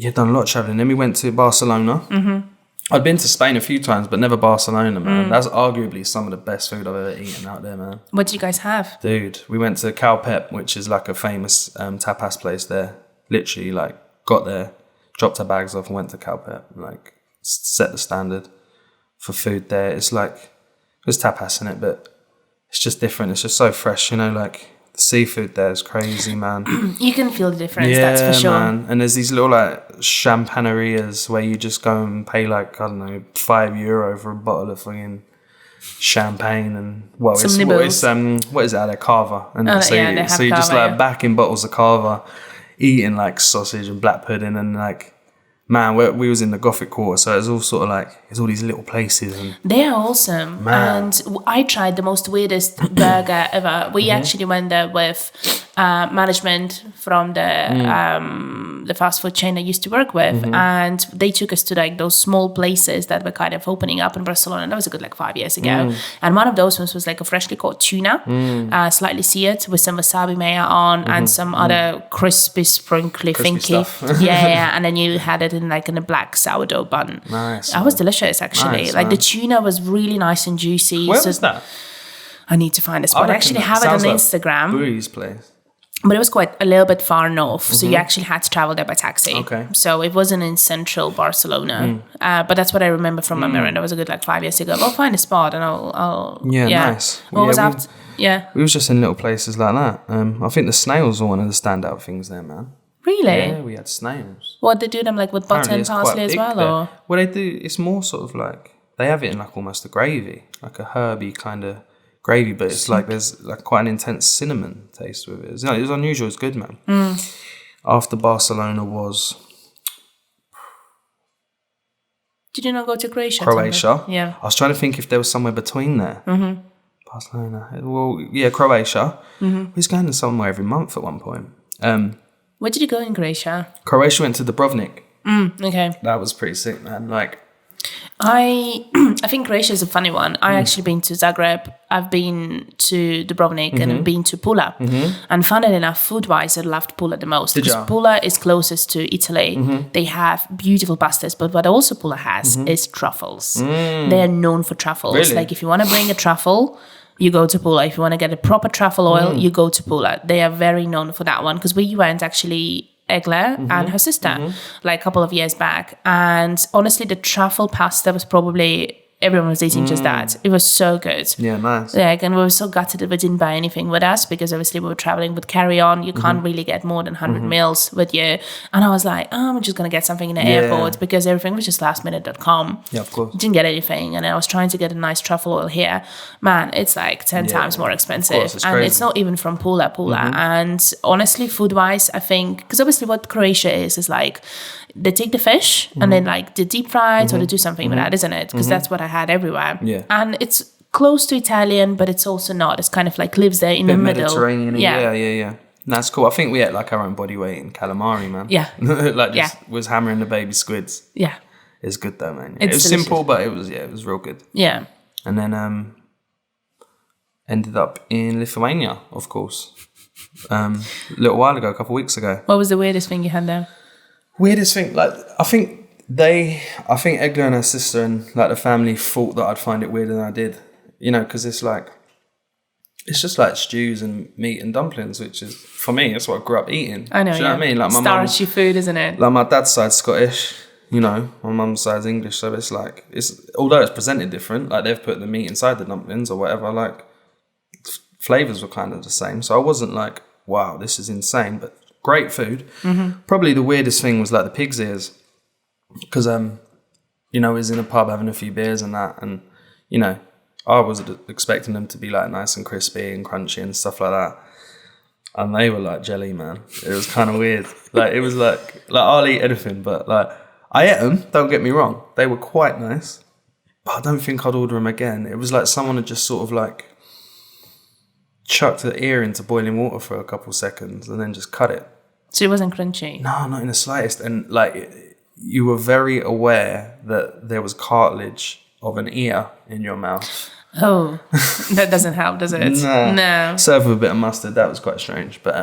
a lot of traveling. Then we went to Barcelona. I'd been to Spain a few times, but never Barcelona, man. That's arguably some of the best food I've ever eaten out there, man. What did you guys have? Dude, we went to Cal Pep, which is like a famous tapas place there. Literally, like, got there, dropped our bags off and went to Cal Pep. Like, set the standard for food there. It's like, there's tapas in it, but it's just different. It's just so fresh, like... The seafood there is crazy, man. You can feel the difference, that's for sure. Man. And there's these little like champagnerias where you just go and pay like, I don't know, €5 for a bottle of fucking champagne and Some nibbles. what is that? They're Carver, and Oh, so yeah, they have so you just Carver, like yeah. back in bottles of Carver, eating like sausage and black pudding, and like, man, we was in the Gothic Quarter, so it's all sort of like it's all these little places, and They are awesome. Man. And I tried the most weirdest burger ever. We actually went there with management from the fast food chain I used to work with. And they took us to like those small places that were kind of opening up in Barcelona. That was a good like 5 years ago. And one of those ones was like a freshly caught tuna, slightly seared with some wasabi mayo on and some other crispy, sprinkly thingy. stuff. yeah. And then you had it in like in a black sourdough bun. Nice. That was delicious, actually. Nice, like man. the tuna was really nice and juicy. Where So was that? I need to find a spot. I actually have it on Instagram, Booty's place. but it was quite a little bit far north. So you actually had to travel there by taxi. Okay. So it wasn't in central Barcelona. But that's what I remember from my memory. That was a good like 5 years ago. I'll find a spot and I'll Yeah, nice. What was we- after? Yeah. We was just in little places like that. I think the snails were one of the standout things there, man. Really? Yeah, we had snails. What, they do them like with butter Apparently and it's quite parsley as big well? there. Or? Well, they do. It's more sort of like they have it in like almost a gravy, like a herby kind of gravy, but it's like there's like quite an intense cinnamon taste with it. It was unusual. It's good, man. After Barcelona was Did you not go to Croatia? Croatia. Yeah. I was trying to think if there was somewhere between there. Barcelona. Well, yeah, Croatia. We was going to somewhere every month at one point. Where did you go in Croatia? Croatia went to Dubrovnik. Okay. That was pretty sick, man. Like, I think Croatia is a funny one. I actually been to Zagreb. I've been to Dubrovnik and I've been to Pula. And funnily enough, food-wise, I loved Pula the most. Did Because ya? Pula is closest to Italy. They have beautiful pastas, but what also Pula has is truffles. They are known for truffles. Really? Like if you want to bring a truffle, you go to Pula. If you want to get a proper truffle oil, you go to Pula. They are very known for that one. Because we went actually Egla and her sister like a couple of years back, and honestly the truffle pasta was probably everyone was eating just that. It was so good. yeah, nice. Yeah, and we were so gutted that we didn't buy anything with us because obviously we were traveling with carry-on. You can't really get more than 100 meals with you. And I was like, oh, I'm just going to get something in the airport because everything was just lastminute.com. Yeah, of course. Didn't get anything. And I was trying to get a nice truffle oil here. Man, it's like 10 times more expensive. course, it's and crazy. it's not even from Pula. And honestly, food-wise, I think, because obviously what Croatia is like, they take the fish and then like they deep fry it or they do something with that, isn't it? Because that's what I had everywhere. Yeah. And it's close to Italian, but it's also not. It's kind of like lives there in the middle. Mediterranean. Yeah. That's cool. I think we ate like our own body weight in calamari, man. Yeah. Like just was hammering the baby squids. Yeah. It's good though, man. It's it was delicious. simple, but it was real good. Yeah. And then ended up in Lithuania, of course. A little while ago, a couple of weeks ago. What was the weirdest thing you had there? Weirdest thing, like I think Egla and her sister and like the family thought that I'd find it weirder than I did, you know, because it's just like stews and meat and dumplings, which is for me that's what I grew up eating. I know. Do you know what I mean? Like my starchy food, isn't it? like my dad's side's Scottish, you know, my mum's side's English, so it's like although it's presented different, like they've put the meat inside the dumplings or whatever, like flavors were kind of the same. So I wasn't like, wow, this is insane, but great food. Probably the weirdest thing was like the pig's ears, because you know, I was in a pub having a few beers and that, and you know, I was expecting them to be like nice and crispy and crunchy and stuff like that, and they were like jelly, man. It was kind of weird. Like it was like I'll eat anything, but like I ate them. Don't get me wrong, they were quite nice, but I don't think I'd order them again. It was like someone had just sort of like chucked the ear into boiling water for a couple seconds and then just cut it. So it wasn't crunchy. No, not in the slightest. And like you were very aware that there was cartilage of an ear in your mouth. Oh, that doesn't help, does it? No. Served with a bit of mustard. That was quite strange. But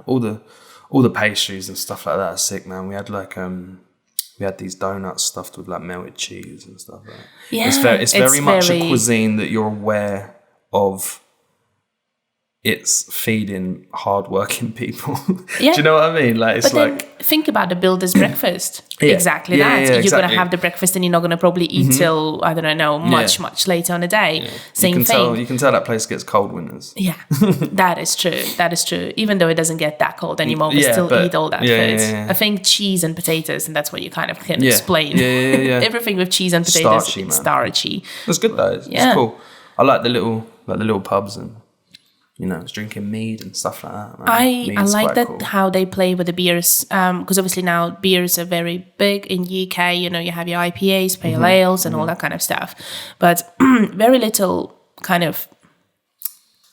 all the pastries and stuff like that are sick, man. We had like we had these donuts stuffed with like melted cheese and stuff like that. Yeah, It's very much a cuisine that you're aware of it's feeding hardworking people. Yeah. Do you know what I mean? Like, it's But then like think about the builder's breakfast. Yeah. Exactly Yeah, that. yeah, You're exactly. going to have the breakfast and you're not going to probably eat till, I don't know, much later on the day. Same thing. You can tell that place gets cold winters. Yeah, that is true. That is true. Even though it doesn't get that cold anymore, we still eat all that food. Yeah. I think cheese and potatoes, and that's what you kind of can explain. Yeah. Everything with cheese and potatoes Starchy, is man. starchy. It's good though. It's cool. I like the little pubs and, you know, it's drinking mead and stuff like that. Man. I Mead's like quite that cool. how they play with the beers, because obviously now beers are very big in UK. You know, you have your IPAs, pale ales, and all that kind of stuff, but very little kind of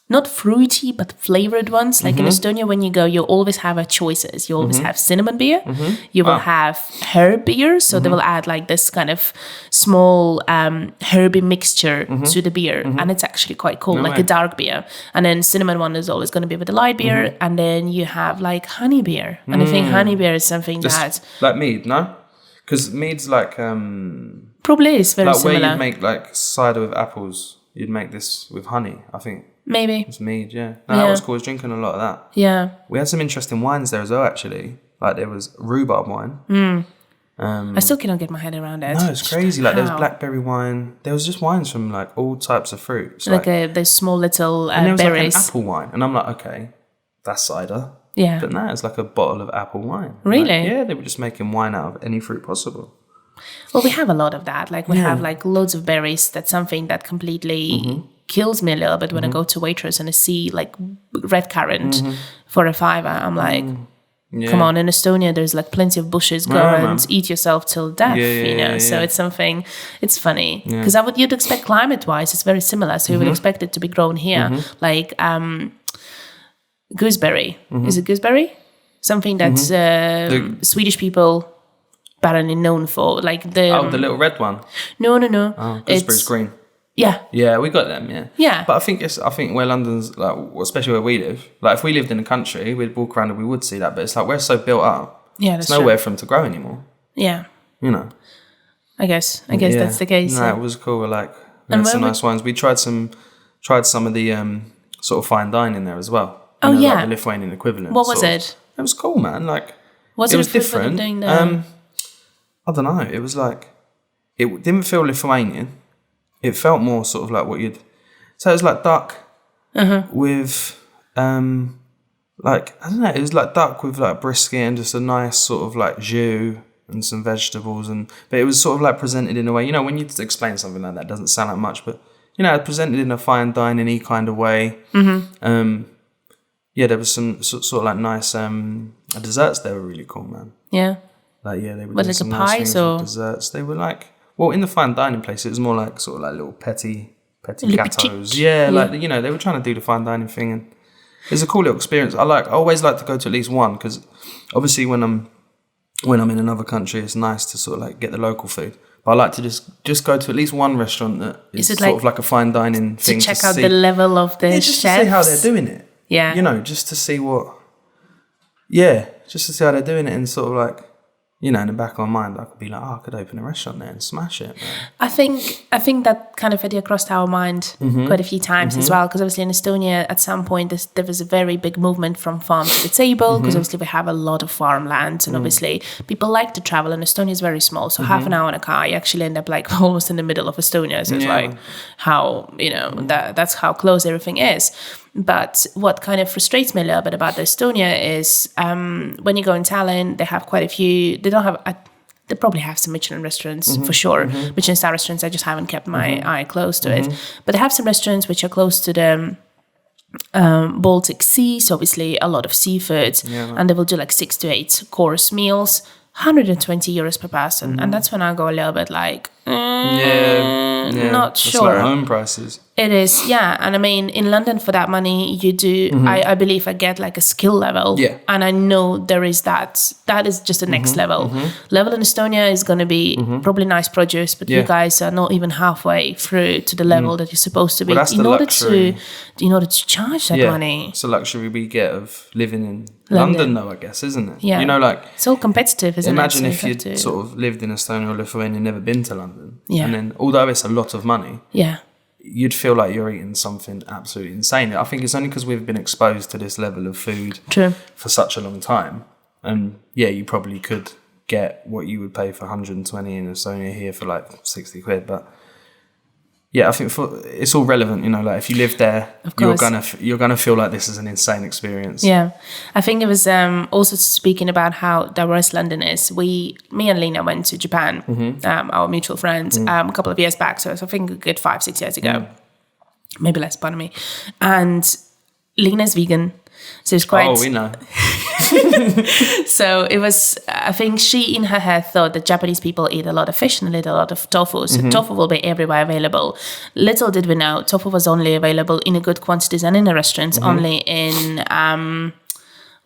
not fruity but flavored ones. Like in Estonia, when you go, you always have choices. You always have cinnamon beer. You will have herb beer, so they will add like this kind of small herby mixture to the beer, and it's actually quite cool, like a dark beer. And then cinnamon one is always going to be with the light beer, and then you have like honey beer. And I think honey beer is something that like mead, no? Because mead's like probably is very like similar. where you'd make like cider with apples, you'd make this with honey. I think Maybe. it's mead. Yeah, no, that was cool. I was drinking a lot of that. Yeah. We had some interesting wines there as well, actually. Like there was rhubarb wine. I still cannot get my head around it. No, it's crazy. Like there was How? blackberry wine. There was just wines from like all types of fruits. Like those small little and there was berries. like an apple wine, and I'm like, okay, that's cider. Yeah. But now it's like a bottle of apple wine. Really? Like, yeah, they were just making wine out of any fruit possible. Well, we have a lot of that. Like we have like loads of berries. That's something that completely kills me a little bit when I go to Waitrose and I see like red currant for $5. I'm like, come on, in Estonia, there's like plenty of bushes. Go and eat yourself till death, you know? So it's something, it's funny. Because you'd expect climate-wise, it's very similar. So you would expect it to be grown here. Like gooseberry. Is it gooseberry? Something that's Swedish people apparently known for. Like the little red one. No. Oh, gooseberry's green. Yeah. Yeah, we got them. Yeah. Yeah. But I think where London's like, especially where we live, like if we lived in the country, we'd walk around and we would see that. But it's like we're so built up. Yeah, that's there's nowhere for them to grow anymore. Yeah. You know. I guess that's the case. No, it was cool. Like we had some nice wines. We tried some of the sort of fine dining there as well. Oh, you know, yeah. like the Lithuanian equivalent. What was it? It was cool, man. Like it was different different. than the- I don't know. It was like it didn't feel Lithuanian. It felt more sort of like what you'd. So it was like duck with like I don't know. It was like duck with like brisket and just a nice sort of like jus and some vegetables but it was sort of like presented in a way. You know, when you explain something like that, it doesn't sound like much, but you know, presented in a fine dining-y kind of way. Yeah, there was some sort of like nice desserts. They were really cool, man. Yeah. Like they were Was doing it some like nice pies things or with desserts. They were like, well, in the fine dining place, it was more like sort of like little petty Le gâteaux. petit. Yeah, like you know, they were trying to do the fine dining thing, and it was a cool little experience. I always like to go to at least one because obviously when I'm in another country, it's nice to sort of like get the local food. But I like to just go to at least one restaurant that is it sort like of like a fine dining thing To check to out see. the level of the Just chefs. to see how they're doing it. Yeah. You know, just to see just to see how they're doing it, and sort of like, you know, in the back of my mind, I could be like, I could open a restaurant there and smash it, man. I think that kind of idea crossed our mind quite a few times as well, because obviously in Estonia at some point there was a very big movement from farm to the table, because obviously we have a lot of farmlands, and obviously people like to travel, and Estonia is very small, so half an hour in a car you actually end up like almost in the middle of Estonia. So it's like how, you know, that's how close everything is. But what kind of frustrates me a little bit about Estonia is when you go in Tallinn, they have quite a few. They don't have. They probably have some Michelin restaurants for sure. Michelin star restaurants. I just haven't kept my eye close to it. But they have some restaurants which are close to the Baltic Sea. So obviously a lot of seafood, and they will do like 6 to 8 course meals. 120 euros per person, and that's when I go a little bit like, not sure. It's like home prices. It is, yeah. And I mean, in London for that money, you do, I believe I get like a skill level. Yeah. And I know there is that is just the next level. Level in Estonia is going to be probably nice produce, but you guys are not even halfway through to the level that you're supposed to be. Well, that's the luxury. In order to charge that money. It's a luxury we get of living in London though, I guess, isn't it? Yeah. You know, like, it's all competitive, isn't imagine it? if you'd sort of lived in Estonia or Lithuania and never been to London. Yeah. And then, although it's a lot of money, you'd feel like you're eating something absolutely insane. I think it's only because we've been exposed to this level of food for such a long time. And yeah, you probably could get what you would pay for 120 in Estonia here for like 60 quid. But yeah, I think it's all relevant, you know, like if you live there, you're gonna feel like this is an insane experience. Yeah. I think it was also speaking about how diverse London is. Me and Lena went to Japan, our mutual friends, a couple of years back. So I think a good 5-6 years ago. Maybe less, pardon me. And Lena's vegan. So it's quite... Oh, we know. So it was, I think she in her head thought that Japanese people eat a lot of fish and eat a lot of tofu. So tofu will be everywhere available. Little did we know, tofu was only available in a good quantities and in the restaurants, only in,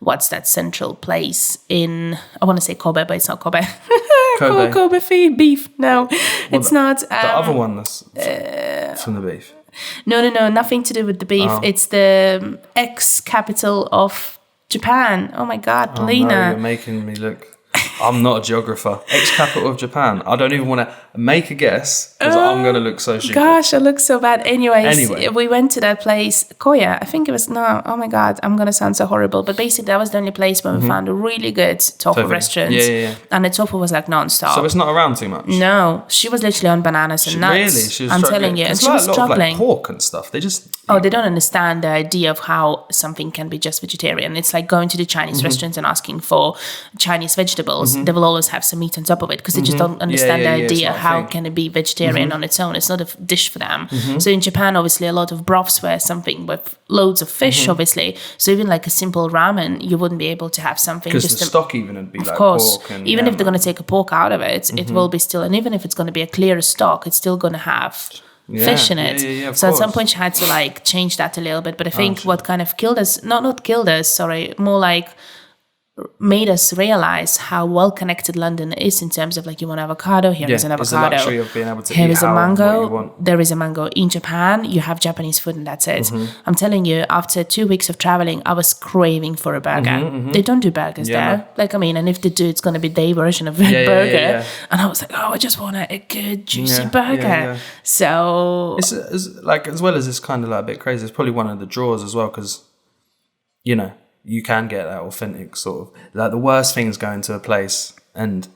what's that central place in, I want to say Kobe, but it's not Kobe. Kobe beef. No, it's not. The other one that's from the beef. No, nothing to do with the beef. Oh. It's the ex-capital of Japan. Oh my God, Polina. No, you're making me look... I'm not a geographer. Ex-capital of Japan. I don't even want to make a guess because I'm going to look so stupid. Gosh, I look so bad. Anyway, we went to that place, Koya. I think it was, oh my God, I'm going to sound so horrible. But basically, that was the only place where we found a really good tofu restaurant. Yeah. And the tofu was like non-stop. So it's not around too much? No. She was literally on bananas and nuts. Really? She was I'm struggling. telling you. And it's she like was a lot struggling. Of like pork and stuff. They just... they don't understand the idea of how something can be just vegetarian. It's like going to the Chinese restaurants and asking for Chinese vegetables. They will always have some meat on top of it because they just don't understand the idea how can it be vegetarian on its own. It's not a dish for them. So in Japan, obviously, a lot of broths were something with loads of fish, obviously. So even like a simple ramen, you wouldn't be able to have something. Because the stock even would be like course, pork. And, even if they're going to take a pork out of it, it will be still, and even if it's going to be a clear stock, it's still going to have... fish in it. So at some point she had to like change that a little bit. But I think what kind of killed us, not killed us, sorry, more like made us realize how well connected London is in terms of like you want avocado, here is an avocado. It's the luxury of being able to here eat is a mango, there is a mango. In Japan, you have Japanese food and that's it. I'm telling you, after 2 weeks of traveling, I was craving for a burger. They don't do burgers there. No. Like, I mean, and if they do, it's going to be their version of a burger. And I was like, I just want a good, juicy burger. So... It's like, as well as it's kind of like a bit crazy, it's probably one of the draws as well because, you know, you can get that authentic sort of... Like, the worst thing is going to a place and,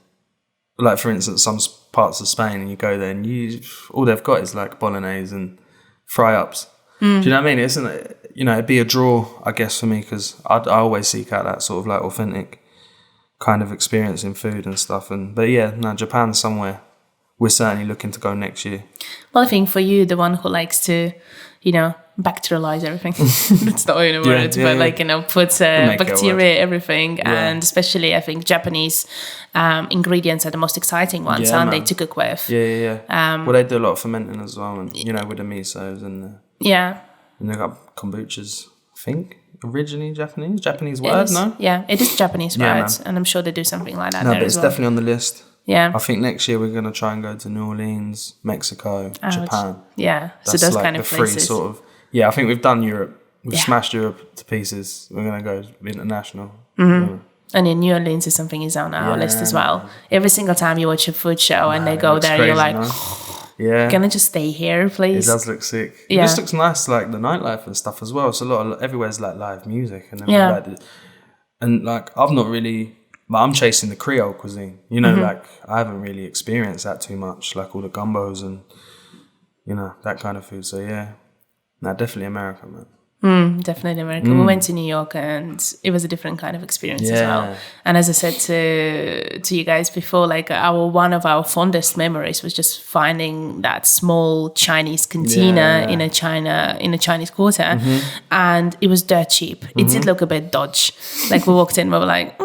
like, for instance, some parts of Spain, and you go there and all they've got is, like, bolognese and fry-ups. Do you know what I mean? It'd be a draw, I guess, for me, because I always seek out that sort of, like, authentic kind of experience in food and stuff. But, yeah, no, Japan's somewhere we're certainly looking to go next year. Well, I think for you, the one who likes to, bacterialize everything. That's the only word, but like, put bacteria, everything. Yeah. And especially, I think Japanese ingredients are the most exciting ones, aren't they, to cook with? Yeah. Well, they do a lot of fermenting as well, and, with the misos and and they got kombuchas, I think, originally Japanese word, no? Yeah, it is Japanese words, and I'm sure they do something like that there but it's definitely on the list. Yeah. I think next year we're going to try and go to New Orleans, Mexico, Japan. Yeah. That's so those like kind of the places. three sort of... Yeah, I think we've done Europe. We've smashed Europe to pieces. We're going to go international. And in New Orleans is something is on our list as well. Every single time you watch a food show and they go there, you're like, can I just stay here, please? It does look sick. It just looks nice, like the nightlife and stuff as well. It's everywhere's like live music. And then I've not really... But I'm chasing the Creole cuisine. Like, I haven't really experienced that too much, like all the gumbos and, that kind of food. So, definitely America, man. Definitely America. We went to New York and it was a different kind of experience as well. And as I said to you guys before, like one of our fondest memories was just finding that small Chinese cantina in a Chinese quarter, and it was dirt cheap. It did look a bit dodgy. Like, we walked in, we were like...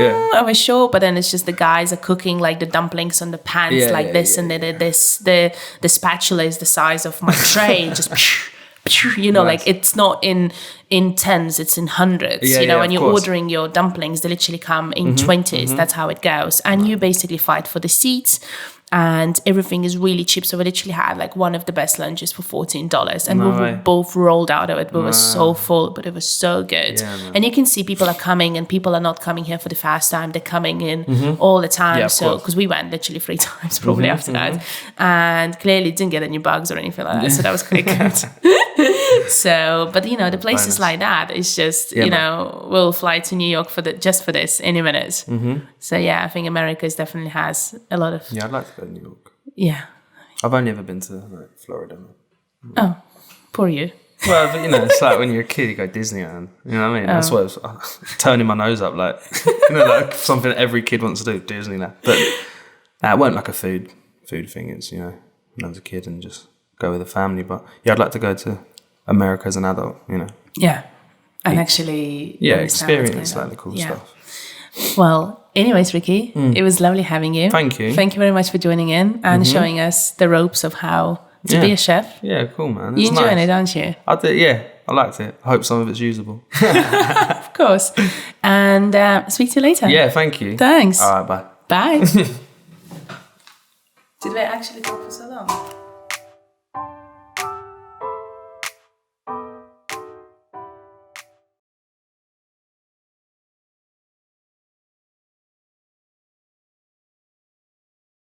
I was sure, but then it's just the guys are cooking like the dumplings on the pans this, and then the spatula is the size of my tray, just like it's not in tens, it's in hundreds. When you're ordering your dumplings, they literally come in 20s. That's how it goes, and you basically fight for the seats. and everything is really cheap. So we literally had like one of the best lunches for $14, and No we way. were both rolled out of it. We were so full, but it was so good. Yeah, man. And you can see people are coming, and people are not coming here for the first time. They're coming in all the time. Yeah, of So course. because we went literally 3 times probably after that, and clearly didn't get any bugs or anything like that. So that was quite good. So, but you know, the places like that, it's just, you know, we'll fly to New York just for this any minute. So yeah, I think America definitely has a lot of. Yeah, I'd like to go to New York. Yeah. I've only ever been to like Florida. Oh, poor you. Well, but, you know, it's like when you're a kid, you go Disneyland. You know what I mean? That's what I was turning my nose up, like, you know, like something that every kid wants to do, Disneyland. But it weren't like a food thing. It's, you know, when I was a kid and just go with the family. But yeah, I'd like to go to America as an adult, you know. Yeah. And actually... Yeah, understand what's experience going like on. the cool Yeah. stuff. Well, anyways, Ricky, it was lovely having you. Thank you. Thank you very much for joining in and showing us the ropes of how to be a chef. Yeah, cool, man. You It's enjoying nice. it, aren't you? I did, yeah. I liked it. I hope some of it's usable. Of course. And speak to you later. Yeah, thank you. Thanks. All right, bye. Bye. Did we actually talk for so long?